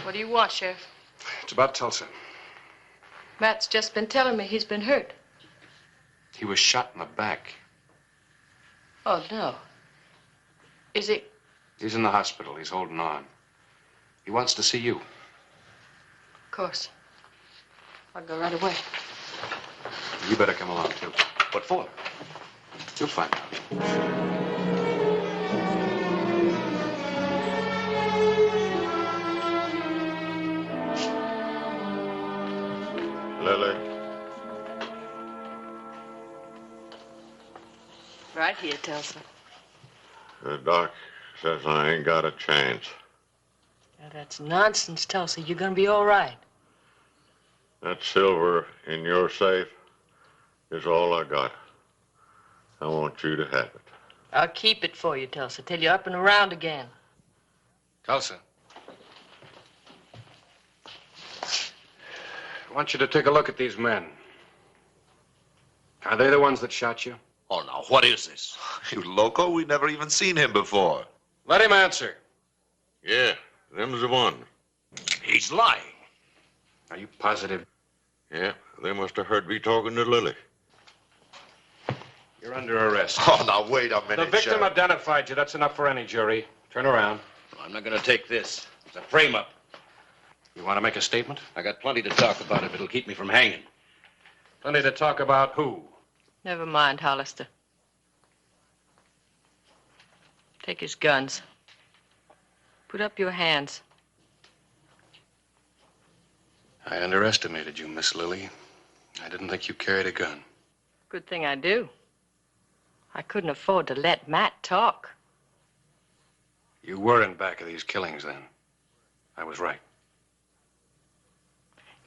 What do you want, Sheriff? It's about Tulsa. Matt's just been telling me he's been hurt. He was shot in the back. Oh, no. Is he? He's in the hospital. He's holding on. He wants to see you. Of course. I'll go right away. You better come along, too. What for? You'll find out. Lily, Right here, Tulsa. the doc says I ain't got a chance. Now, that's nonsense, Tulsa. You're gonna be all right. That silver in your safe is all I got. I want you to have it. I'll keep it for you, Tulsa, till you're up and around again. Tulsa. I want you to take a look at these men. Are they the ones that shot you? Oh, now, what is this? You loco? We never even seen him before. Let him answer. Yeah, them's the one. He's lying. Are you positive? Yeah, they must have heard me talking to Lily. You're under arrest. Oh, now, wait a minute, The victim Sheriff. identified you. That's enough for any jury. Turn around. I'm not going to take this. It's a frame-up. You want to make a statement? I got plenty to talk about if it'll keep me from hanging. Plenty to talk about who? Never mind, Hollister. Take his guns. Put up your hands. I underestimated you, Miss Lily. I didn't think you carried a gun. Good thing I do. I couldn't afford to let Matt talk. You were in back of these killings then. I was right.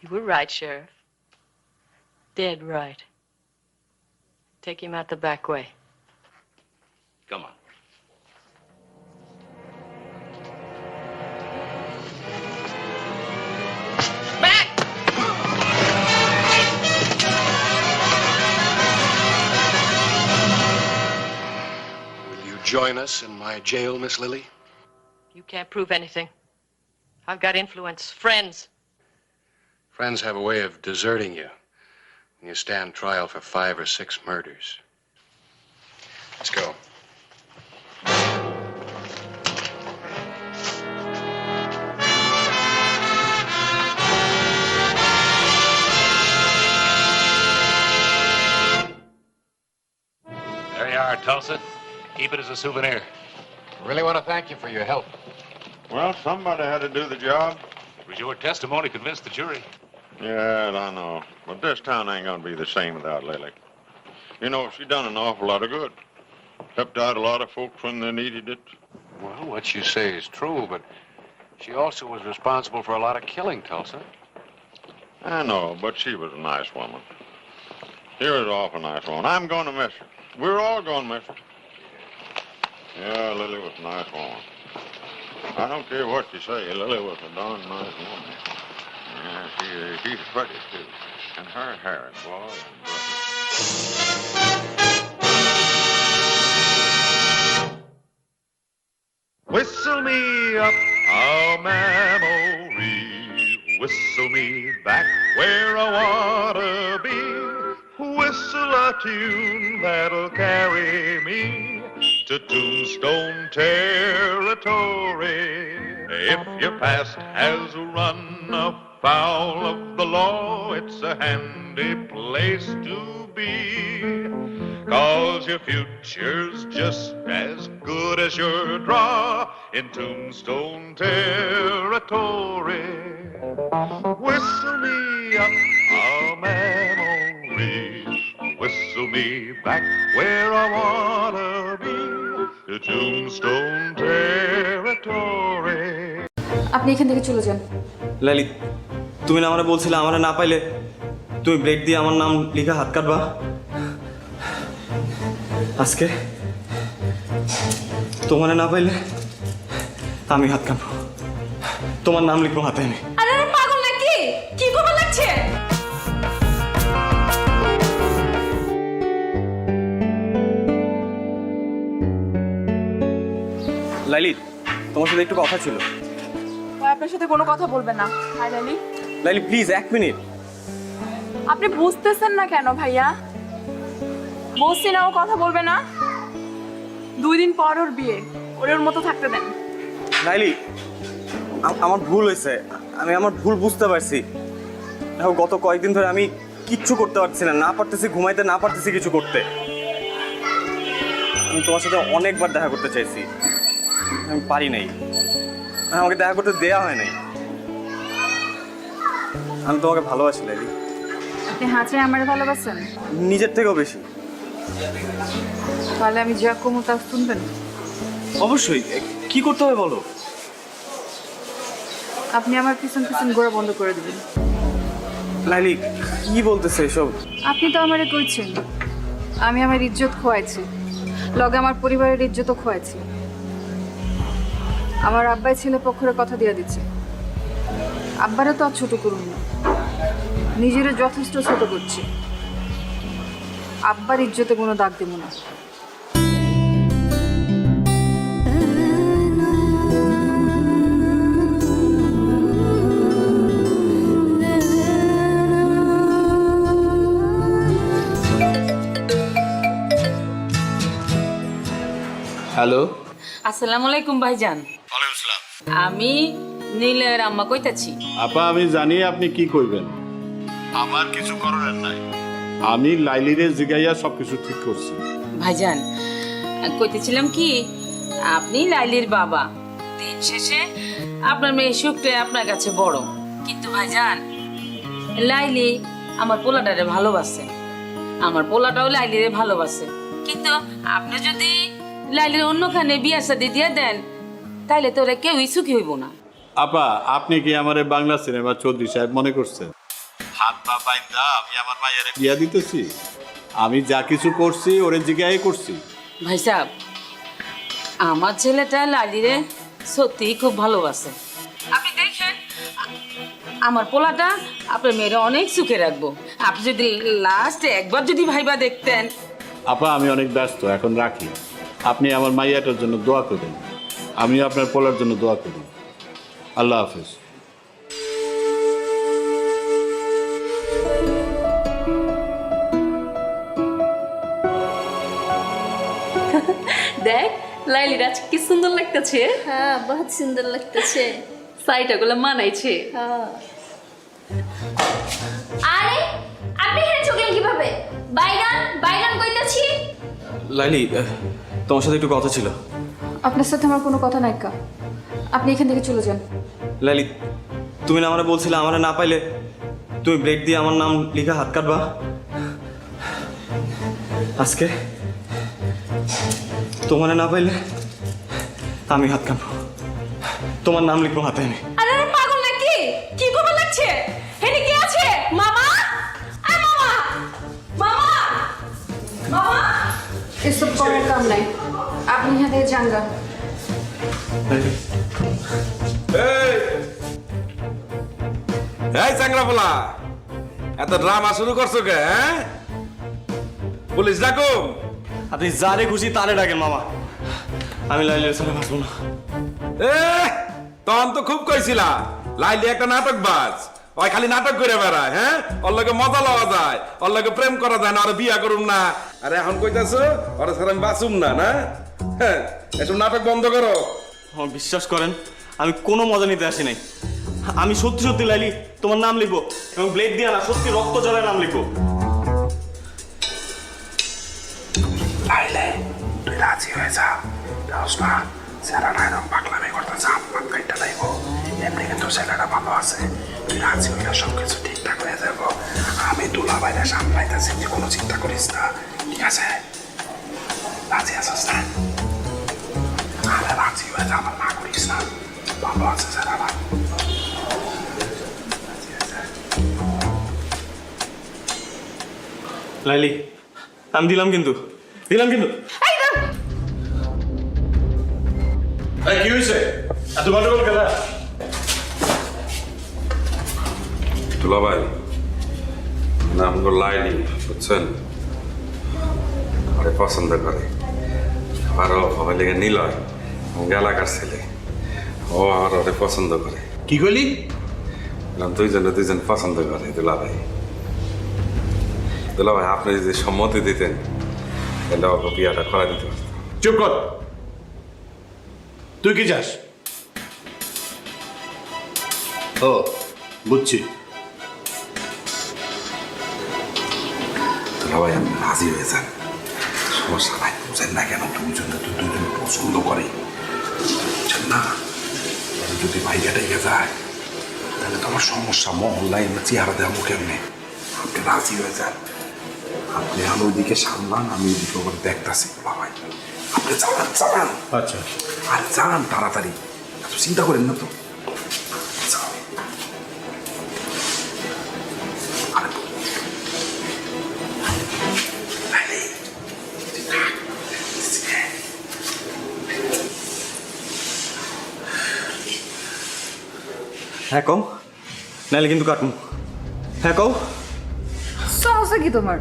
You were right, Sheriff. Dead right. Take him out the back way. Come on. Will you join us in my jail, Miss Lily? You can't prove anything. I've got influence, friends. Friends have a way of deserting you when you stand trial for 5 or 6 murders. Let's go. There you are, Tulsa. Keep it as a souvenir. Really want to thank you for your help. Well, somebody had to do the job. It was your testimony convinced the jury. Yeah, I know. But this town ain't gonna be the same without Lily. You know, she done an awful lot of good. Helped out a lot of folks when they needed it. Well, what you say is true, but she also was responsible for a lot of killing, Tulsa. I know, but she was a nice woman. She was an awful nice woman. I'm gonna miss her. We're all gonna miss her. Yeah, Lily was a nice woman. I don't care what you say, Lily was a darn nice woman. Yeah, she's pretty, too. And her hair, boy, Whistle me up a memory, whistle me back where I wanna be, whistle a tune that'll carry me to Tombstone territory. If your past has run afoul of the law, it's a handy place to be. 'Cause your future's just as good as your draw in Tombstone territory. Whistle me up a memory, whistle me back where I wanna be, to Tombstone territory. আপনি এখান থেকে চলে যান। লাইলি, তুমি না আমারে বলছিলে আমারে না পাইলে তুমি ব্লেড দিয়ে আমার নাম লিখে হাত কাটবা। আজকে তোমারে না পাইলে আমি হাত কাটবো, তোমার নাম লিখবো হাতে আমি। আরে পাগল নাকি? কি করবা লাগছে? লাইলি, তোমার সাথে একটু কথা ছিল। আপনার সাথে কোনো কথা বলবে না। হাই লাইলি। লাইলি প্লিজ 1 মিনিট। আপনি বুঝতেছেন না কেন ভাইয়া? বলছি না ও কথা বলবে না। 2 দিন পর ওর বিয়ে, ওর মতো থাকতে দেন। লাইলি, আমার ভুল হয়েছে, আমি আমার ভুল বুঝতে পারছি। দেখো গত কয়েকদিন ধরে আমি কিচ্ছু করতে পারছি না, না পারতেছি ঘুমাইতে, না পারতেছি কিছু করতে। আমি তোমার সাথে অনেকবার দেখা করতে চাইছি, আমি পারি নাই, আমাকে দেখা করতে দেয়া হয় নাই। আমি তোমাকে ভালোবাসি লাইলি। আপনি হাঁচে আমার ভালোবাসেন? নিজের থেকেও বেশি। তাহলে আমি যা কমু তা শুনবেন? অবশ্যই। কি করতে হবে বলো? আপনি আমার পিছন পিছন ঘোরা বন্ধ করে দিবেন। লাইলি কি বলতেছে এসব? আপনি তো আমারে কইছেন আমি আমার ইজ্জত খোয়াইছি, লগে আমার পরিবারের ইজ্জতও খোয়াইছি। আমার আব্বাই ছেলে পক্ষের কথা দিয়ে দিচ্ছে। আব্বারে তো আর ছোট করুন না, নিজেরও যথেষ্ট ছোট করছি। আব্বার ইজ্জতে কোনো দাগ দেব না। হ্যালো, আসসালামু আলাইকুম ভাইজান। ওয়ালাইকুম আসসালাম। আমি নীলের আম্মা কইতাছি। আপা, আমি জানি আপনি কি কইবেন। আমার কিছু করার নাই। আমি লাইলিরে জিগাইয়া সবকিছু ঠিক করছি। ভাইজান কইতেছিলাম কি, আপনি লাইলির বাবা, দিন শেষে আপনার মেয়ে সুখটা আপনার কাছে বড়। কিন্তু ভাইজান, লাইলি আমার পোলাটারে ভালোবাসে, আমার পোলাটাও লাইলিরে ভালোবাসে। কিন্তু আপনি যদি লাইলির অন্যখানে বিয়া শাদী দিয়ে দেন, তাইলে তো ওরা কেউই সুখী হইব না। আপা, আপনি কি আমার বাংলা সিনেমা চৌধুরী সাহেব মনে করছেন? হাত পা বাইন্দা আমি আমার মায়ের বিয়া দিতেছি? আমি যা কিছু করছি ওরে জিগাই করছি। ভাই সাহেব, আমার ছেলেটা লালিরে সত্যিই খুব ভালোবাসে। আপনি দেখেন, আমার পোলাটা আপনার মেয়েরা অনেক সুখে রাখবো। আপনি যদি লাস্টে একবার যদি ভাইবা দেখতেন। আপা, আমি অনেক ব্যস্ত, এখন রাখি। আপনি আমার মাইয়াটার জন্য দোয়া করবেন, আমি আপনার পোলার জন্য দোয়া করি। আল্লাহ হাফেজ। দেখ লাইলির আজ কি সুন্দর লাগতেছে। হ্যাঁ বহুত সুন্দর লাগতেছে। সাইটাগুলো মানাইছে। হ্যাঁ আরে আপনি এখানে চলে কিভাবে? বাইগান বাইগান কইতাছি। লাইলি তোমার সাথে একটু কথা ছিল। আপনার সাথে আমার কোনো কথা নাই কা, আপনি এখান থেকে চলে যান। লাইলি তুমি না আমারে বলছিলে আমারে না পাইলে তুমি ব্লেড দিয়ে আমার নাম লিখা হাত কাটবা। আজকে তোমারে না পাইলে আমি হাত কাটবো, তোমার নাম লিখবো হাতে আমি। আরে পাগল নাকি? কি করবে লাগছে? হেনি কি আছে? মামা আয় মামা মামা মামা এসব করার কাম নাই, আপনি এখান থেকে যান গা। এই চাংরাপোলা এত ড্রামা শুরু করছো কে? পুলিশ ডাকো। আপনি যারে খুশি তারে ডাকেন মামা, আমি লাইলের সাথে বাঁচবো না। তখন তো খুব কইছিলা লাইলি একটা নাটক বাজ, ওই খালি নাটক করে বেড়ায়। হ্যাঁ ওর লগে মজা লওয়া যায়, ওর লগে প্রেম করা যায় না, আর বিয়া করুম না। আরে এখন কইতাছো ওর সাথে আমি বাঁচুম না? না হ্যাঁ এসব নাটক বন্ধ করো। বিশ্বাস করেন আমি কোনো মজা নিতে আসি নাই। আমি সত্যি সত্যি লাইলি তোমার নাম লিখবো এবং ব্লেড দিয়ে না সত্যি রক্ত জলের নাম লিখবো। লাইলে তুই রাজি হয়ে যা, না ছেলেটা এরকম পাগলামি করতেছে, আমার কাইটা লাইব। এমনি কিন্তু ছেলেটা ভালো আছে, তুই রাজি হইলে সবকিছু ঠিকঠাক হয়ে যাব। আমি দুলা বাইরে সামলাইতেছি, তুই কোনো চিন্তা করিস না, ঠিক আছে? রাজি আছিস না? আরে রাজি হয়ে যা, আমার না করিস না, ভালো আছে ছেলেটা। লাইলি আমি দিলাম কিন্তু কি হয়েছে? এত গন্ডগোল খেলা? দুলা ভাই নাম গো লাইলি, বুঝছেন? আরে পছন্দ করে, আরো হবে লেগে নিলয় এলাকার ছেলে, ও আর ওরে পছন্দ করে। কি কইলি? দুইজন পছন্দ করে দুলা ভাই। দুলা ভাই আপনি যদি সম্মতি দিতেন তাহলে ওকে বিয়াটা করা দিতে পারতাম। চুপ কর, তুই কি চাস? ও বুঝছি। দুলা ভাই আপনি রাজি হয়ে যান, সমস্যা নাই। বুঝেন না কেন? দুজন পছন্দ করে, বুঝছেন না? যদি ভাইয়াটা এগিয়ে যায় তাহলে তো আমার সমস্যা, মহল্লায় আমরা চেহারা দেবো কেমনে? আপনি রাজি হয়ে যান, আপনি আমি ওইদিকে সামলান, আমি ওইদিকে ওপরে দেখতেছি। দুলা ভাই আপনি চালান। আচ্ছা আর চালান তাড়াতাড়ি, এত চিন্তা করেন না তো। হ্যাঁ কও, নাইলে কিন্তু কাটুন। হ্যাঁ কও। সমস্যা কি তোমার?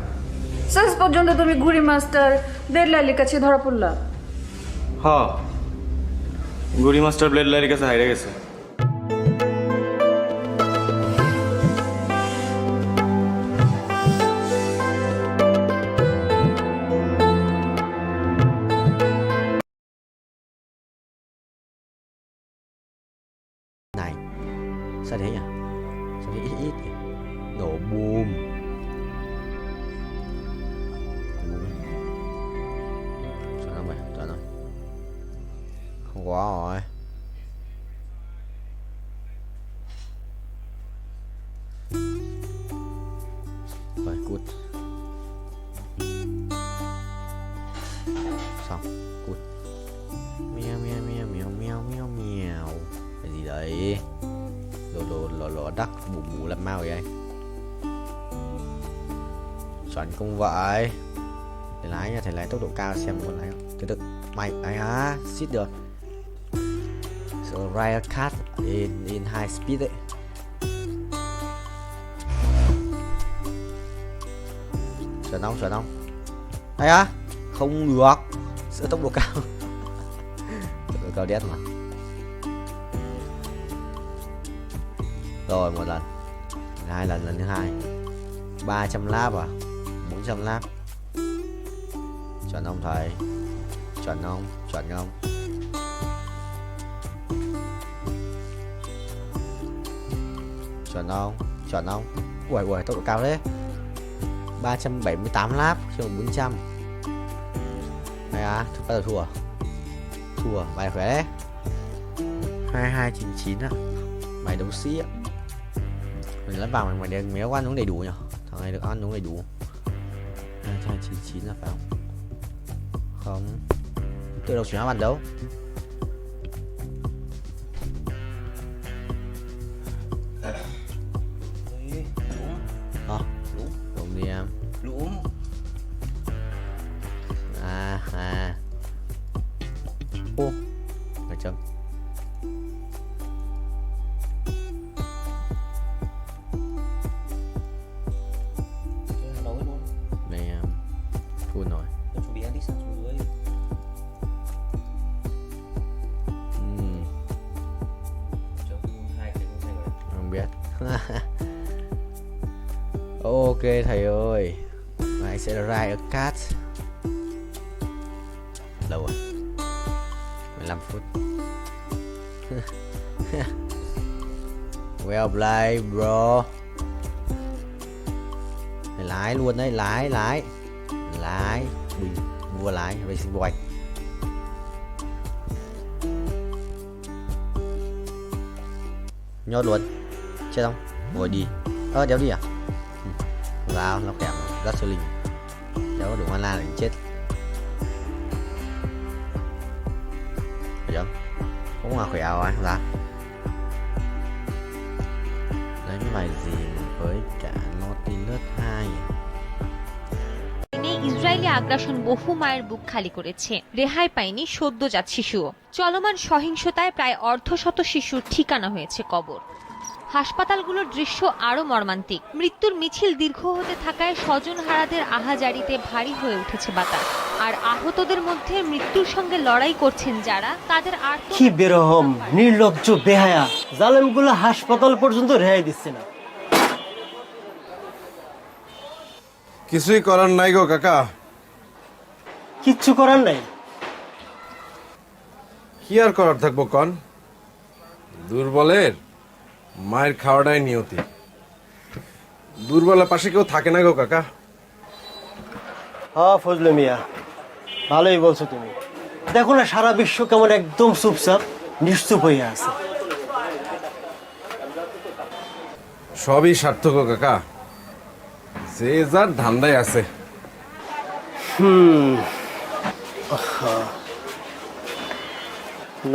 শেষ পর্যন্ত তুমি ঘুড়ি মাস্টার ব্লেড লাইলির কাছে ধরা পড়লা। হ্যাঁ গুড়ি মাস্টার ব্লেড লাইলির কাছে হাইরে গেছে। Này, sao thế nhỉ? Sao thế ít ít nhỉ? Nổ bùm. Sao nào mày? Sao nào? Không quá rồi. Rồi, cút. Xong, cút. Meo meo meo meo meo meo meo. Cái gì đấy? Lò đắc bù bù làm mau vậy anh? Chuẩn không vậy. Thầy lái nha, thầy lái tốc độ cao xem có lái không? Từ từ, mày ấy hả? Xít được. So ride a car in high speed đấy. Chuẩn không? Hay á? Không được. Sửa tốc độ cao. Tốc độ cao đét mà. Rồi một lần, hai lần thứ hai, 300 lap à, 400 lap. Chuẩn không thầy? Chuẩn không? Chuẩn không? Chuẩn không? Chuẩn không? Ui ui, tốc độ cao đấy. 378 lap trên 400. Này à, bắt đầu thua. Thua, mày khỏe đấy. 2299 á. Mày đấu sĩ á. Mình lắp vào mày được méo ăn uống đầy đủ nhỉ? Thằng này được ăn uống đầy đủ. 2299 là phải không? Không. Tự động chuyển hóa bản đấu. Đúng đi em. Đúng. Ô, phải chấm. Này em, full rồi. Chuẩn bị ăn đi sang xuống dưới. Không biết. Ok thầy ơi, mai sẽ ra ở cát. Lâu rồi, 15 phút. Well played bro. Lái luôn đấy, lái bình vua lái racing boy. Nhốt luôn, chết không? Ngồi đi. Đéo đi à? Vào nó kèm rất siêu linh, đéo có đủ mana để chết. Phải không? Cũng là khỏe rồi ra. Đánh bài gì với cả Nautilus 2? Israeli আগ্রাসন বহু মায়ের বুক খালি করেছে। রেহাই পায়নি সদ্যজাত শিশুও। চলমান সহিংসতায় প্রায় অর্ধশত শিশুর ঠিকানা হয়েছে কবর। হাসপাতালগুলোর দৃশ্য আরো মর্মান্তিক। মৃত্যুর মিছিল দীর্ঘ হতে থাকায় স্বজনহারাদের আহাজারিতে ভারী হয়ে উঠেছে বাতাস। আর আহতদের মধ্যে মৃত্যুর সঙ্গে লড়াই করছেন যারা, তাদের আর কি বেরহম, নির্লজ্জ, বেহায়া জালেমগুলো হাসপাতাল পর্যন্ত রেহাই দিচ্ছে না। কিছুই করার নাই গো কাকা। কিচ্ছু করার নাই? কি আর করার থাকবো কন? দুর্বলের মায়ের খাওয়াটাই নিয়তি। দুর্বলের পাশে কেউ থাকে না গো কাকা। হ্যাঁ ফজলে মিয়া, ভালোই বলছো তুমি। দেখো না সারা বিশ্ব কেমন একদম চুপচাপ নিশ্চুপ হয়ে আছে। সবই সার্থক গো কাকা, যে যার ধান্দায় আছে।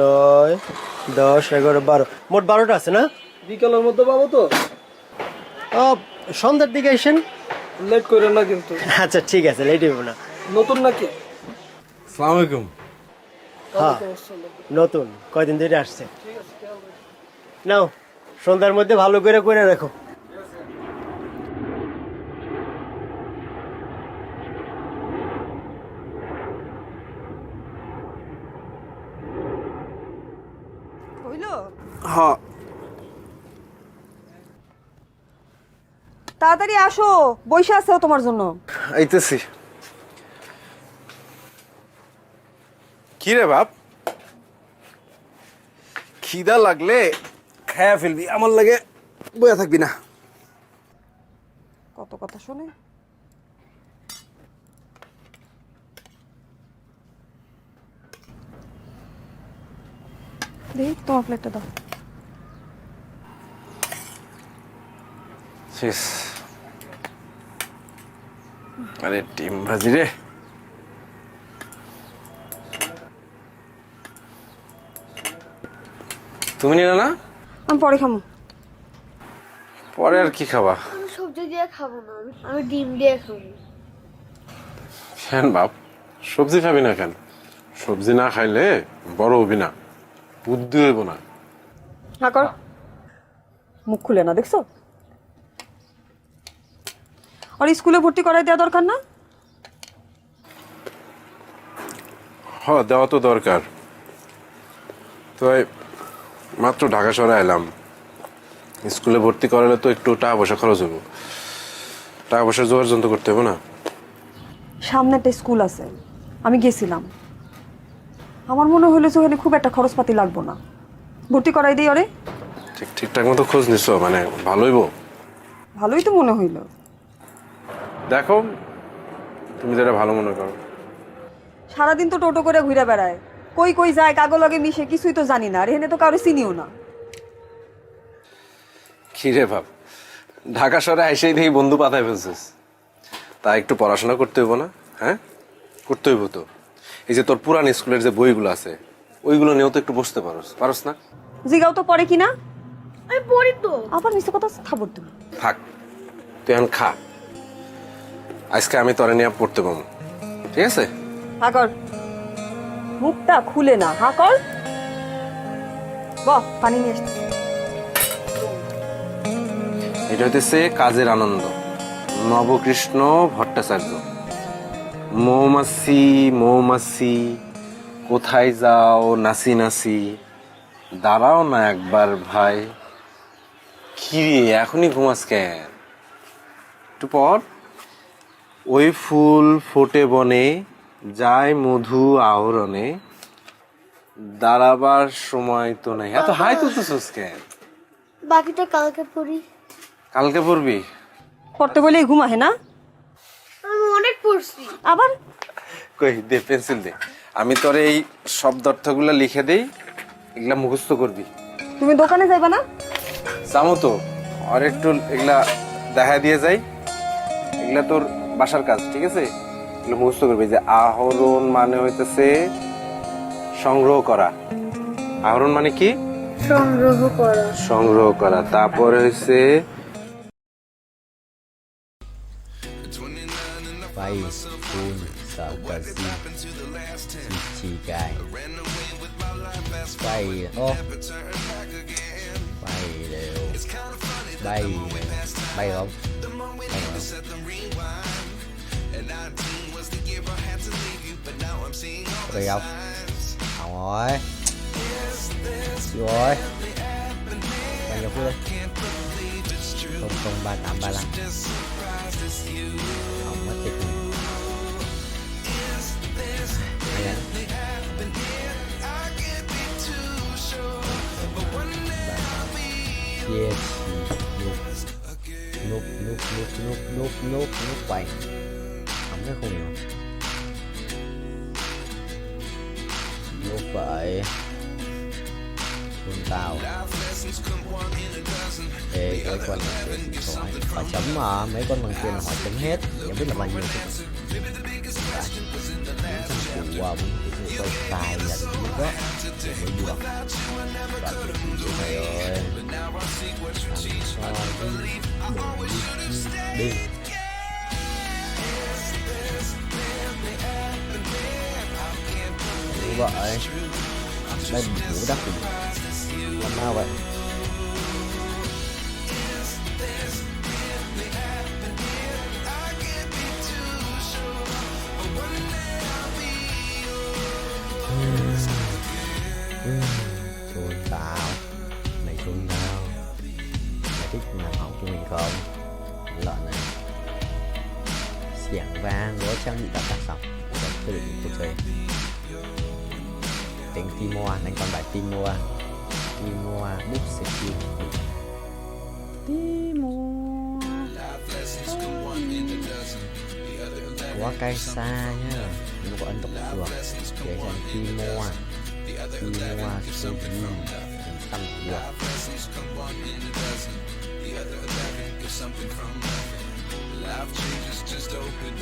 9, 10, 11, 12, মোট 12টা আছে না? বিকালের মধ্যে পাবো তো? সন্ধ্যার দিকে আসেন। লেট করেন না কিন্তু। আচ্ছা ঠিক আছে, লেট হইব না। নতুন নাকি? আসসালামু আলাইকুম। হ্যাঁ নতুন, কয়দিন ধরে আসছে। নাও সন্ধ্যার মধ্যে ভালো করে করে রাখো। হ্যাঁ তাড়াতাড়ি আসো, বসে আছে তোমার জন্য। আইতেছি। কি রে বাপ, খিদা লাগলে খায়া ফেলবি, আমার লাগে বয়া থাকবি না। কত কথা শুনে। দেখি তোমার প্লেটটা দাও। শেষ। আরে ডিম ভাজি রে। তুমি নিলে না? আমি পরে খাবো। পরে আর কি খাবা? আমি সবজি দিয়ে খাবো না, আমি ডিম দিয়ে খাবো। কেন বাপ, সবজি খাবি না কেন? সবজি না খাইলে বড় হবি না, বুদ্ধি হইব না। হ্যাঁ কর, মুখ খুলে না দেখছো? আর স্কুলে ভর্তি করাই দেওয়া দরকার না? হ্যাঁ দেওয়া তো দরকার। তো মাত্র ঢাকা শহরে এলাম, স্কুলে ভর্তি করালে তো একটু টাকা পয়সা খরচ হবো, টাকা পয়সা জোগাড় যন্ত্র করতে হবে না? সামনে একটা স্কুল আছে, আমি গেছিলাম, আমার মনে হইলো যে ওখানে খুব একটা খরচপাতি লাগবো না, ভর্তি করাই দিই ওরে। ঠিকঠাক মতো খোঁজ নিছো, মানে ভালোই বো? ভালোই তো মনে হইলো। দেখো তুমি যেটা ভালো মনে করো। সারাদিন তো টোটো করে ঘুরে বেড়ায়, কই কই যায়, কাগো লগে মিশে, কিছুই তো জানি না, আর এখানে তো কারো চিনিও না। কি রে বাপ, ঢাকা শহরে এসেই দেখি বন্ধু পাতায় ফেলছিস। তা একটু পড়াশোনা করতে হইব না? হ্যাঁ করতে হইব তো। এই যে তোর পুরান স্কুলের যে বইগুলো আছে ওইগুলো নিয়েও তো একটু বসতে পারস না? জিগাও তো পড়ে কিনা। আমি পড়ি তো। আবার মিছে কথা থাবর তুমি। থাক, তুই এখন খা, আজকে আমি তোরে নিয়ে পড়তে পাবো, ঠিক আছে? হাকর, মুখটা খুলে না, হাকর। বাহ, পানি নিয়ে আসতে। এটা হইতেছে কাজের আনন্দ, নবকৃষ্ণ ভট্টাচার্য। মৌমাছি মৌমাছি কোথায় যাও নাসি নাসি, দাঁড়াও না একবার ভাই। কি রে এখনই ঘুমাস কেন? একটু পর। ওই ফুল ফোটে বনে, যায় মধু আহরণে, দাঁড়াবার সময় তো নাই। এত হাই তুলতেছিস কেন? বাকিটা কালকে পড়ি। কালকে পড়বি? পড়তে বলেই ঘুমাহে না? আমি অনেক পড়ছি। আবার কই দে, পেন্সিল দে, আমি তোর এই শব্দ অর্থগুলো লিখে দেই, এগুলা মুখস্থ করবি। তুমি দোকানে যাইবা না? যাবো তো, আর একটু এগুলা দেখা দিয়ে যাই। এগুলা তোর বাসার কাজ, ঠিক আছে? এগুলো মুখস্থ করবি। যে আহরণ মানে হইতেছে সংগ্রহ করা। আহরণ মানে কি? সংগ্রহ করা। সংগ্রহ করা। তারপরে হইছে Pai, Kun, Sakasi, Chichigai. Pai, oh. Pai đều. Bay không? Bay không? Bay không? Không rồi. Rồi. Bay vô phía đây. 00335. Không mất tích. Chia nút quay không cái khung nào nút vậy con tàu. Ê cái con này họ chấm mà mấy con bằng tiền họ chấm hết, chẳng biết là bao nhiêu của quay tài là lúc đó mới được và này ơi đi như vậy đây ngủ đắt thì làm sao vậy? Xuân tao mày xuân tao mày thích làm hỏng cho mình không? Lợn này xiềng vang gối trang bị đặt xong rồi tôi định cuộc chơi tính Timor đánh con bài Timor bút sẽ kêu Timor quá cay xa nhá, nhưng có ấn độ được để dành Timor số tăng được.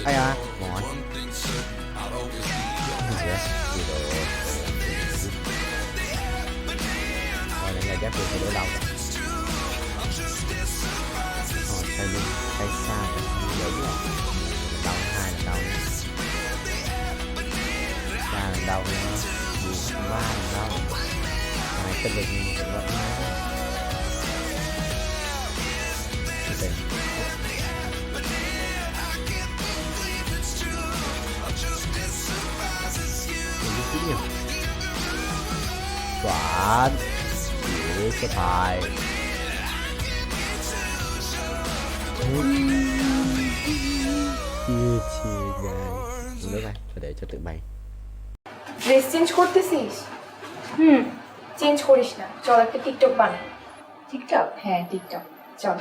Ai à mỏi rồi đây là ghép được thì đỡ đau rồi tay lưng tay xa nhiều đau hai là đau ba là đau nữa, ba là đau hai cái lưng vẫn Toán chỉ có tài chia chia gan nước này phải để cho tự bay dress change করতেছিস? Change করিস না, চল একটা TikTok বানাই। TikTok? হ্যাঁ TikTok, চল।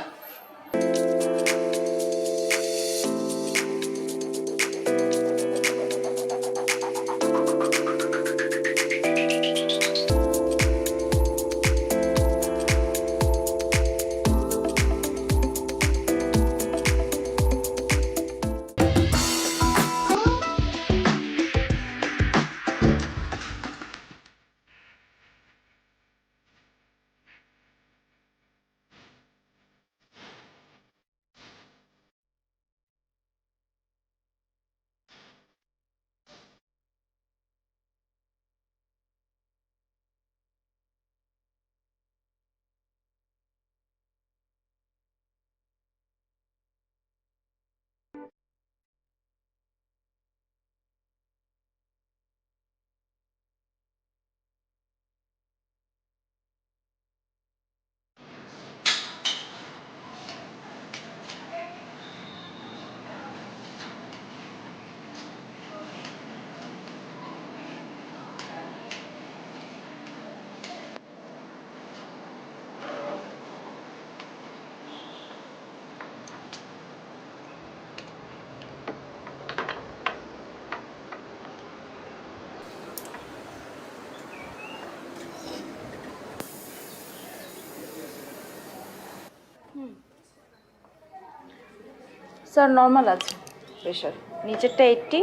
Sir normal আছে pressure, নিচেরটা 80,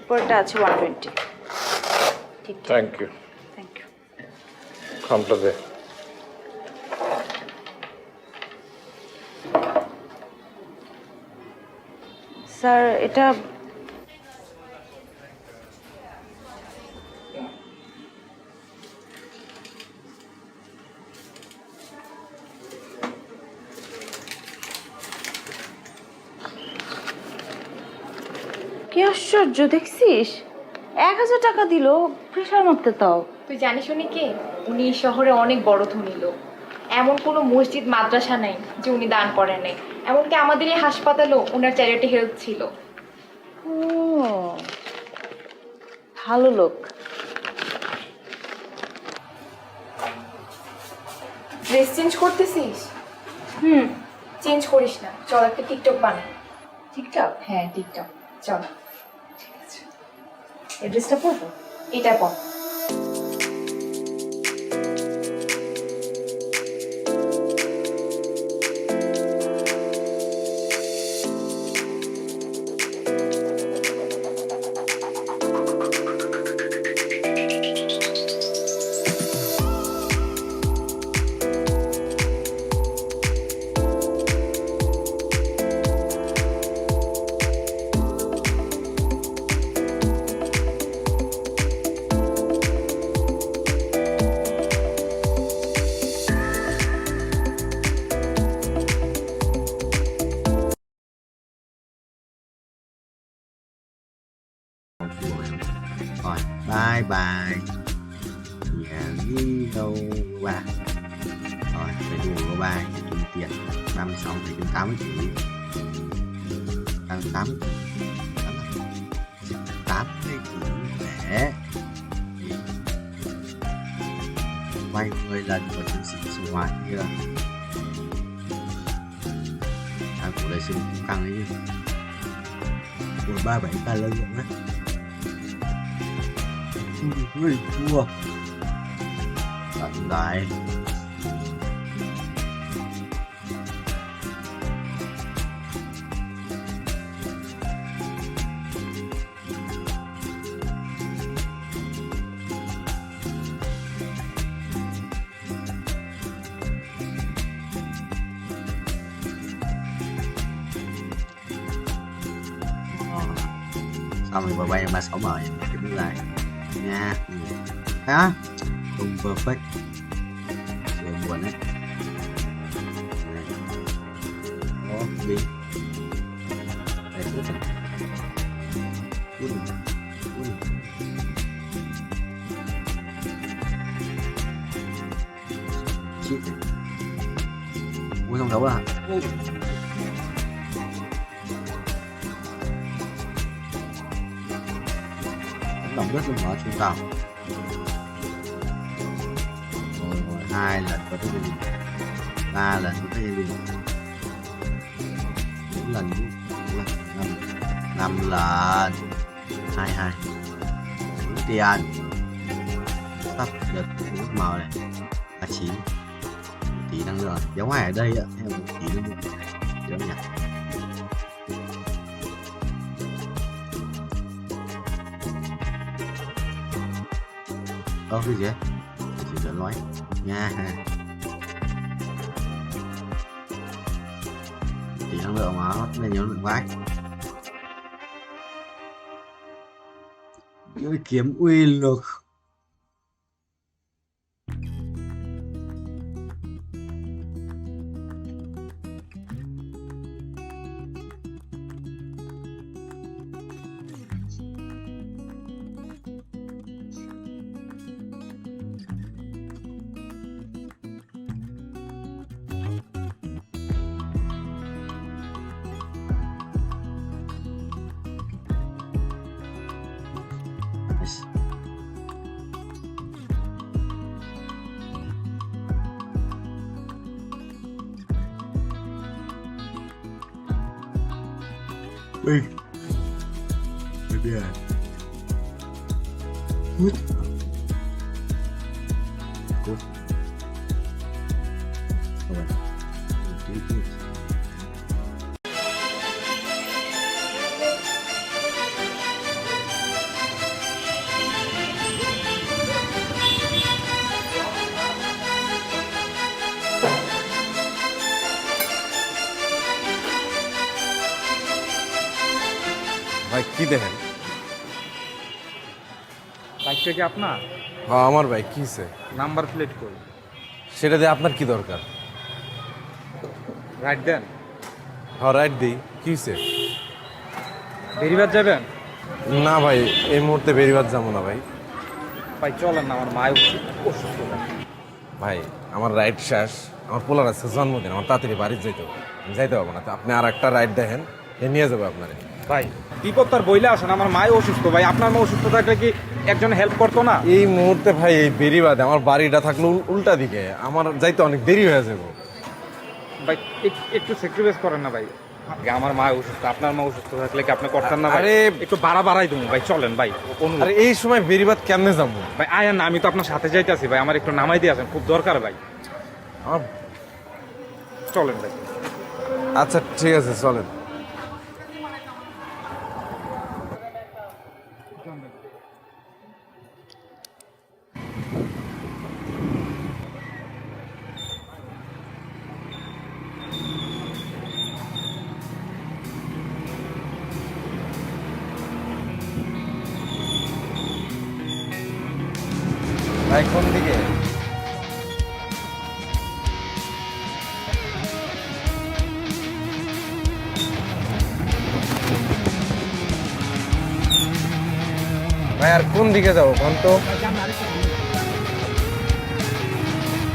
উপরটা আছে 120। ঠিক। Thank you. Thank you. খামটা দে। স্যার এটা কি আশ্চর্য দেখছিস, 1000 টাকা দিল প্রেশার মাপতে। তাও তুই জানিস উনি কে? উনি শহরে অনেক বড় ধনী লোক। এমন কোনো মসজিদ মাদ্রাসা নাই যে উনি দান করেন নাই। এমনকি আমাদের এই হাসপাতালেও ওনার চ্যারিটি হেল্প ছিল। ও ভালো লোক। ড্রেস চেঞ্জ করতেছিস? চেঞ্জ করিস না, চল একটা টিকটক বানাই। টিকটক? হ্যাঁ টিকটক, চল। ঠিক আছে, এই ড্রেসটা পরবো, এটা পর। Rồi, bye bye. Nhà đi đâu ba. Rồi, phải đủ của ba kiếm tiền 36 phải đến 80 triệu. 80 80 để quay 10 lần của chiến sĩ sinh hoạt kia. Của đời sinh cũng căng ấy chứ. Của 37 ta lợi dụng đấy. Ui, thua. Tận đại. Xong rồi bay 36 mở đứng lại nha. Hả? Không perfect. Trời buồn đấy. Đó, đi. Đây, cứ thật. Chít này. Uống xong đấu à? Đỏ Tổng rất là mở trung tàu. Rồi 2 lần có thể đi. 3 lần có thể đi. 4 lần 5 lần 22 tiền sắp được nước màu này 39 tí năng lượng giống ngoài ở đây ạ theo một tí năng lượng giống nhỉ cái gì chỉ dẫn nói nha tí năng lượng mà nó lên nhiều lượng vãi kiếm uy lực Bình bây giờ hút cút rồi ভাই কি দেখেন বাইকটা কি আপনার? হ্যাঁ আমার ভাই কি হয়েছে নাম্বার প্লেট কই? সেটা দিয়ে আপনার কি দরকার? Right then. হ্যাঁ রাইট দিই কি হয়েছে? বেরিবাদ যাবেন? না ভাই এই মুহূর্তে বেরিবাদ যাবো না ভাই। ভাই চলেন না, আমার মায় অসুস্থ। ভাই আমার রাইড শেষ, আমার পোলার আছে জন্মদিন, আমার তাড়াতাড়ি বাড়ি যাইতে হবে, আমি যাইতে পারবো না। তো আপনি আর একটা রাইড দেখেন, এ নিয়ে যাবো আপনারে। ভাই বিপদ তার বইলে আসেন, আমার মায় অসুস্থ। ভাই আপনার মা অসুস্থ থাকলে কি একজন হেল্প করতো না? এই মুহূর্তে ভাই এই বেরিবাদে আমার বাড়িটা থাকলো উল্টা দিকে, আমার যাইতে অনেক দেরি হয়ে যাবে। ভাই একটু স্যাক্রিফাইস করেন না ভাই, আমার মা অসুস্থ, আপনার মা অসুস্থ থাকলে কি আপনি করতেন না? আরে একটু বাড়াই দেবো ভাই, চলেন ভাই। আরে এই সময় বেরিবাদ কেমনে যাবো ভাই? আয়েন না, আমি তো আপনার সাথে যাইতেছি ভাই, আমার একটু নামাই দিয়ে আসেন, খুব দরকার ভাই। চলেন ভাই। আচ্ছা ঠিক আছে চলেন। ভাই কোন দিকে? ভাই আর কোন দিকে যাবো কোন তো?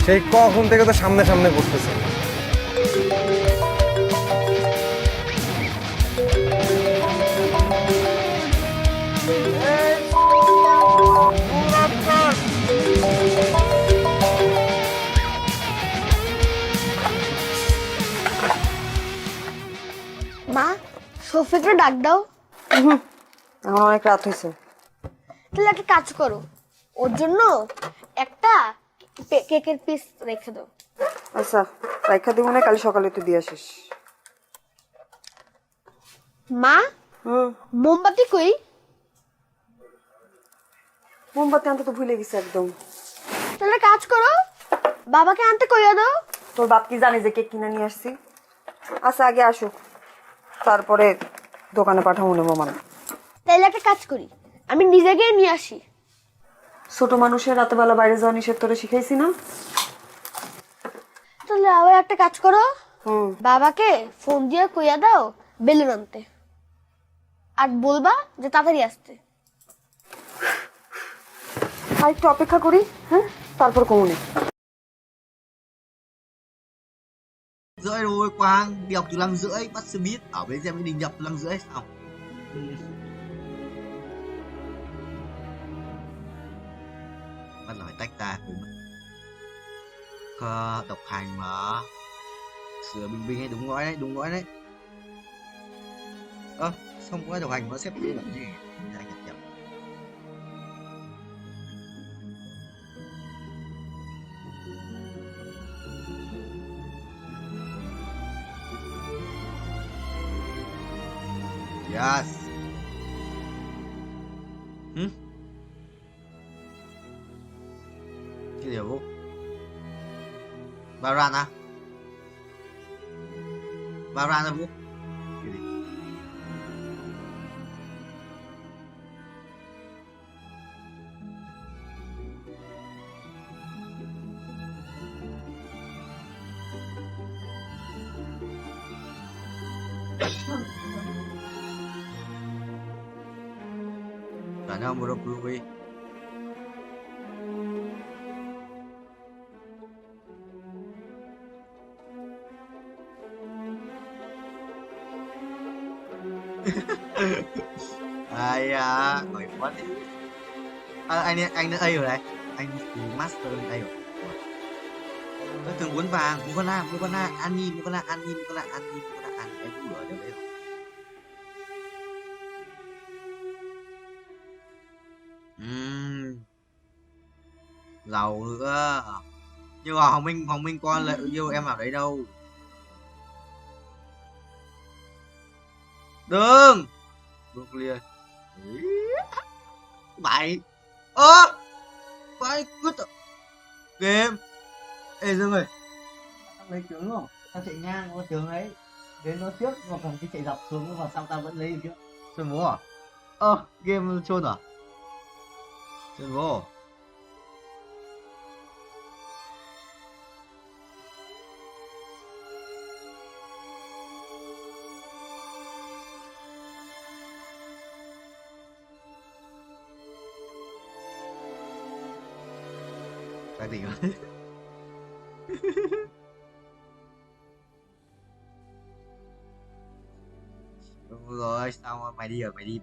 সেই কখন থেকে তো সামনে সামনে করতেছে। মা শফিকরে ডাক দাও। এখন অনেক রাত হয়েছে। তাহলে একটা কাজ করো, ওর জন্য একটা কেকের পিস রেখে দাও। আচ্ছা রাইখা দিব না, কাল সকালে তুই দিয়ে আসিস। মা মোমবাতি কই? মোমবাতি আনতে তো ভুলে গেছে একদম। তাহলে কাজ করো, বাবাকে আনতে কইয়া দাও। তোর বাপ কি জানে যে কেক কিনে নিয়ে আসছি? আচ্ছা আগে আসুক, তারপরে দোকানে পাঠাবো নেবো মানে। তাহলে একটা কাজ করি, আমি নিজে গিয়ে নিয়ে আসি। ছোট মানুষের রাতেবেলা বাইরে যাওয়া নিষেধ তোরে শিখাইছি না? তাহলে আবার একটা কাজ করো, বাবাকে ফোন দিয়ে কইয়া দাও বেলুন আনতে, আর বলবা যে তাড়াতাড়ি আসতে। আর একটু অপেক্ষা করি, হ্যাঁ তারপর কমুনি। Rưỡi rồi Quang đi học từ 5:30 bắt xe buýt ở bến xe Mỹ Đình nhập từ 5:30 sao? bắt là phải tách ra cùng độc hành mà sửa bình bình ấy, đúng gói đấy. Xong có độc hành nó xếp như làm gì anh nhập nhập. Yes. Cái điều Baran à? Baran là Vũ? Cái gì? Cả nhau một broccoli. Ai à, khỏi quá đi. Anh đã A rồi đấy. Anh từ master lên A rồi. Tôi thường muốn vàng, muốn con Ani, muốn con Ani, em cũng ở đâu đấy rồi. Giàu nữa. Nhưng mà Hoàng Minh con lại yêu em vào đấy đâu. Đừng. Brooklyn. Bài. Bài cứ game. Ê Dương ơi. Tao lấy tướng không? Tao chạy ngang qua tướng ấy. Đến nó trước mà còn cái chạy dọc xuống mà sao tao vẫn lấy được chứ? Sơn bố à? Game chôn à? Sơn bố. Cái gì vậy? Đúng rồi, sao mày đi rồi, mày đi.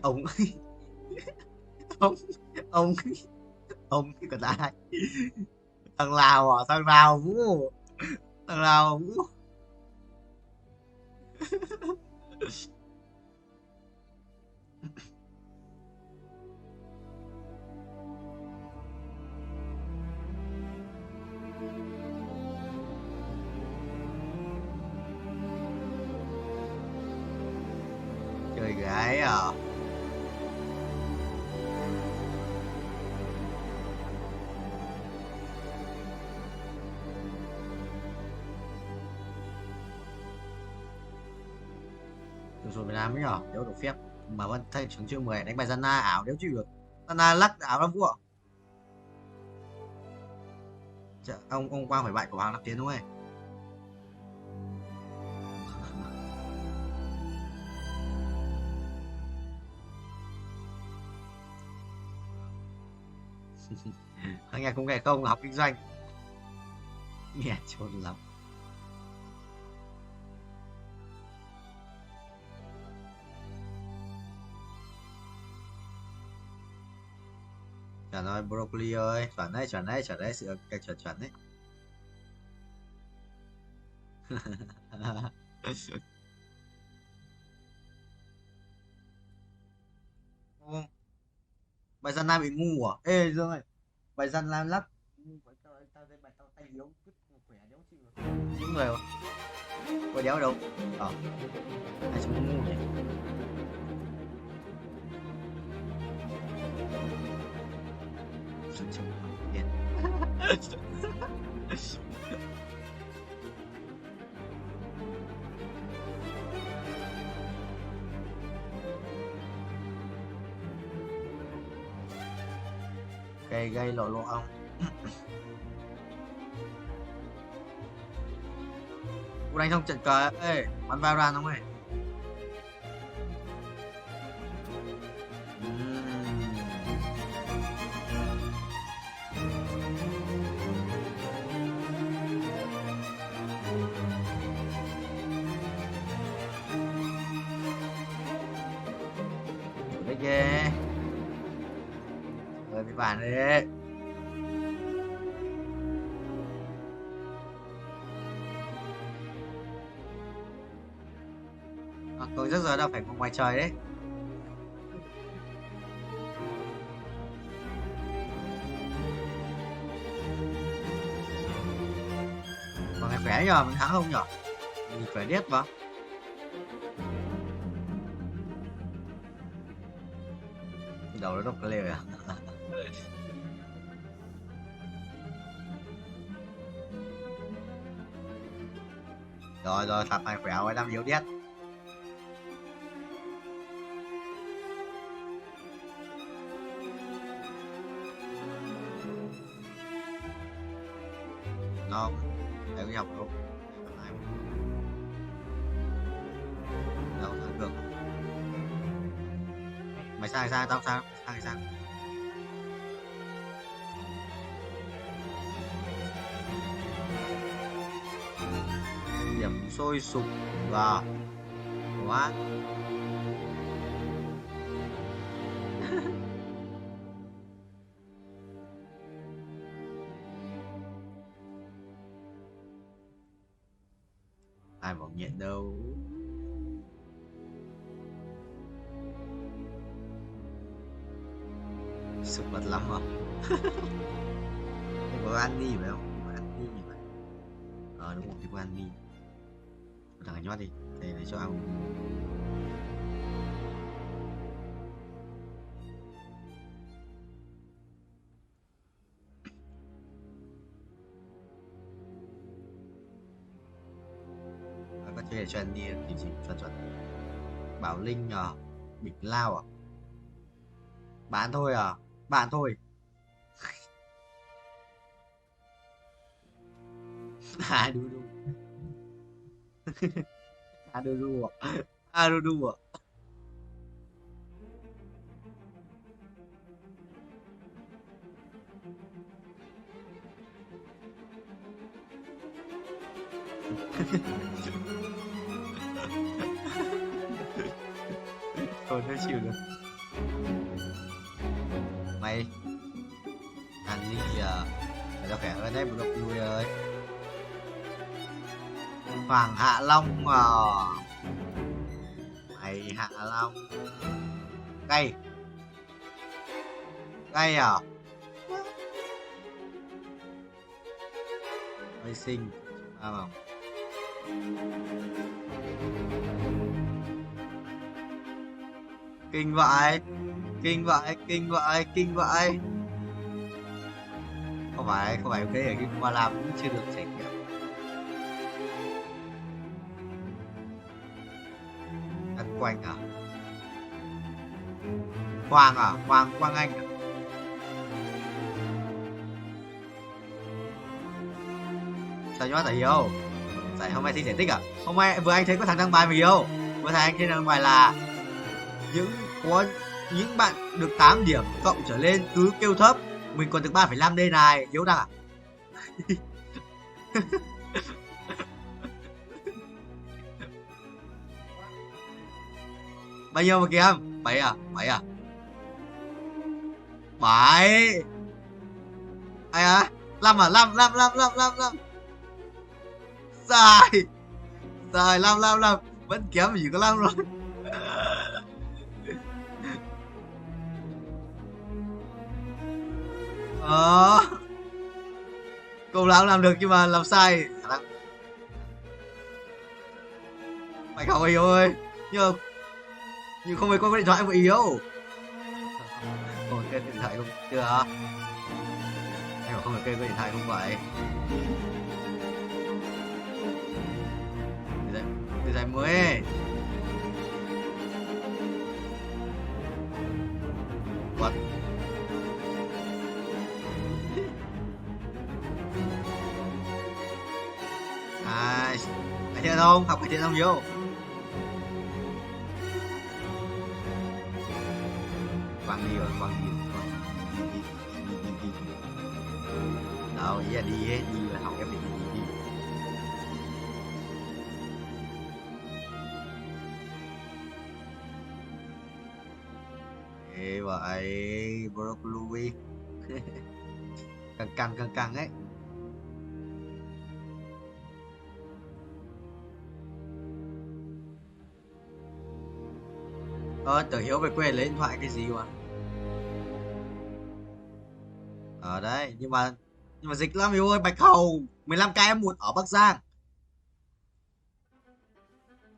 ông ông còn ai? Thằng Lào à? Thằng Lào Vũ. Chơi gái à? Rồi Việt Nam ấy nhở, đéo được phép mà vẫn thay trường chương 10 đánh bài Zana ảo đéo chịu được. Zana lắc ảo lắm Vũ ạ. Ông Quang phải bại của Hoàng Lập Tiến đúng không? Nghe cũng nghe không, học kinh doanh. Nghe chôn lắm. Chuẩn rồi broccoli ơi, chuẩn đấy, sự cái chuẩn đấy. Bài dân Nam bị ngu à? Ê Dương ơi, bài dân Nam lắc tao tay yếu khỏe đéo chịu được. Những người có đéo đâu. Ai chúng ngu nhỉ? Gây lộ ông. Cô đánh xong trận cờ. Ê, bắn vào không ơi. ghê. Ơi mấy bạn đi. Tôi rất giờ đâu phải ngồi ngoài trời đấy. Mọi người khỏe nhờ, mình thắng không nhở? Mình khỏe điếc mà. Đầu nó độc lều à? Rồi, thằng này khỏe rồi, 5 yếu điếc. Ngon, để cái học luôn. Đâu thằng được. Mày sai tao sao? Sai. Điểm sôi sục và quá. Ai bảo nhện đâu. Sụp mặt lắm à. Thế có ăn đi phải không? Có ăn đi nhỉ vậy? Đúng rồi, thì có ăn đi. Thằng này nhót đi, để cho ăn. Có thể cho ăn đi thì chỉ chuẩn. Bảo Linh à, Bỉnh Lao à? Bạn thôi à? Bạn thôi. À đu đu. À đu đu à? À đu đu à? Thôi nó chịu được. Mày ăn đi à, mày tao khỏe hơn đấy, một độc vui ơi. Hoàng Hạ Long à, mày Hạ Long cay à, mày xinh không? Kinh vậy. Không phải ok, ở cái qua làm cũng chưa được trải nghiệm. Ăn quanh à? Quang Anh à? Sao nhót tại Hiếu? Tại hôm nay thi giải tích à? Hôm nay vừa anh thấy có thằng đăng bài mà Hiếu. Vừa thấy anh thấy đăng bài là những bạn được 8 điểm cộng trở lên cứ kêu thấp, mình còn được 3,5 đây này. Hiếu đăng à? Bao nhiêu mà kiếm? 7 à? 7 ai à? 5 à? 5 Dài 5 vẫn kém chỉ có 5 rồi. Câu nào làm được nhưng mà làm sai. Mày không Hiếu ơi, nhưng không phải có điện thoại của Hiếu. Còn cái điện thoại không chưa hả? Anh bảo không phải cây có điện thoại không vậy? Điện thoại mới. What? Cải thiện không? Học cải thiện không Hiếu? Quăng đi. Đâu, ý là đi là học em đi. Ê vậy broccoli. Căng căng ấy. Tưởng Hiếu về quê lấy điện thoại cái gì mà. Ở đấy, nhưng mà dịch lắm Hiếu ơi, Bạch Hầu 15k1 ở Bắc Giang.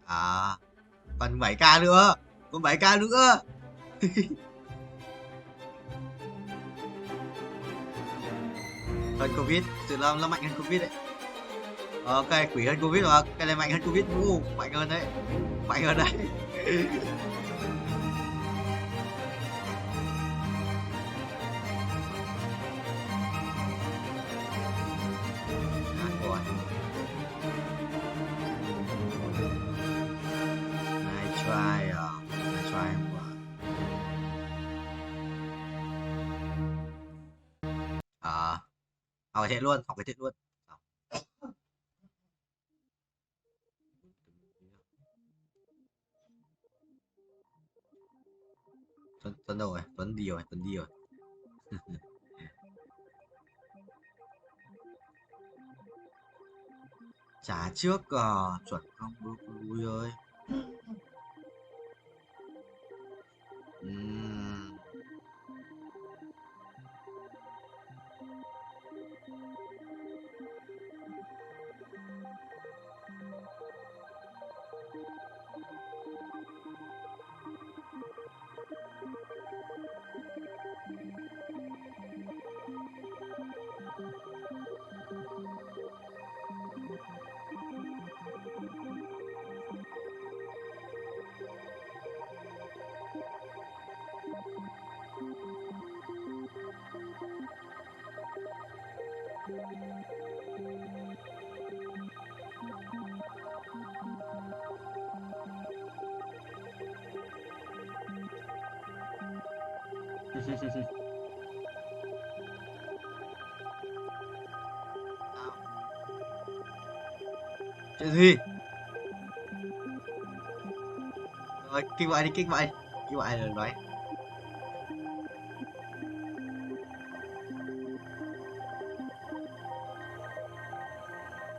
À, còn 7k nữa, còn 7k nữa. Hơn Covid, sự là mạnh hơn Covid đấy. Cái quỷ hơn Covid mà, cái này mạnh hơn Covid, mạnh hơn đấy, mạnh hơn đấy. Rồi. Nice try, nice try em quá. Học cái thiện luôn, học cái thiện luôn. Tuấn đâu rồi? Tuấn đi rồi, Tuấn đi rồi. Trả trước chuẩn không vui ơi. Ừm. Chuyện gì? Rồi, kinh vậy đi, kinh vậy rồi nói.